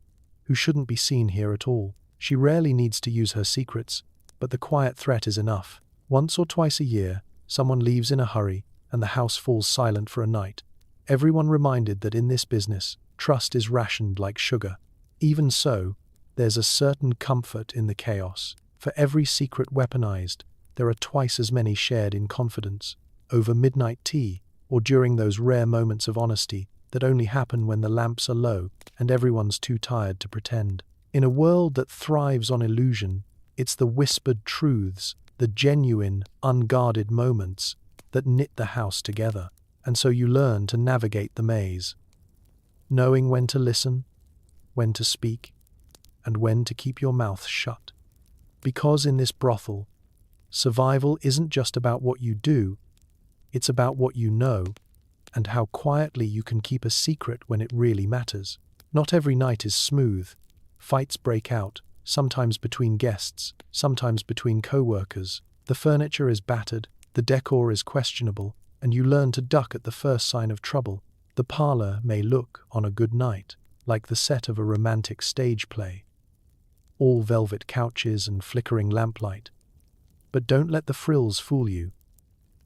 who shouldn't be seen here at all. She rarely needs to use her secrets, but the quiet threat is enough. Once or twice a year, someone leaves in a hurry, and the house falls silent for a night. Everyone reminded that in this business, trust is rationed like sugar. Even so, there's a certain comfort in the chaos. For every secret weaponized, there are twice as many shared in confidence, over midnight tea, or during those rare moments of honesty that only happen when the lamps are low and everyone's too tired to pretend. In a world that thrives on illusion, it's the whispered truths, the genuine, unguarded moments that knit the house together. And so you learn to navigate the maze, knowing when to listen, when to speak, and when to keep your mouth shut. Because in this brothel, survival isn't just about what you do, it's about what you know, and how quietly you can keep a secret when it really matters. Not every night is smooth. Fights break out, sometimes between guests, sometimes between co-workers. The furniture is battered, the decor is questionable, and you learn to duck at the first sign of trouble. The parlor may look, on a good night, like the set of a romantic stage play. All velvet couches and flickering lamplight. But don't let the frills fool you.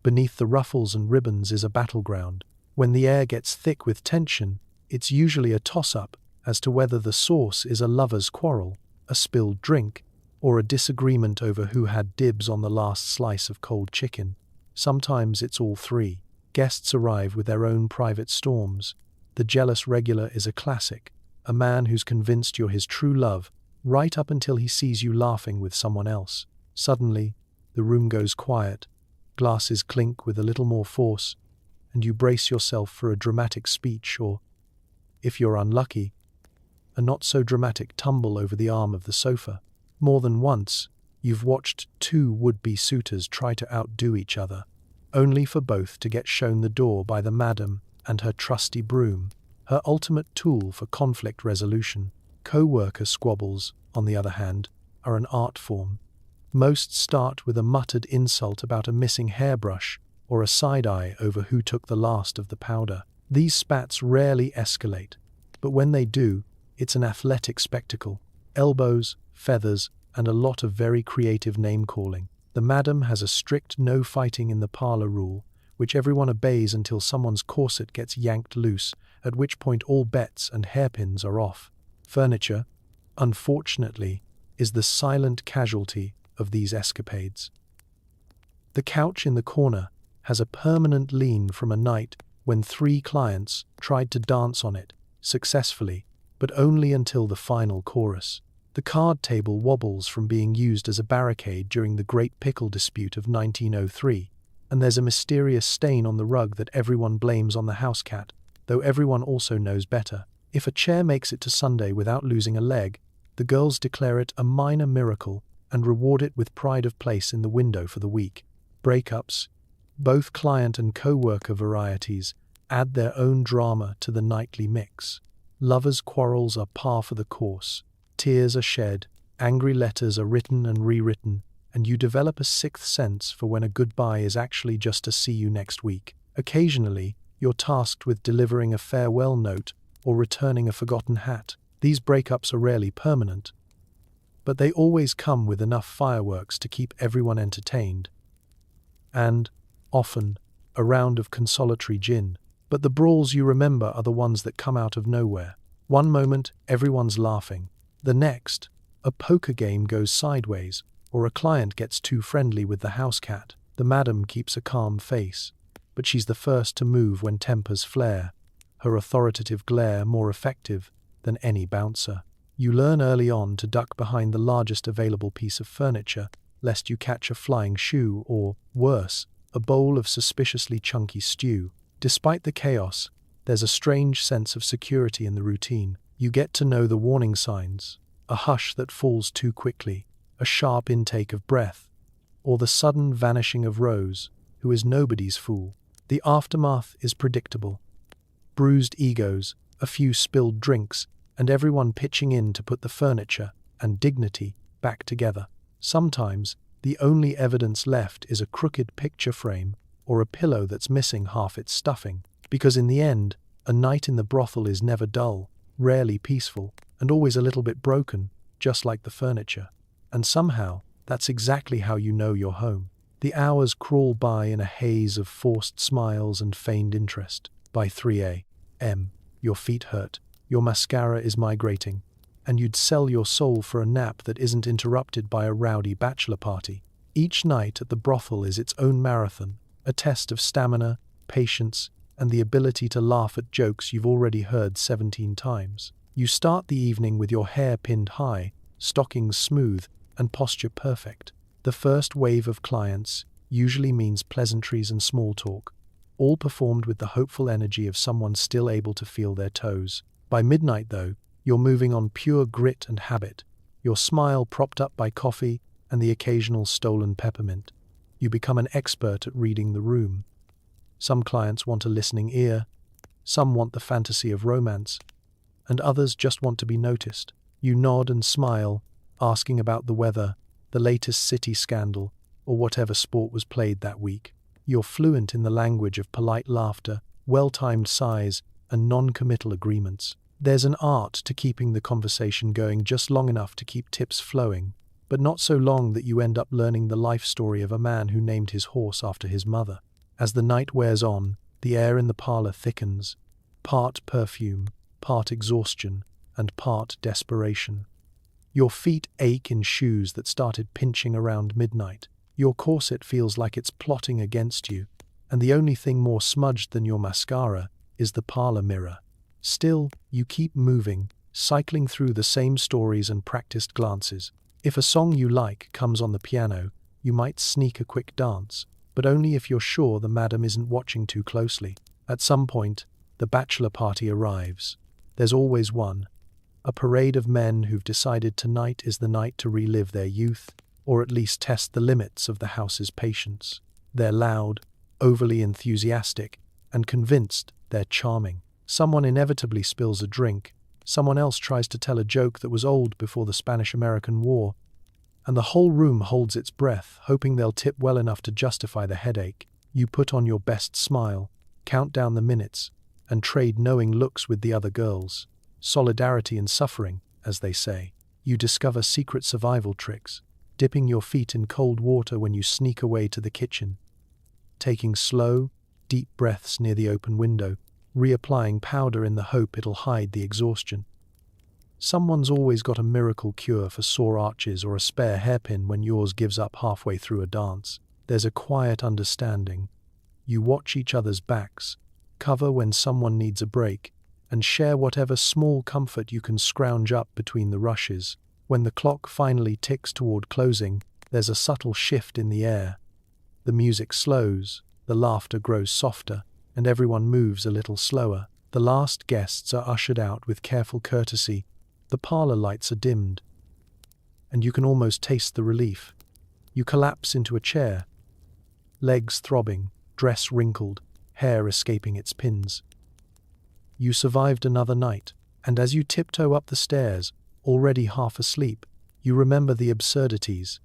Beneath the ruffles and ribbons is a battleground. When the air gets thick with tension, it's usually a toss-up as to whether the source is a lover's quarrel, a spilled drink, or a disagreement over who had dibs on the last slice of cold chicken. Sometimes it's all three. Guests arrive with their own private storms. The jealous regular is a classic, a man who's convinced you're his true love, right up until he sees you laughing with someone else. Suddenly, the room goes quiet, glasses clink with a little more force, and you brace yourself for a dramatic speech or, if you're unlucky, a not-so-dramatic tumble over the arm of the sofa. More than once, you've watched two would-be suitors try to outdo each other, only for both to get shown the door by the madam and her trusty broom, her ultimate tool for conflict resolution. Co-worker squabbles, on the other hand, are an art form. Most start with a muttered insult about a missing hairbrush or a side-eye over who took the last of the powder. These spats rarely escalate, but when they do, it's an athletic spectacle. Elbows, feathers, and a lot of very creative name-calling. The madam has a strict no fighting in the parlor rule, which everyone obeys until someone's corset gets yanked loose, at which point all bets and hairpins are off. Furniture, unfortunately, is the silent casualty of these escapades. The couch in the corner has a permanent lean from a night when 3 clients tried to dance on it, successfully, but only until the final chorus. The card table wobbles from being used as a barricade during the Great Pickle Dispute of 1903, and there's a mysterious stain on the rug that everyone blames on the house cat, though everyone also knows better. If a chair makes it to Sunday without losing a leg, the girls declare it a minor miracle and reward it with pride of place in the window for the week. Breakups, both client and co-worker varieties, add their own drama to the nightly mix. Lovers' quarrels are par for the course. Tears are shed, angry letters are written and rewritten, and you develop a sixth sense for when a goodbye is actually just a see you next week. Occasionally, you're tasked with delivering a farewell note or returning a forgotten hat. These breakups are rarely permanent, but they always come with enough fireworks to keep everyone entertained. And, often, a round of consolatory gin. But the brawls you remember are the ones that come out of nowhere. One moment, everyone's laughing. The next, a poker game goes sideways, or a client gets too friendly with the house cat. The madam keeps a calm face, but she's the first to move when tempers flare, her authoritative glare more effective than any bouncer. You learn early on to duck behind the largest available piece of furniture, lest you catch a flying shoe or, worse, a bowl of suspiciously chunky stew. Despite the chaos, There's a strange sense of security in the routine. You get to know the warning signs, a hush that falls too quickly, a sharp intake of breath, or the sudden vanishing of Rose, who is nobody's fool. The aftermath is predictable. Bruised egos, a few spilled drinks, and everyone pitching in to put the furniture and dignity back together. Sometimes, the only evidence left is a crooked picture frame or a pillow that's missing half its stuffing. Because in the end, a night in the brothel is never dull, rarely peaceful, and always a little bit broken, just like the furniture. And somehow, that's exactly how you know you're home. The hours crawl by in a haze of forced smiles and feigned interest. By 3 a.m., your feet hurt, your mascara is migrating, and you'd sell your soul for a nap that isn't interrupted by a rowdy bachelor party. Each night at the brothel is its own marathon, a test of stamina, patience, and the ability to laugh at jokes you've already heard 17 times. You start the evening with your hair pinned high, stockings smooth, and posture perfect. The first wave of clients usually means pleasantries and small talk, all performed with the hopeful energy of someone still able to feel their toes. By midnight, though, you're moving on pure grit and habit, your smile propped up by coffee and the occasional stolen peppermint. You become an expert at reading the room. Some clients want a listening ear, some want the fantasy of romance, and others just want to be noticed. You nod and smile, asking about the weather, the latest city scandal, or whatever sport was played that week. You're fluent in the language of polite laughter, well-timed sighs, and non-committal agreements. There's an art to keeping the conversation going just long enough to keep tips flowing, but not so long that you end up learning the life story of a man who named his horse after his mother. As the night wears on, the air in the parlor thickens, part perfume, part exhaustion, and part desperation. Your feet ache in shoes that started pinching around midnight. Your corset feels like it's plotting against you, and the only thing more smudged than your mascara is the parlor mirror. Still, you keep moving, cycling through the same stories and practiced glances. If a song you like comes on the piano, you might sneak a quick dance, but only if you're sure the madam isn't watching too closely. At some point, the bachelor party arrives. There's always one. A parade of men who've decided tonight is the night to relive their youth, or at least test the limits of the house's patience. They're loud, overly enthusiastic, and convinced they're charming. Someone inevitably spills a drink, someone else tries to tell a joke that was old before the Spanish-American War, and the whole room holds its breath, hoping they'll tip well enough to justify the headache. You put on your best smile, count down the minutes, and trade knowing looks with the other girls. Solidarity in suffering, as they say. You discover secret survival tricks, dipping your feet in cold water when you sneak away to the kitchen, taking slow, deep breaths near the open window, reapplying powder in the hope it'll hide the exhaustion. Someone's always got a miracle cure for sore arches or a spare hairpin when yours gives up halfway through a dance. There's a quiet understanding. You watch each other's backs, cover when someone needs a break, and share whatever small comfort you can scrounge up between the rushes. When the clock finally ticks toward closing, there's a subtle shift in the air. The music slows, the laughter grows softer, and everyone moves a little slower. The last guests are ushered out with careful courtesy. The parlor lights are dimmed, and you can almost taste the relief. You collapse into a chair, legs throbbing, dress wrinkled, hair escaping its pins. You survived another night, and as you tiptoe up the stairs, already half asleep, you remember the absurdities.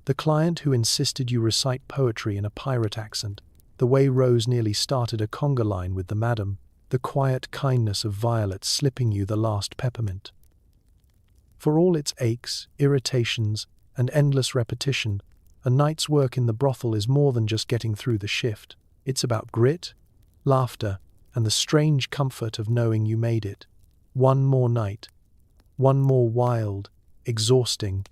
The client who insisted you recite poetry in a pirate accent, the way Rose nearly started a conga line with the madam, the quiet kindness of Violet slipping you the last peppermint. For all its aches, irritations, and endless repetition, a night's work in the brothel is more than just getting through the shift. It's about grit, laughter, and the strange comfort of knowing you made it. One more night, one more wild, exhausting,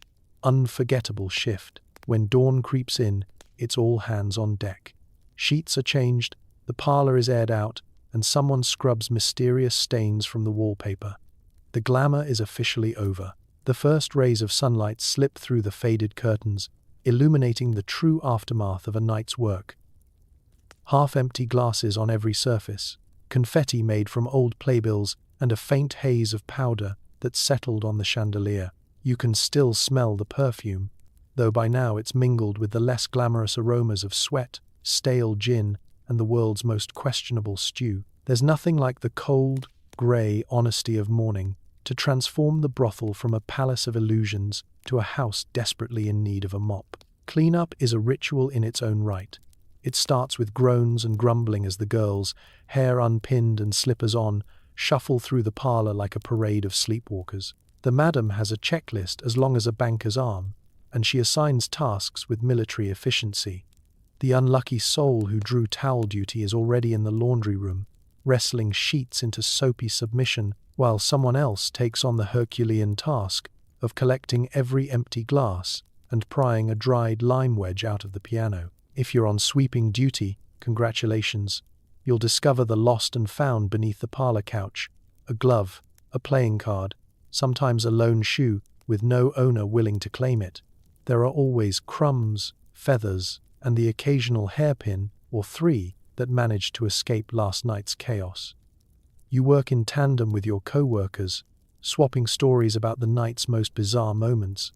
unforgettable shift. When dawn creeps in, it's all hands on deck. Sheets are changed, the parlor is aired out, and someone scrubs mysterious stains from the wallpaper. The glamour is officially over. The first rays of sunlight slip through the faded curtains, illuminating the true aftermath of a night's work. Half-empty glasses on every surface, confetti made from old playbills, and a faint haze of powder that settled on the chandelier. You can still smell the perfume, though by now it's mingled with the less glamorous aromas of sweat, stale gin, and the world's most questionable stew. There's nothing like the cold, grey honesty of morning to transform the brothel from a palace of illusions to a house desperately in need of a mop. Cleanup is a ritual in its own right. It starts with groans and grumbling as the girls, hair unpinned and slippers on, shuffle through the parlor like a parade of sleepwalkers. The madam has a checklist as long as a banker's arm, and she assigns tasks with military efficiency. The unlucky soul who drew towel duty is already in the laundry room, wrestling sheets into soapy submission, while someone else takes on the Herculean task of collecting every empty glass and prying a dried lime wedge out of the piano. If you're on sweeping duty, congratulations. You'll discover the lost and found beneath the parlor couch: a glove, a playing card, sometimes a lone shoe with no owner willing to claim it. There are always crumbs, feathers, and the occasional hairpin or three that managed to escape last night's chaos. You work in tandem with your co-workers, swapping stories about the night's most bizarre moments,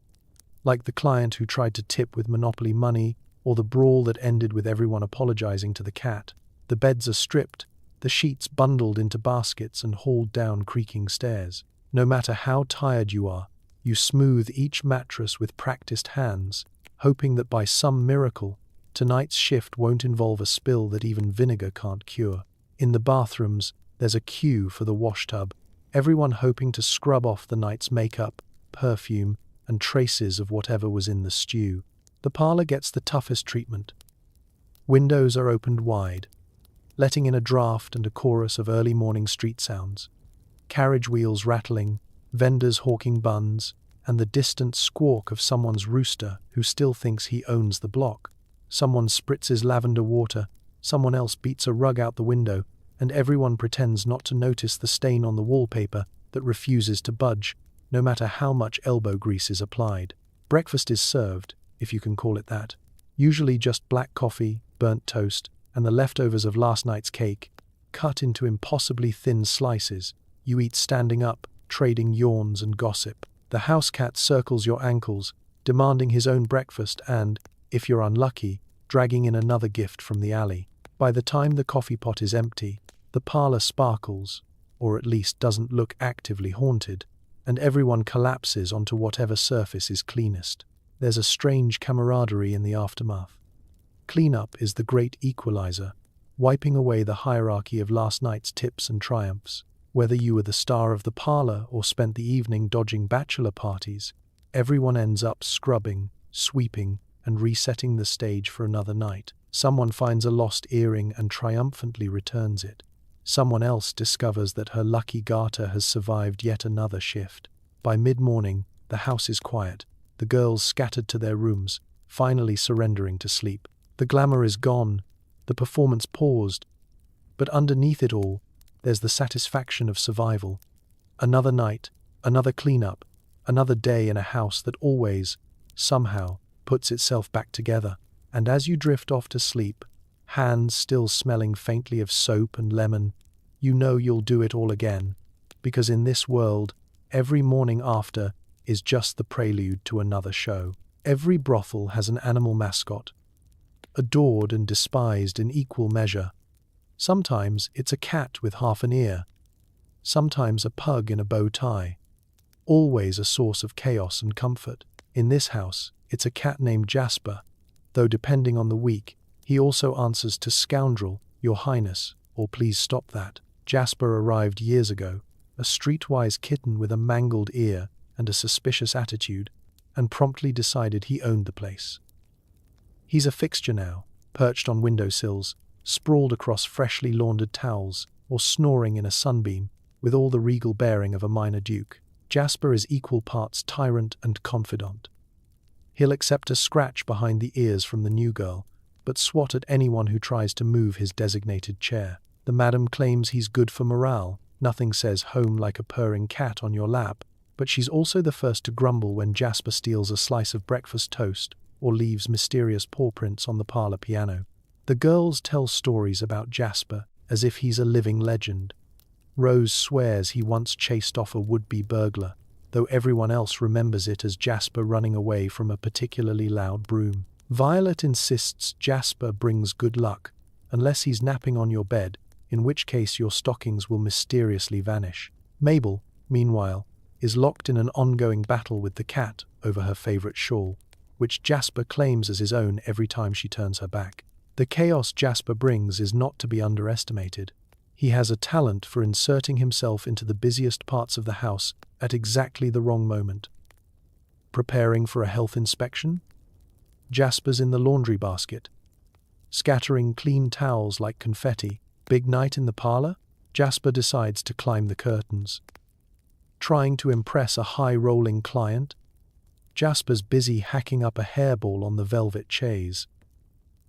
like the client who tried to tip with Monopoly money, or the brawl that ended with everyone apologizing to the cat. The beds are stripped, the sheets bundled into baskets and hauled down creaking stairs. No matter how tired you are, you smooth each mattress with practiced hands, hoping that by some miracle, tonight's shift won't involve a spill that even vinegar can't cure. In the bathrooms, there's a queue for the washtub, everyone hoping to scrub off the night's makeup, perfume, and traces of whatever was in the stew. The parlor gets the toughest treatment. Windows are opened wide, letting in a draft and a chorus of early morning street sounds. Carriage wheels rattling, vendors hawking buns, and the distant squawk of someone's rooster who still thinks he owns the block. Someone spritzes lavender water, someone else beats a rug out the window, and everyone pretends not to notice the stain on the wallpaper that refuses to budge, no matter how much elbow grease is applied. Breakfast is served, if you can call it that. Usually just black coffee, burnt toast, and the leftovers of last night's cake, cut into impossibly thin slices. You eat standing up, trading yawns and gossip. The house cat circles your ankles, demanding his own breakfast and, if you're unlucky, dragging in another gift from the alley. By the time the coffee pot is empty, the parlor sparkles, or at least doesn't look actively haunted, and everyone collapses onto whatever surface is cleanest. There's a strange camaraderie in the aftermath. Cleanup is the great equalizer, wiping away the hierarchy of last night's tips and triumphs. Whether you were the star of the parlor or spent the evening dodging bachelor parties, everyone ends up scrubbing, sweeping, and resetting the stage for another night. Someone finds a lost earring and triumphantly returns it. Someone else discovers that her lucky garter has survived yet another shift. By mid-morning, the house is quiet, the girls scattered to their rooms, finally surrendering to sleep. The glamour is gone, the performance paused, but underneath it all, there's the satisfaction of survival. Another night, another cleanup, another day in a house that always, somehow, puts itself back together. And as you drift off to sleep, hands still smelling faintly of soap and lemon, you know you'll do it all again, because in this world, every morning after is just the prelude to another show. Every brothel has an animal mascot, adored and despised in equal measure. Sometimes it's a cat with half an ear, sometimes a pug in a bow tie, always a source of chaos and comfort. In this house, it's a cat named Jasper, though depending on the week, he also answers to scoundrel, your highness, or please stop that. Jasper arrived years ago, a streetwise kitten with a mangled ear and a suspicious attitude, and promptly decided he owned the place. He's a fixture now, perched on windowsills, sprawled across freshly laundered towels, or snoring in a sunbeam, with all the regal bearing of a minor duke. Jasper is equal parts tyrant and confidant. He'll accept a scratch behind the ears from the new girl, but swat at anyone who tries to move his designated chair. The madam claims he's good for morale. Nothing says home like a purring cat on your lap, but she's also the first to grumble when Jasper steals a slice of breakfast toast or leaves mysterious paw prints on the parlor piano. The girls tell stories about Jasper, as if he's a living legend. Rose swears he once chased off a would-be burglar, though everyone else remembers it as Jasper running away from a particularly loud broom. Violet insists Jasper brings good luck, unless he's napping on your bed, in which case your stockings will mysteriously vanish. Mabel, meanwhile, is locked in an ongoing battle with the cat over her favorite shawl, which Jasper claims as his own every time she turns her back. The chaos Jasper brings is not to be underestimated. He has a talent for inserting himself into the busiest parts of the house at exactly the wrong moment. Preparing for a health inspection? Jasper's in the laundry basket, scattering clean towels like confetti. Big night in the parlor? Jasper decides to climb the curtains. Trying to impress a high-rolling client? Jasper's busy hacking up a hairball on the velvet chaise.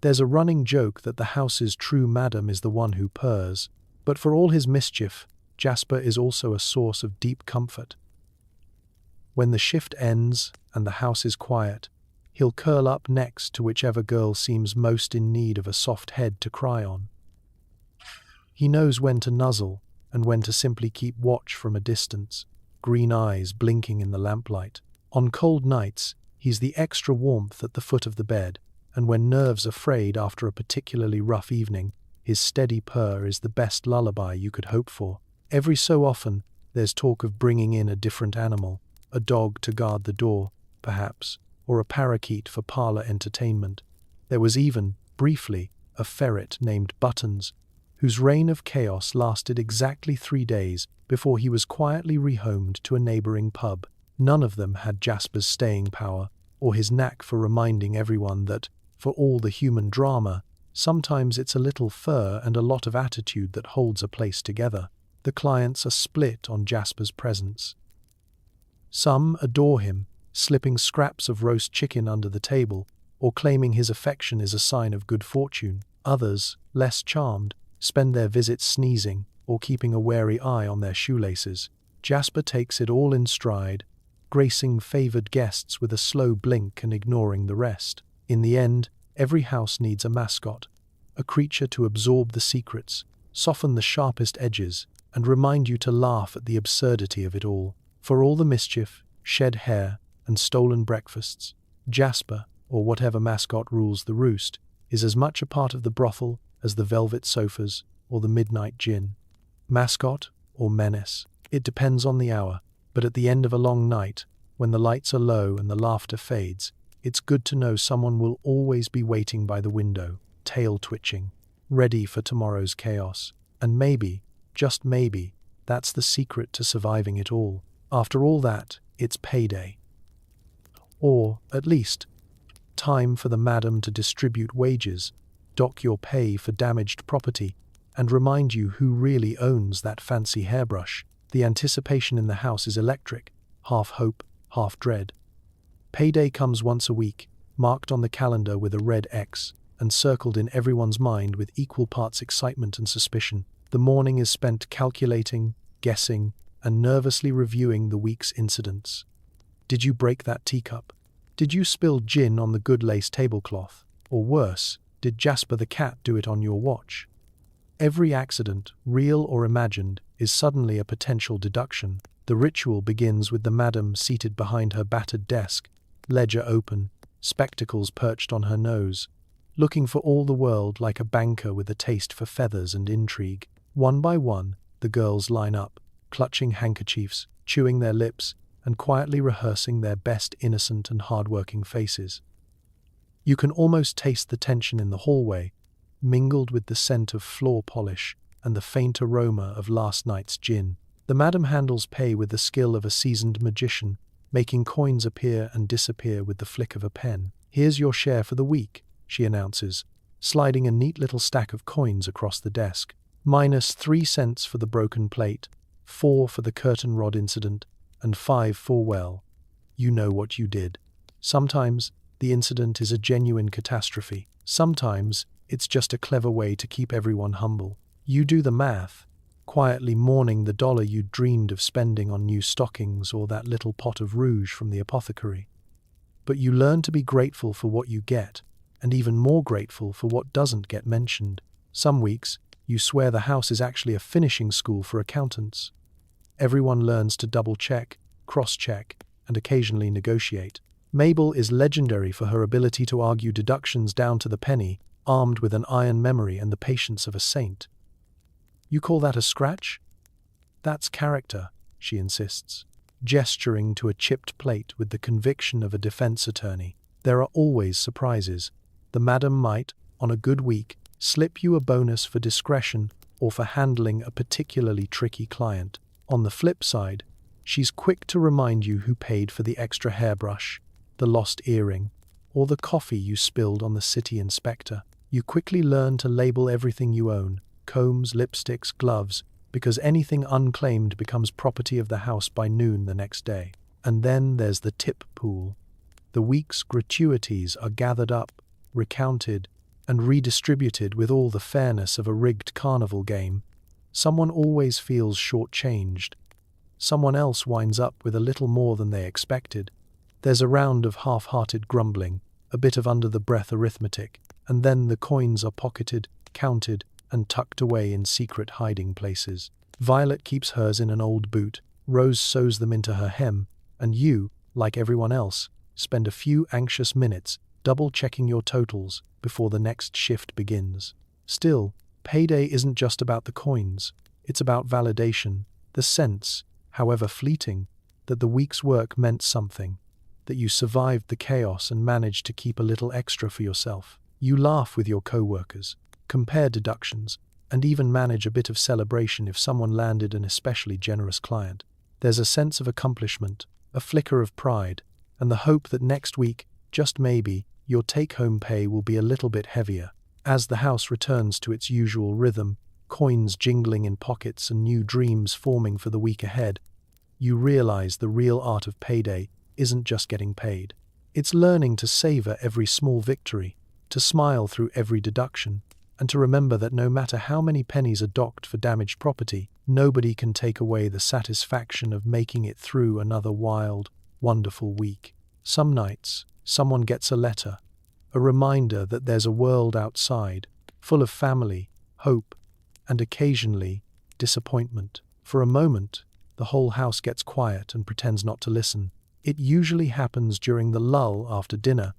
There's a running joke that the house's true madam is the one who purrs, but for all his mischief, Jasper is also a source of deep comfort. When the shift ends and the house is quiet, he'll curl up next to whichever girl seems most in need of a soft head to cry on. He knows when to nuzzle and when to simply keep watch from a distance, green eyes blinking in the lamplight. On cold nights, he's the extra warmth at the foot of the bed, and when nerves are frayed after a particularly rough evening, his steady purr is the best lullaby you could hope for. Every so often, there's talk of bringing in a different animal, a dog to guard the door, perhaps, or a parakeet for parlor entertainment. There was even, briefly, a ferret named Buttons, whose reign of chaos lasted exactly 3 days before he was quietly rehomed to a neighboring pub. None of them had Jasper's staying power, or his knack for reminding everyone that, for all the human drama, sometimes it's a little fur and a lot of attitude that holds a place together. The clients are split on Jasper's presence. Some adore him, slipping scraps of roast chicken under the table, or claiming his affection is a sign of good fortune. Others, less charmed, spend their visits sneezing or keeping a wary eye on their shoelaces. Jasper takes it all in stride, gracing favored guests with a slow blink and ignoring the rest. In the end, every house needs a mascot, a creature to absorb the secrets, soften the sharpest edges, and remind you to laugh at the absurdity of it all. For all the mischief, shed hair, and stolen breakfasts, Jasper, or whatever mascot rules the roost, is as much a part of the brothel as the velvet sofas or the midnight gin. Mascot or menace, it depends on the hour, but at the end of a long night, when the lights are low and the laughter fades, it's good to know someone will always be waiting by the window, tail twitching, ready for tomorrow's chaos. And maybe, just maybe, that's the secret to surviving it all. After all that, it's payday. Or, at least, time for the madam to distribute wages, dock your pay for damaged property, and remind you who really owns that fancy hairbrush. The anticipation in the house is electric, half hope, half dread. Payday comes once a week, marked on the calendar with a red X, and circled in everyone's mind with equal parts excitement and suspicion. The morning is spent calculating, guessing, and nervously reviewing the week's incidents. Did you break that teacup? Did you spill gin on the good lace tablecloth? Or worse, did Jasper the cat do it on your watch? Every accident, real or imagined, is suddenly a potential deduction. The ritual begins with the madam seated behind her battered desk, ledger open, spectacles perched on her nose, looking for all the world like a banker with a taste for feathers and intrigue. One by one, the girls line up, clutching handkerchiefs, chewing their lips, and quietly rehearsing their best innocent and hard-working faces. You can almost taste the tension in the hallway, mingled with the scent of floor polish and the faint aroma of last night's gin. The madam handles pay with the skill of a seasoned magician, making coins appear and disappear with the flick of a pen. "Here's your share for the week," she announces, sliding a neat little stack of coins across the desk. -3 cents for the broken plate, 4 for the curtain rod incident, and 5 for, well, you know what you did. Sometimes, the incident is a genuine catastrophe. Sometimes, it's just a clever way to keep everyone humble. You do the math, quietly mourning the dollar you'd dreamed of spending on new stockings or that little pot of rouge from the apothecary. But you learn to be grateful for what you get, and even more grateful for what doesn't get mentioned. Some weeks, You swear the house is actually a finishing school for accountants. Everyone learns to double-check, cross-check, and occasionally negotiate. Mabel is legendary for her ability to argue deductions down to the penny, armed with an iron memory and the patience of a saint. You call that a scratch? That's character, she insists, gesturing to a chipped plate with the conviction of a defense attorney. There are always surprises. The madam might, on a good week, slip you a bonus for discretion or for handling a particularly tricky client. On the flip side, she's quick to remind you who paid for the extra hairbrush, the lost earring, or the coffee you spilled on the city inspector. You quickly learn to label everything you own, combs, lipsticks, gloves, because anything unclaimed becomes property of the house by noon the next day. And then there's the tip pool. The week's gratuities are gathered up, recounted, and redistributed with all the fairness of a rigged carnival game. Someone always feels shortchanged. Someone else winds up with a little more than they expected. There's a round of half-hearted grumbling, a bit of under-the-breath arithmetic, and then the coins are pocketed, counted, and tucked away in secret hiding places. Violet keeps hers in an old boot, Rose sews them into her hem, and you, like everyone else, spend a few anxious minutes double-checking your totals before the next shift begins. Still, payday isn't just about the coins. It's about validation, the sense, however fleeting, that the week's work meant something, that you survived the chaos and managed to keep a little extra for yourself. You laugh with your co-workers, compare deductions, and even manage a bit of celebration if someone landed an especially generous client. There's a sense of accomplishment, a flicker of pride, and the hope that next week, just maybe, your take-home pay will be a little bit heavier. As the house returns to its usual rhythm, coins jingling in pockets and new dreams forming for the week ahead, you realize the real art of payday isn't just getting paid. It's learning to savor every small victory, to smile through every deduction, and to remember that no matter how many pennies are docked for damaged property, nobody can take away the satisfaction of making it through another wild, wonderful week. Some nights, someone gets a letter, a reminder that there's a world outside, full of family, hope, and occasionally, disappointment. For a moment, the whole house gets quiet and pretends not to listen. It usually happens during the lull after dinner,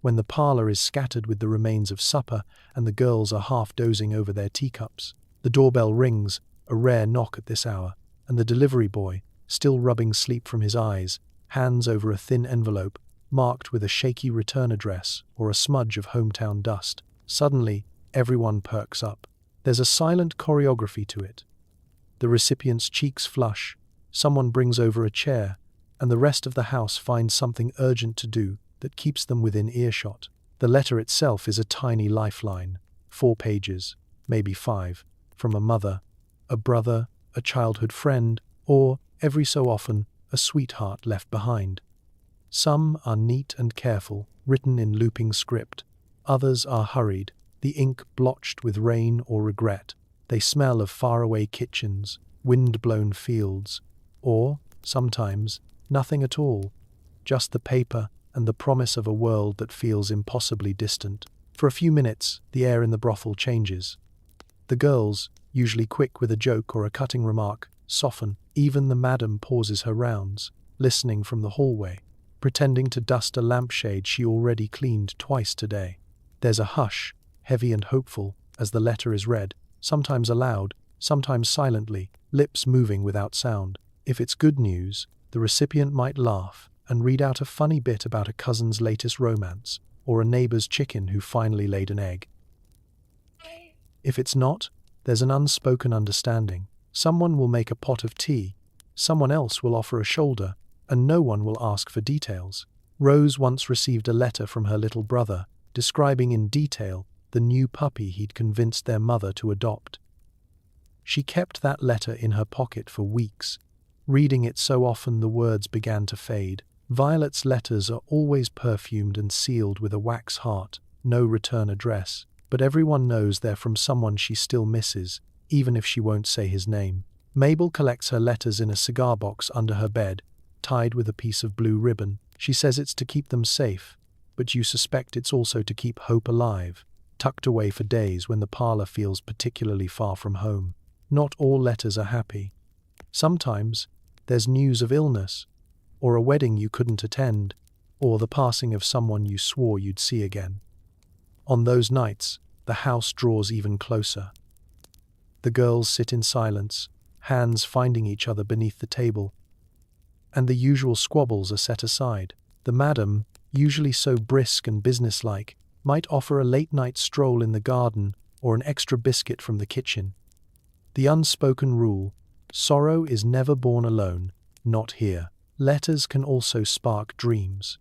when the parlor is scattered with the remains of supper and the girls are half dozing over their teacups. The doorbell rings, a rare knock at this hour, and the delivery boy, still rubbing sleep from his eyes, hands over a thin envelope marked with a shaky return address or a smudge of hometown dust. Suddenly, everyone perks up. There's a silent choreography to it. The recipient's cheeks flush, someone brings over a chair, and the rest of the house finds something urgent to do that keeps them within earshot. The letter itself is a tiny lifeline, 4 pages, maybe 5, from a mother, a brother, a childhood friend, or, every so often, a sweetheart left behind. Some are neat and careful, written in looping script. Others are hurried, the ink blotched with rain or regret. They smell of faraway kitchens, wind-blown fields, or, sometimes, nothing at all, just the paper and the promise of a world that feels impossibly distant. For a few minutes, the air in the brothel changes. The girls, usually quick with a joke or a cutting remark, soften. Even the madam pauses her rounds, listening from the hallway, pretending to dust a lampshade she already cleaned twice today. There's a hush, heavy and hopeful, as the letter is read, sometimes aloud, sometimes silently, lips moving without sound. If it's good news, the recipient might laugh and read out a funny bit about a cousin's latest romance, or a neighbor's chicken who finally laid an egg. If it's not, there's an unspoken understanding. Someone will make a pot of tea, someone else will offer a shoulder, and no one will ask for details. Rose once received a letter from her little brother, describing in detail the new puppy he'd convinced their mother to adopt. She kept that letter in her pocket for weeks, reading it so often the words began to fade. Violet's letters are always perfumed and sealed with a wax heart, no return address, but everyone knows they're from someone she still misses, even if she won't say his name. Mabel collects her letters in a cigar box under her bed, tied with a piece of blue ribbon. She says it's to keep them safe, but you suspect it's also to keep hope alive. tucked away for days when the parlor feels particularly far from home. Not all letters are happy. Sometimes there's news of illness, or a wedding you couldn't attend, or the passing of someone you swore you'd see again. On those nights, the house draws even closer. The girls sit in silence, hands finding each other beneath the table, and the usual squabbles are set aside. The madam, usually so brisk and businesslike, might offer a late-night stroll in the garden or an extra biscuit from the kitchen. The unspoken rule: sorrow is never born alone, not here. Letters can also spark dreams.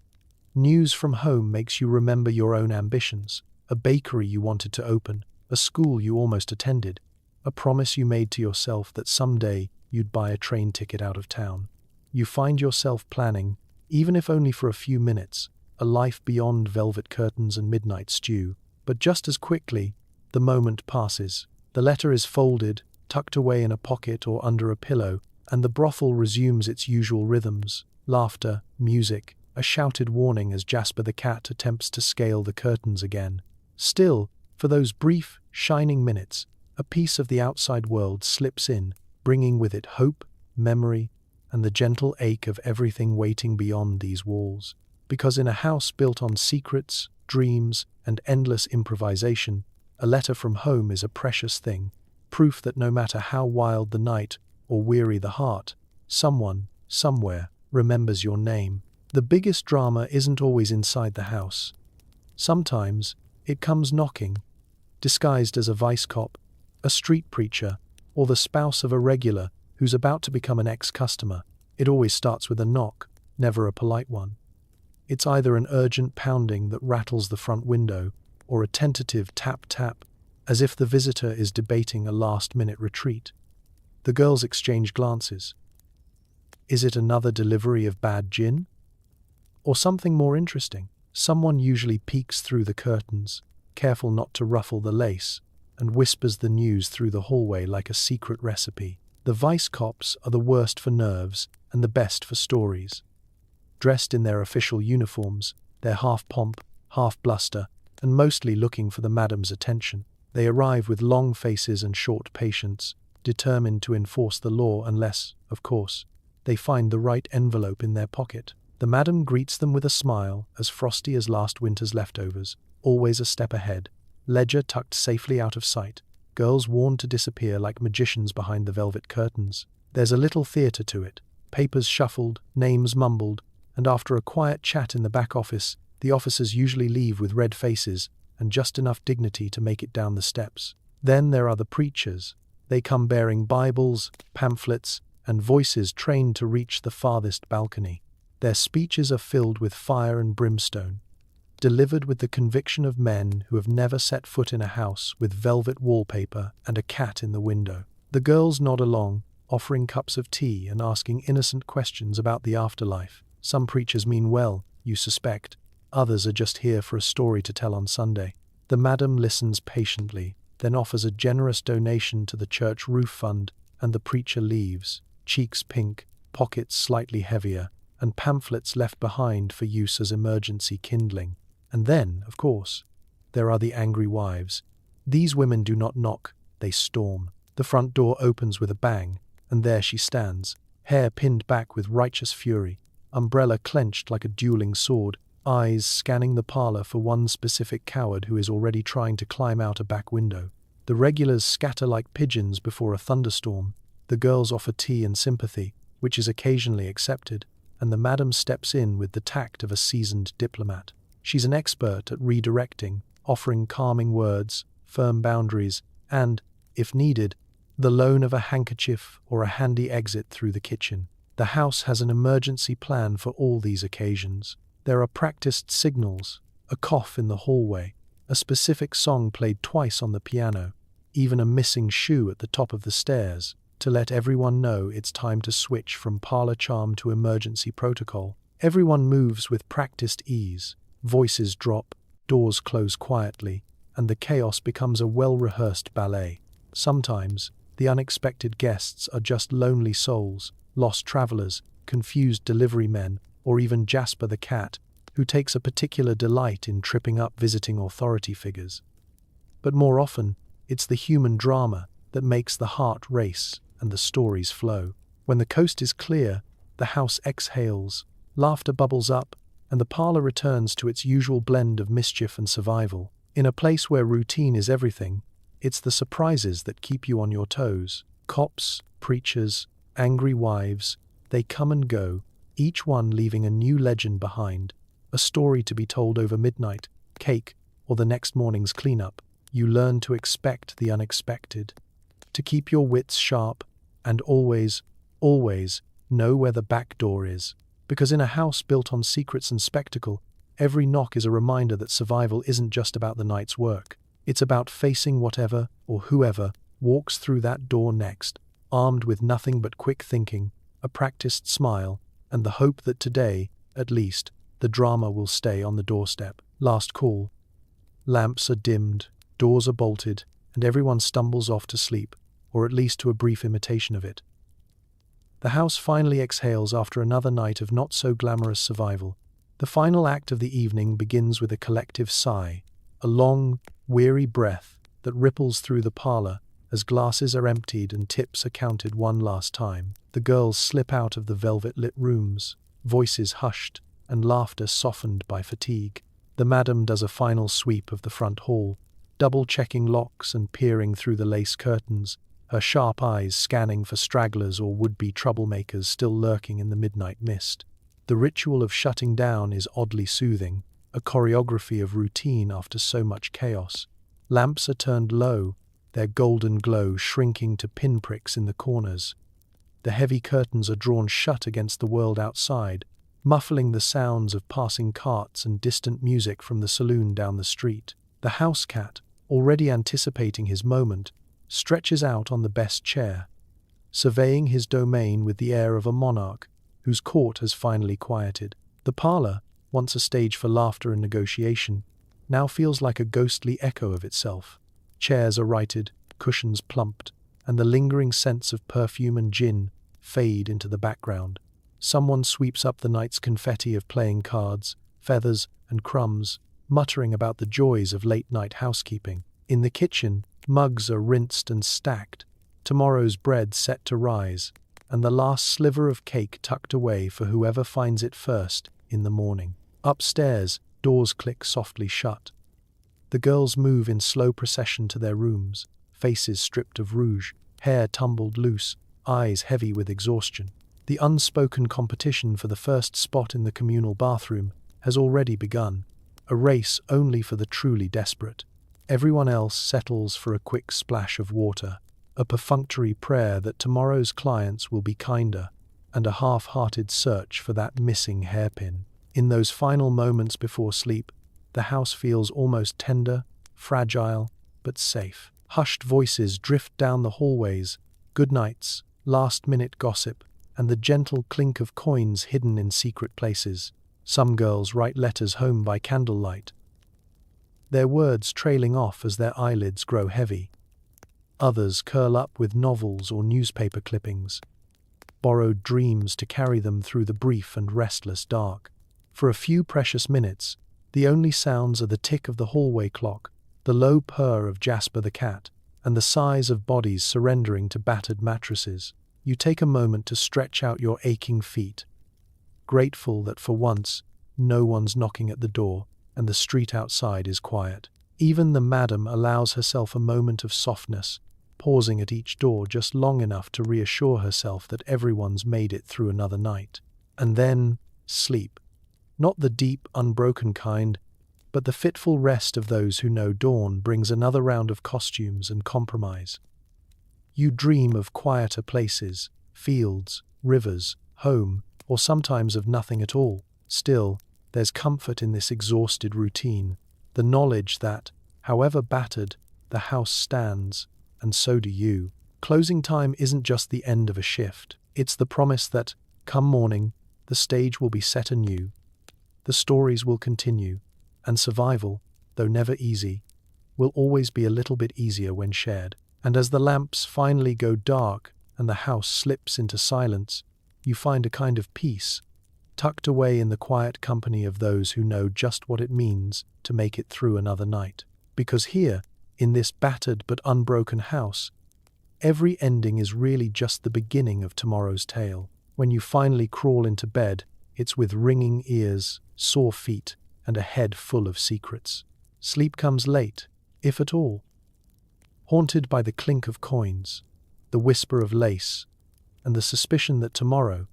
News from home makes you remember your own ambitions, a bakery you wanted to open, a school you almost attended, a promise you made to yourself that someday you'd buy a train ticket out of town. You find yourself planning, even if only for a few minutes, a life beyond velvet curtains and midnight stew. But just as quickly, the moment passes. The letter is folded, tucked away in a pocket or under a pillow, and the brothel resumes its usual rhythms: laughter, music, a shouted warning as Jasper the cat attempts to scale the curtains again. Still, for those brief, shining minutes, a piece of the outside world slips in, bringing with it hope, memory, and the gentle ache of everything waiting beyond these walls. Because in a house built on secrets, dreams, and endless improvisation, a letter from home is a precious thing, proof that no matter how wild the night or weary the heart, someone, somewhere, remembers your name. The biggest drama isn't always inside the house. Sometimes it comes knocking, disguised as a vice cop, a street preacher, or the spouse of a regular who's about to become an ex-customer. It always starts with a knock, never a polite one. It's either an urgent pounding that rattles the front window, or a tentative tap-tap, as if the visitor is debating a last-minute retreat. The girls exchange glances. Is it another delivery of bad gin? Or something more interesting? Someone usually peeks through the curtains, careful not to ruffle the lace, and whispers the news through the hallway like a secret recipe. The vice cops are the worst for nerves and the best for stories. Dressed in their official uniforms, they're half pomp, half bluster, and mostly looking for the madam's attention. They arrive with long faces and short patience, determined to enforce the law unless, of course, they find the right envelope in their pocket. The madam greets them with a smile as frosty as last winter's leftovers, always a step ahead, ledger tucked safely out of sight, girls warned to disappear like magicians behind the velvet curtains. There's a little theatre to it, papers shuffled, names mumbled, and after a quiet chat in the back office, the officers usually leave with red faces and just enough dignity to make it down the steps. Then there are the preachers. They come bearing Bibles, pamphlets, and voices trained to reach the farthest balcony. Their speeches are filled with fire and brimstone, delivered with the conviction of men who have never set foot in a house with velvet wallpaper and a cat in the window. The girls nod along, offering cups of tea and asking innocent questions about the afterlife. Some preachers mean well, you suspect. Others are just here for a story to tell on Sunday. The madam listens patiently, then offers a generous donation to the church roof fund, and the preacher leaves, cheeks pink, pockets slightly heavier, and pamphlets left behind for use as emergency kindling. And then, of course, there are the angry wives. These women do not knock, they storm. The front door opens with a bang, and there she stands, hair pinned back with righteous fury, umbrella clenched like a dueling sword, eyes scanning the parlor for one specific coward who is already trying to climb out a back window. The regulars scatter like pigeons before a thunderstorm. The girls offer tea and sympathy, which is occasionally accepted, and the madam steps in with the tact of a seasoned diplomat. She's an expert at redirecting, offering calming words, firm boundaries, and, if needed, the loan of a handkerchief or a handy exit through the kitchen. The house has an emergency plan for all these occasions. There are practiced signals, a cough in the hallway, a specific song played twice on the piano, even a missing shoe at the top of the stairs, to let everyone know it's time to switch from parlor charm to emergency protocol. Everyone moves with practiced ease. Voices drop, doors close quietly, and the chaos becomes a well-rehearsed ballet. Sometimes, the unexpected guests are just lonely souls, lost travelers, confused delivery men, or even Jasper the cat, who takes a particular delight in tripping up visiting authority figures. But more often, it's the human drama that makes the heart race and the stories flow. When the coast is clear, the house exhales, laughter bubbles up, and the parlor returns to its usual blend of mischief and survival. In a place where routine is everything, it's the surprises that keep you on your toes. Cops, preachers, angry wives, they come and go, each one leaving a new legend behind, a story to be told over midnight, cake, or the next morning's cleanup. You learn to expect the unexpected, to keep your wits sharp, and always, always know where the back door is. Because in a house built on secrets and spectacle, every knock is a reminder that survival isn't just about the night's work. It's about facing whatever or whoever walks through that door next, armed with nothing but quick thinking, a practiced smile, and the hope that today, at least, the drama will stay on the doorstep. Last call. Lamps are dimmed, doors are bolted, and everyone stumbles off to sleep, or at least to a brief imitation of it. The house finally exhales after another night of not-so-glamorous survival. The final act of the evening begins with a collective sigh, a long, weary breath that ripples through the parlor as glasses are emptied and tips are counted one last time. The girls slip out of the velvet-lit rooms, voices hushed and laughter softened by fatigue. The madam does a final sweep of the front hall, double-checking locks and peering through the lace curtains, her sharp eyes scanning for stragglers or would-be troublemakers still lurking in the midnight mist. The ritual of shutting down is oddly soothing, a choreography of routine after so much chaos. Lamps are turned low, their golden glow shrinking to pinpricks in the corners. The heavy curtains are drawn shut against the world outside, muffling the sounds of passing carts and distant music from the saloon down the street. The house cat, already anticipating his moment, stretches out on the best chair, surveying his domain with the air of a monarch whose court has finally quieted. The parlor, once a stage for laughter and negotiation, now feels like a ghostly echo of itself. Chairs are righted, cushions plumped, and the lingering scents of perfume and gin fade into the background. Someone sweeps up the night's confetti of playing cards, feathers, and crumbs, muttering about the joys of late-night housekeeping. In the kitchen, mugs are rinsed and stacked, tomorrow's bread set to rise, and the last sliver of cake tucked away for whoever finds it first in the morning. Upstairs, doors click softly shut. The girls move in slow procession to their rooms, faces stripped of rouge, hair tumbled loose, eyes heavy with exhaustion. The unspoken competition for the first spot in the communal bathroom has already begun, a race only for the truly desperate. Everyone else settles for a quick splash of water, a perfunctory prayer that tomorrow's clients will be kinder, and a half-hearted search for that missing hairpin. In those final moments before sleep, the house feels almost tender, fragile, but safe. Hushed voices drift down the hallways, goodnights, last-minute gossip, and the gentle clink of coins hidden in secret places. Some girls write letters home by candlelight, their words trailing off as their eyelids grow heavy. Others curl up with novels or newspaper clippings, borrowed dreams to carry them through the brief and restless dark. For a few precious minutes, the only sounds are the tick of the hallway clock, the low purr of Jasper the cat, and the sighs of bodies surrendering to battered mattresses. You take a moment to stretch out your aching feet, grateful that for once, no one's knocking at the door, and the street outside is quiet. Even the madam allows herself a moment of softness, pausing at each door just long enough to reassure herself that everyone's made it through another night. And then, sleep. Not the deep, unbroken kind, but the fitful rest of those who know dawn brings another round of costumes and compromise. You dream of quieter places, fields, rivers, home, or sometimes of nothing at all. Still, there's comfort in this exhausted routine, the knowledge that, however battered, the house stands, and so do you. Closing time isn't just the end of a shift. It's the promise that, come morning, the stage will be set anew. The stories will continue, and survival, though never easy, will always be a little bit easier when shared. And as the lamps finally go dark and the house slips into silence, you find a kind of peace, tucked away in the quiet company of those who know just what it means to make it through another night. Because here, In this battered but unbroken house, every ending is really just the beginning of tomorrow's tale. When you finally crawl into bed, it's with ringing ears, sore feet, and a head full of secrets. Sleep comes late, if at all, haunted by the clink of coins, the whisper of lace, and the suspicion that tomorrow,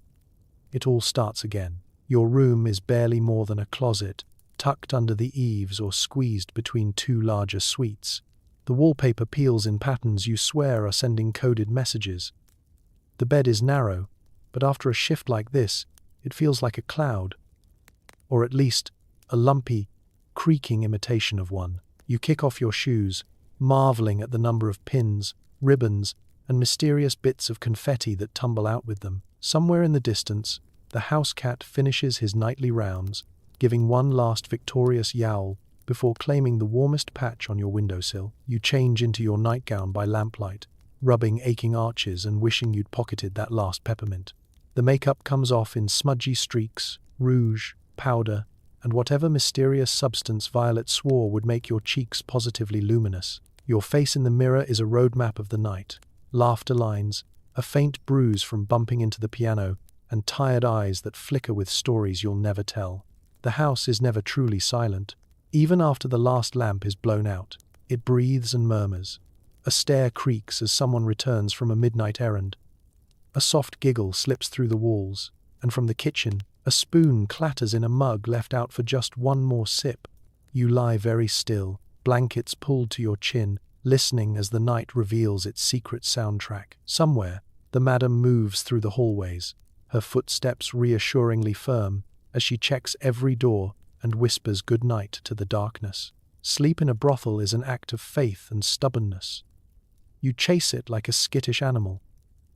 it all starts again. Your room is barely more than a closet, tucked under the eaves or squeezed between two larger suites. The wallpaper peels in patterns you swear are sending coded messages. The bed is narrow, but after a shift like this, it feels like a cloud, or at least a lumpy, creaking imitation of one. You kick off your shoes, marveling at the number of pins, ribbons, and mysterious bits of confetti that tumble out with them. Somewhere in the distance, the house cat finishes his nightly rounds, giving one last victorious yowl before claiming the warmest patch on your windowsill. You change into your nightgown by lamplight, rubbing aching arches and wishing you'd pocketed that last peppermint. The makeup comes off in smudgy streaks, rouge, powder, and whatever mysterious substance Violet swore would make your cheeks positively luminous. Your face in the mirror is a roadmap of the night. Laughter lines, a faint bruise from bumping into the piano, and tired eyes that flicker with stories you'll never tell. The house is never truly silent. Even after the last lamp is blown out, it breathes and murmurs. A stair creaks as someone returns from a midnight errand. A soft giggle slips through the walls, and from the kitchen, a spoon clatters in a mug left out for just one more sip. You lie very still, blankets pulled to your chin, listening as the night reveals its secret soundtrack. Somewhere, the madam moves through the hallways, her footsteps reassuringly firm as she checks every door and whispers good night to the darkness. Sleep in a brothel is an act of faith and stubbornness. You chase it like a skittish animal,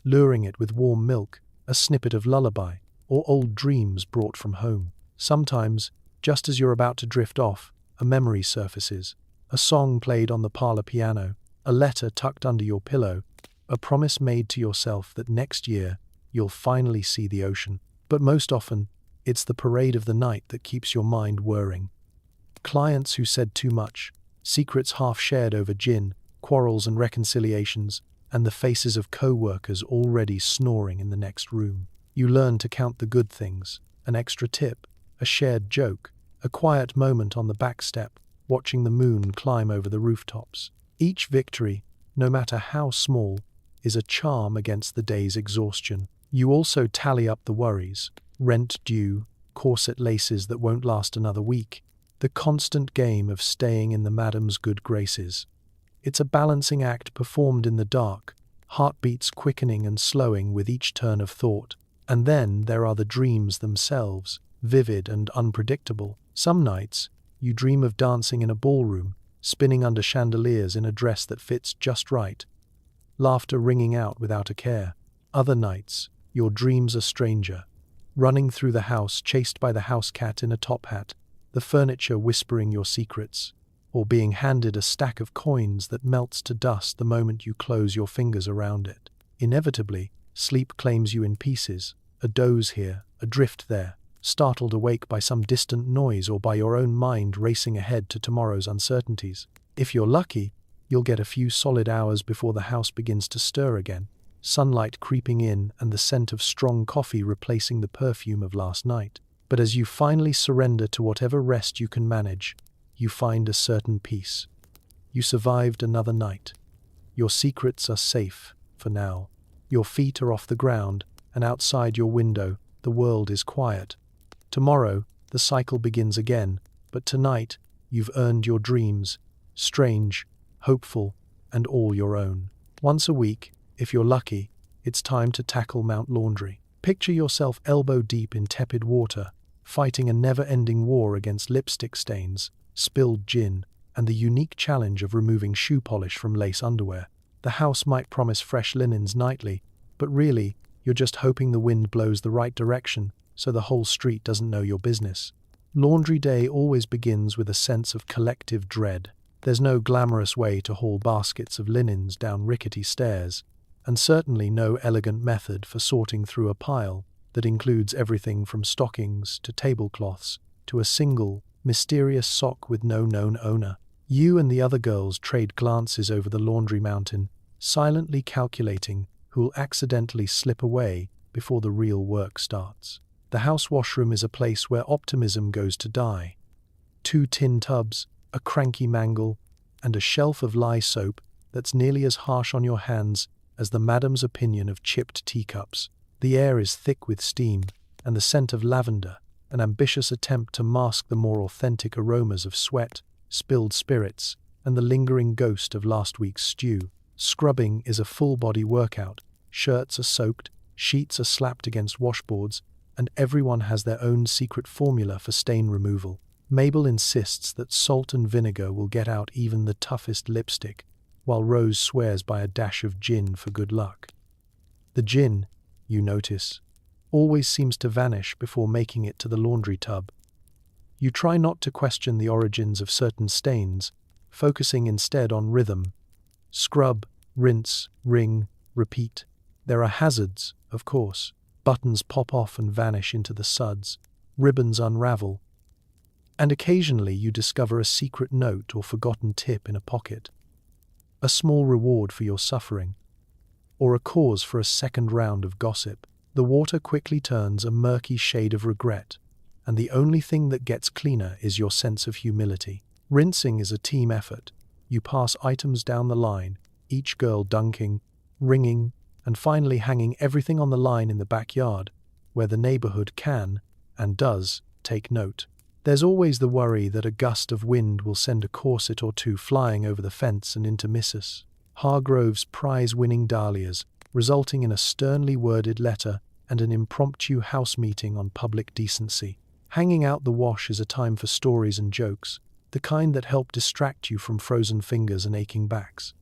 luring it with warm milk, a snippet of lullaby, or old dreams brought from home. Sometimes, just as you're about to drift off, a memory surfaces, a song played on the parlor piano, a letter tucked under your pillow, a promise made to yourself that next year you'll finally see the ocean. But most often, it's the parade of the night that keeps your mind whirring. Clients who said too much, secrets half shared over gin, quarrels and reconciliations, and the faces of co-workers already snoring in the next room. You learn to count the good things, an extra tip, a shared joke, a quiet moment on the back step, watching the moon climb over the rooftops. Each victory, no matter how small, is a charm against the day's exhaustion. You also tally up the worries, rent due, corset laces that won't last another week, the constant game of staying in the madam's good graces. It's a balancing act performed in the dark, heartbeats quickening and slowing with each turn of thought. And then there are the dreams themselves, vivid and unpredictable. Some nights, you dream of dancing in a ballroom, spinning under chandeliers in a dress that fits just right, laughter ringing out without a care. Other nights, your dreams are stranger, running through the house chased by the house cat in a top hat, the furniture whispering your secrets, or being handed a stack of coins that melts to dust the moment you close your fingers around it. Inevitably, sleep claims you in pieces, a doze here, a drift there, startled awake by some distant noise or by your own mind racing ahead to tomorrow's uncertainties. If you're lucky, you'll get a few solid hours before the house begins to stir again, sunlight creeping in and the scent of strong coffee replacing the perfume of last night. But as you finally surrender to whatever rest you can manage, you find a certain peace. You survived another night. Your secrets are safe, for now. Your feet are off the ground, and outside your window, the world is quiet. Tomorrow, the cycle begins again, but tonight, you've earned your dreams, strange, hopeful, and all your own. Once a week, if you're lucky, it's time to tackle Mount Laundry. Picture yourself elbow-deep in tepid water, fighting a never-ending war against lipstick stains, spilled gin, and the unique challenge of removing shoe polish from lace underwear. The house might promise fresh linens nightly, but really, you're just hoping the wind blows the right direction so the whole street doesn't know your business. Laundry day always begins with a sense of collective dread. There's no glamorous way to haul baskets of linens down rickety stairs, and certainly no elegant method for sorting through a pile that includes everything from stockings to tablecloths to a single, mysterious sock with no known owner. You and the other girls trade glances over the laundry mountain, silently calculating who'll accidentally slip away before the real work starts. The house washroom is a place where optimism goes to die. 2 tin tubs, a cranky mangle, and a shelf of lye soap that's nearly as harsh on your hands as the madam's opinion of chipped teacups. The air is thick with steam, and the scent of lavender, an ambitious attempt to mask the more authentic aromas of sweat, spilled spirits, and the lingering ghost of last week's stew. Scrubbing is a full-body workout. Shirts are soaked, sheets are slapped against washboards, and everyone has their own secret formula for stain removal. Mabel insists that salt and vinegar will get out even the toughest lipstick, while Rose swears by a dash of gin for good luck. The gin, you notice, always seems to vanish before making it to the laundry tub. You try not to question the origins of certain stains, focusing instead on rhythm. Scrub, rinse, wring, repeat. There are hazards, of course. Buttons pop off and vanish into the suds. Ribbons unravel. And occasionally you discover a secret note or forgotten tip in a pocket. A small reward for your suffering. Or a cause for a second round of gossip. The water quickly turns a murky shade of regret, and the only thing that gets cleaner is your sense of humility. Rinsing is a team effort. You pass items down the line, each girl dunking, wringing, and finally hanging everything on the line in the backyard, where the neighborhood can, and does, take note. There's always the worry that a gust of wind will send a corset or two flying over the fence and into Mrs. Hargrove's prize-winning dahlias, resulting in a sternly worded letter and an impromptu house meeting on public decency. Hanging out the wash is a time for stories and jokes, the kind that help distract you from frozen fingers and aching backs.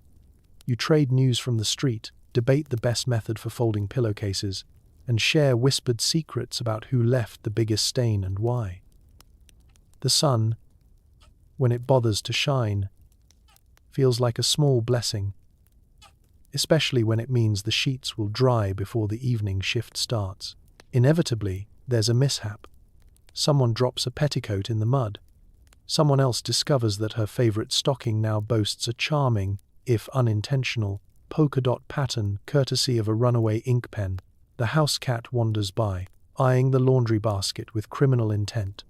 You trade news from the street, debate the best method for folding pillowcases, and share whispered secrets about who left the biggest stain and why. The sun, when it bothers to shine, feels like a small blessing, especially when it means the sheets will dry before the evening shift starts. Inevitably, there's a mishap. Someone drops a petticoat in the mud. Someone else discovers that her favorite stocking now boasts a charming, if unintentional, polka dot pattern courtesy of a runaway ink pen. The house cat wanders by, eyeing the laundry basket with criminal intent,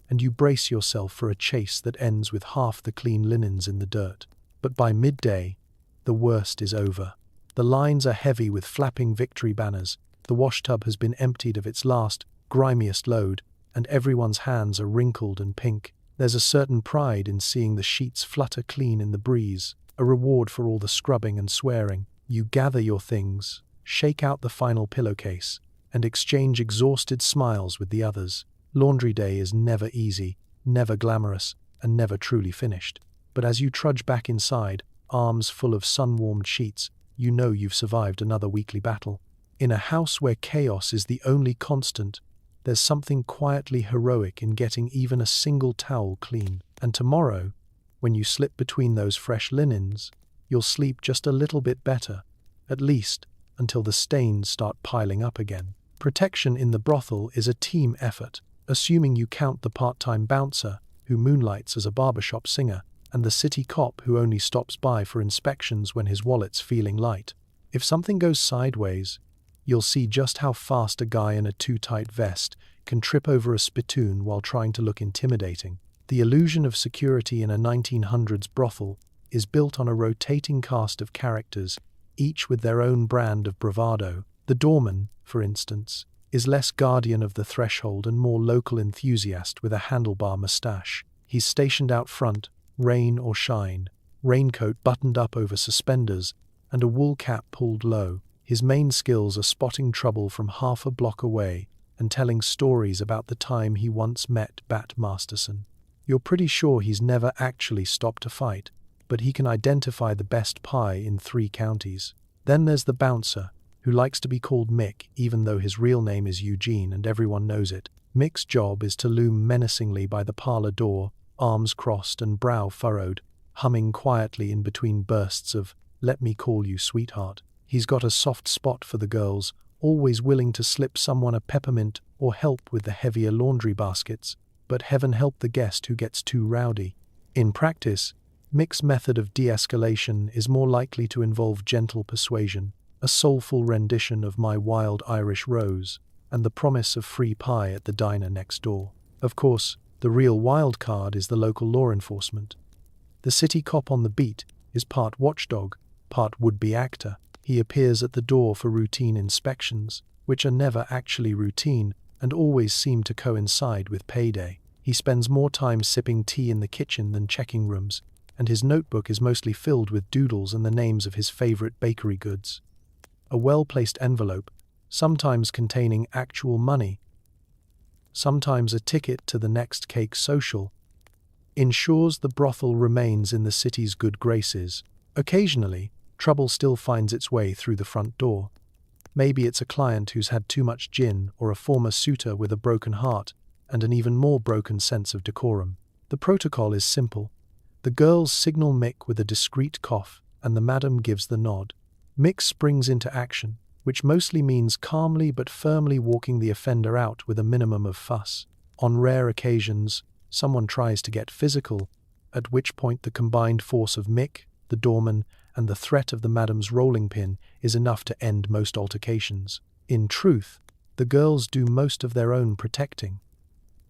and you brace yourself for a chase that ends with half the clean linens in the dirt. But by midday, the worst is over. The lines are heavy with flapping victory banners, the washtub has been emptied of its last, grimiest load, and everyone's hands are wrinkled and pink. There's a certain pride in seeing the sheets flutter clean in the breeze, a reward for all the scrubbing and swearing. You gather your things, shake out the final pillowcase, and exchange exhausted smiles with the others. Laundry day is never easy, never glamorous, and never truly finished. But as you trudge back inside, arms full of sun-warmed sheets, you know you've survived another weekly battle. In a house where chaos is the only constant, there's something quietly heroic in getting even a single towel clean. And tomorrow, when you slip between those fresh linens, you'll sleep just a little bit better, at least until the stains start piling up again. Protection in the brothel is a team effort, assuming you count the part-time bouncer, who moonlights as a barbershop singer, and the city cop who only stops by for inspections when his wallet's feeling light. If something goes sideways, you'll see just how fast a guy in a too-tight vest can trip over a spittoon while trying to look intimidating. The illusion of security in a 1900s brothel is built on a rotating cast of characters, each with their own brand of bravado. The doorman, for instance, is less guardian of the threshold and more local enthusiast with a handlebar mustache. He's stationed out front, rain or shine, raincoat buttoned up over suspenders, and a wool cap pulled low. His main skills are spotting trouble from half a block away and telling stories about the time he once met Bat Masterson. You're pretty sure he's never actually stopped a fight, but he can identify the best pie in 3 counties. Then there's the bouncer, who likes to be called Mick even though his real name is Eugene and everyone knows it. Mick's job is to loom menacingly by the parlor door, arms crossed and brow furrowed, humming quietly in between bursts of, "Let me call you sweetheart." He's got a soft spot for the girls, always willing to slip someone a peppermint or help with the heavier laundry baskets, but heaven help the guest who gets too rowdy. In practice, Mick's method of de-escalation is more likely to involve gentle persuasion, a soulful rendition of My Wild Irish Rose, and the promise of free pie at the diner next door. Of course, the real wild card is the local law enforcement. The city cop on the beat is part watchdog, part would-be actor. He appears at the door for routine inspections, which are never actually routine and always seem to coincide with payday. He spends more time sipping tea in the kitchen than checking rooms, and his notebook is mostly filled with doodles and the names of his favorite bakery goods. A well-placed envelope, sometimes containing actual money, sometimes a ticket to the next cake social, ensures the brothel remains in the city's good graces. Occasionally, trouble still finds its way through the front door. Maybe it's a client who's had too much gin or a former suitor with a broken heart and an even more broken sense of decorum. The protocol is simple. The girls signal Mick with a discreet cough, and the madam gives the nod. Mick springs into action, which mostly means calmly but firmly walking the offender out with a minimum of fuss. On rare occasions, someone tries to get physical, at which point the combined force of Mick, the doorman, and the threat of the madam's rolling pin is enough to end most altercations. In truth, the girls do most of their own protecting.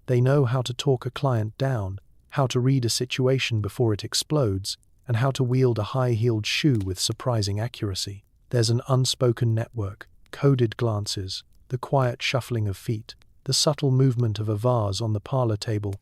They know how to talk a client down, how to read a situation before it explodes, and how to wield a high-heeled shoe with surprising accuracy. There's an unspoken network, coded glances, the quiet shuffling of feet, the subtle movement of a vase on the parlor table,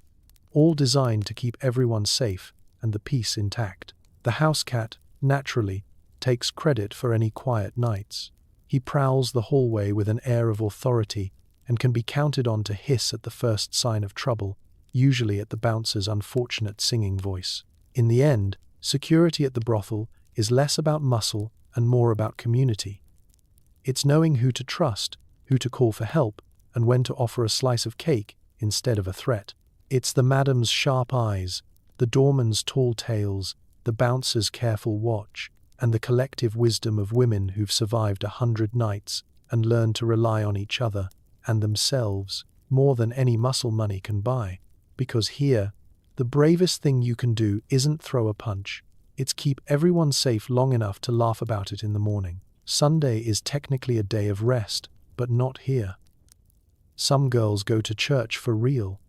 all designed to keep everyone safe and the peace intact. The house cat, naturally, takes credit for any quiet nights. He prowls the hallway with an air of authority and can be counted on to hiss at the first sign of trouble, usually at the bouncer's unfortunate singing voice. In the end, security at the brothel is less about muscle and more about community. It's knowing who to trust, who to call for help, and when to offer a slice of cake instead of a threat. It's the madam's sharp eyes, the doorman's tall tales, the bouncer's careful watch, and the collective wisdom of women who've survived 100 nights and learned to rely on each other and themselves more than any muscle money can buy. Because here, the bravest thing you can do isn't throw a punch, it's keep everyone safe long enough to laugh about it in the morning. Sunday is technically a day of rest, but not here. Some girls go to church for real.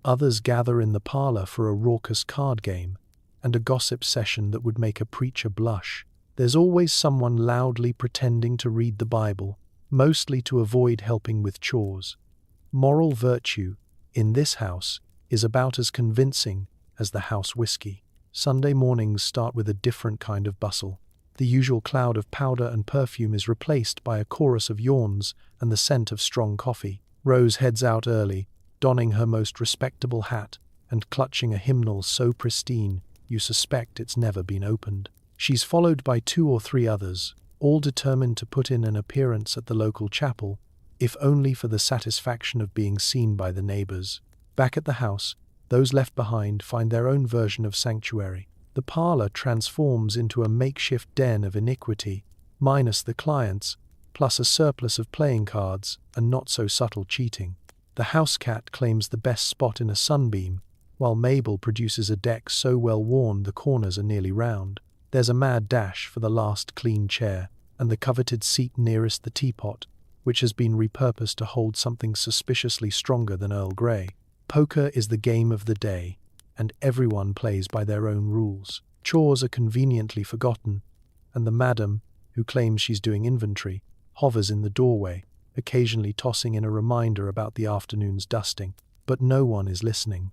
Others gather in the parlor for a raucous card game and a gossip session that would make a preacher blush. There's always someone loudly pretending to read the Bible, mostly to avoid helping with chores. Moral virtue, in this house, is about as convincing as the house whiskey. Sunday mornings start with a different kind of bustle. The usual cloud of powder and perfume is replaced by a chorus of yawns and the scent of strong coffee. Rose heads out early, donning her most respectable hat and clutching a hymnal so pristine you suspect it's never been opened. She's followed by 2 or 3 others, all determined to put in an appearance at the local chapel, if only for the satisfaction of being seen by the neighbors. Back at the house, those left behind find their own version of sanctuary. The parlor transforms into a makeshift den of iniquity, minus the clients, plus a surplus of playing cards and not-so-subtle cheating. The house cat claims the best spot in a sunbeam, while Mabel produces a deck so well worn the corners are nearly round. There's a mad dash for the last clean chair and the coveted seat nearest the teapot, which has been repurposed to hold something suspiciously stronger than Earl Grey. Poker is the game of the day, and everyone plays by their own rules. Chores are conveniently forgotten, and the madam, who claims she's doing inventory, hovers in the doorway, occasionally tossing in a reminder about the afternoon's dusting. But no one is listening.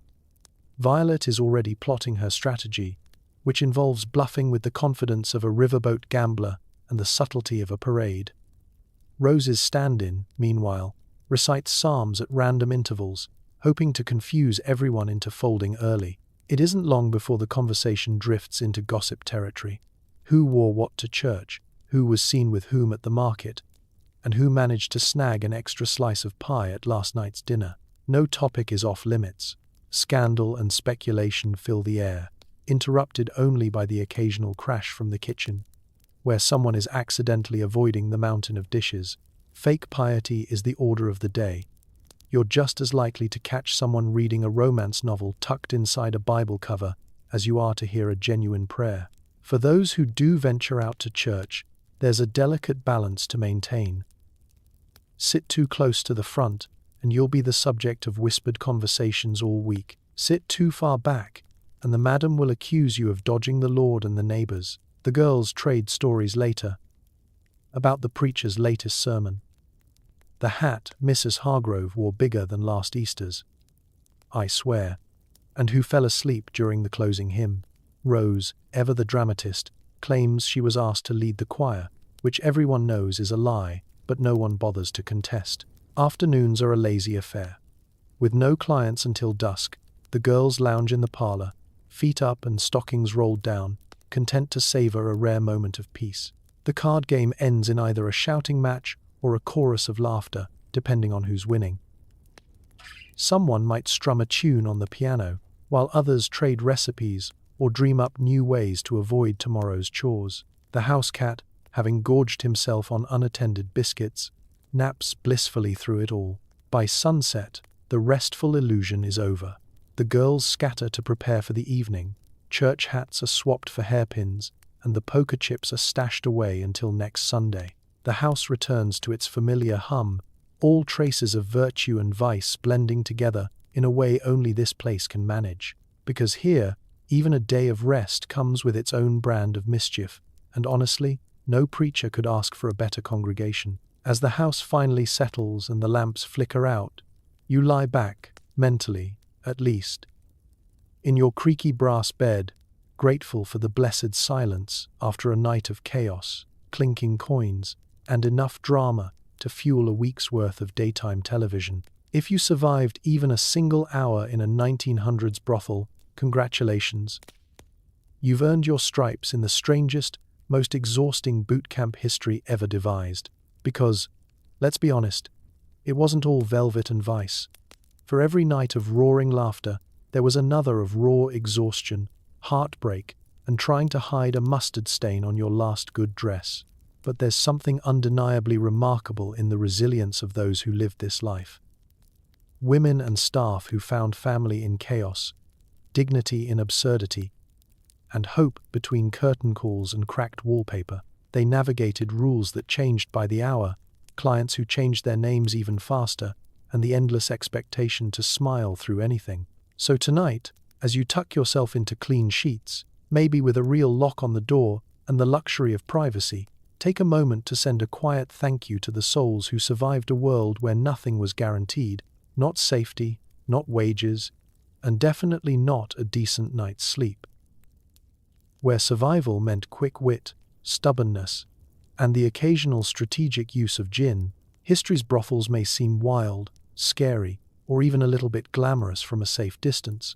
Violet is already plotting her strategy, which involves bluffing with the confidence of a riverboat gambler and the subtlety of a parade. Rose's stand-in, meanwhile, recites psalms at random intervals, hoping to confuse everyone into folding early. It isn't long before the conversation drifts into gossip territory. Who wore what to church, who was seen with whom at the market, and who managed to snag an extra slice of pie at last night's dinner. No topic is off limits. Scandal and speculation fill the air, interrupted only by the occasional crash from the kitchen, where someone is accidentally avoiding the mountain of dishes. Fake piety is the order of the day. You're just as likely to catch someone reading a romance novel tucked inside a Bible cover as you are to hear a genuine prayer. For those who do venture out to church, there's a delicate balance to maintain. Sit too close to the front, and you'll be the subject of whispered conversations all week. Sit too far back, and the madam will accuse you of dodging the Lord and the neighbors. The girls trade stories later about the preacher's latest sermon. The hat Mrs. Hargrove wore bigger than last Easter's, I swear. And who fell asleep during the closing hymn. Rose, ever the dramatist, claims she was asked to lead the choir, which everyone knows is a lie, but no one bothers to contest. Afternoons are a lazy affair. With no clients until dusk, the girls lounge in the parlor, feet up and stockings rolled down, content to savor a rare moment of peace. The card game ends in either a shouting match or a chorus of laughter, depending on who's winning. Someone might strum a tune on the piano, while others trade recipes or dream up new ways to avoid tomorrow's chores. The house cat, having gorged himself on unattended biscuits, naps blissfully through it all. By sunset, the restful illusion is over. The girls scatter to prepare for the evening. Church hats are swapped for hairpins, and the poker chips are stashed away until next Sunday. The house returns to its familiar hum, all traces of virtue and vice blending together in a way only this place can manage. Because here, even a day of rest comes with its own brand of mischief, and honestly, no preacher could ask for a better congregation. As the house finally settles and the lamps flicker out, you lie back, mentally, at least, in your creaky brass bed, grateful for the blessed silence after a night of chaos, clinking coins, and enough drama to fuel a week's worth of daytime television. If you survived even a single hour in a 1900's brothel, congratulations. You've earned your stripes in the strangest, most exhausting boot camp history ever devised. Because, let's be honest, it wasn't all velvet and vice. For every night of roaring laughter, there was another of raw exhaustion, heartbreak, and trying to hide a mustard stain on your last good dress. But there's something undeniably remarkable in the resilience of those who lived this life. Women and staff who found family in chaos, dignity in absurdity, and hope between curtain calls and cracked wallpaper. They navigated rules that changed by the hour, clients who changed their names even faster, and the endless expectation to smile through anything. So tonight, as you tuck yourself into clean sheets, maybe with a real lock on the door and the luxury of privacy, take a moment to send a quiet thank you to the souls who survived a world where nothing was guaranteed, not safety, not wages, and definitely not a decent night's sleep. Where survival meant quick wit, stubbornness, and the occasional strategic use of gin, history's brothels may seem wild, scary, or even a little bit glamorous from a safe distance,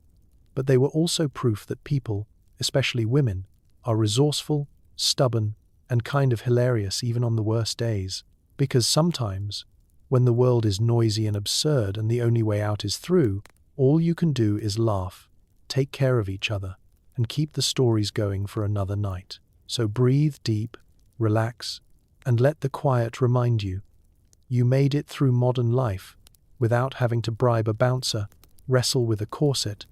but they were also proof that people, especially women, are resourceful, stubborn, and kind of hilarious even on the worst days. Because sometimes, when the world is noisy and absurd and the only way out is through, all you can do is laugh, take care of each other, and keep the stories going for another night. So breathe deep, relax, and let the quiet remind you, you made it through modern life without having to bribe a bouncer, wrestle with a corset,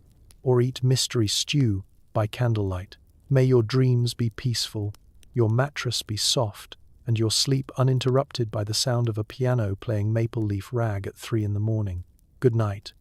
or eat mystery stew by candlelight. May your dreams be peaceful, your mattress be soft, and your sleep uninterrupted by the sound of a piano playing Maple Leaf Rag at 3 in the morning. Good night.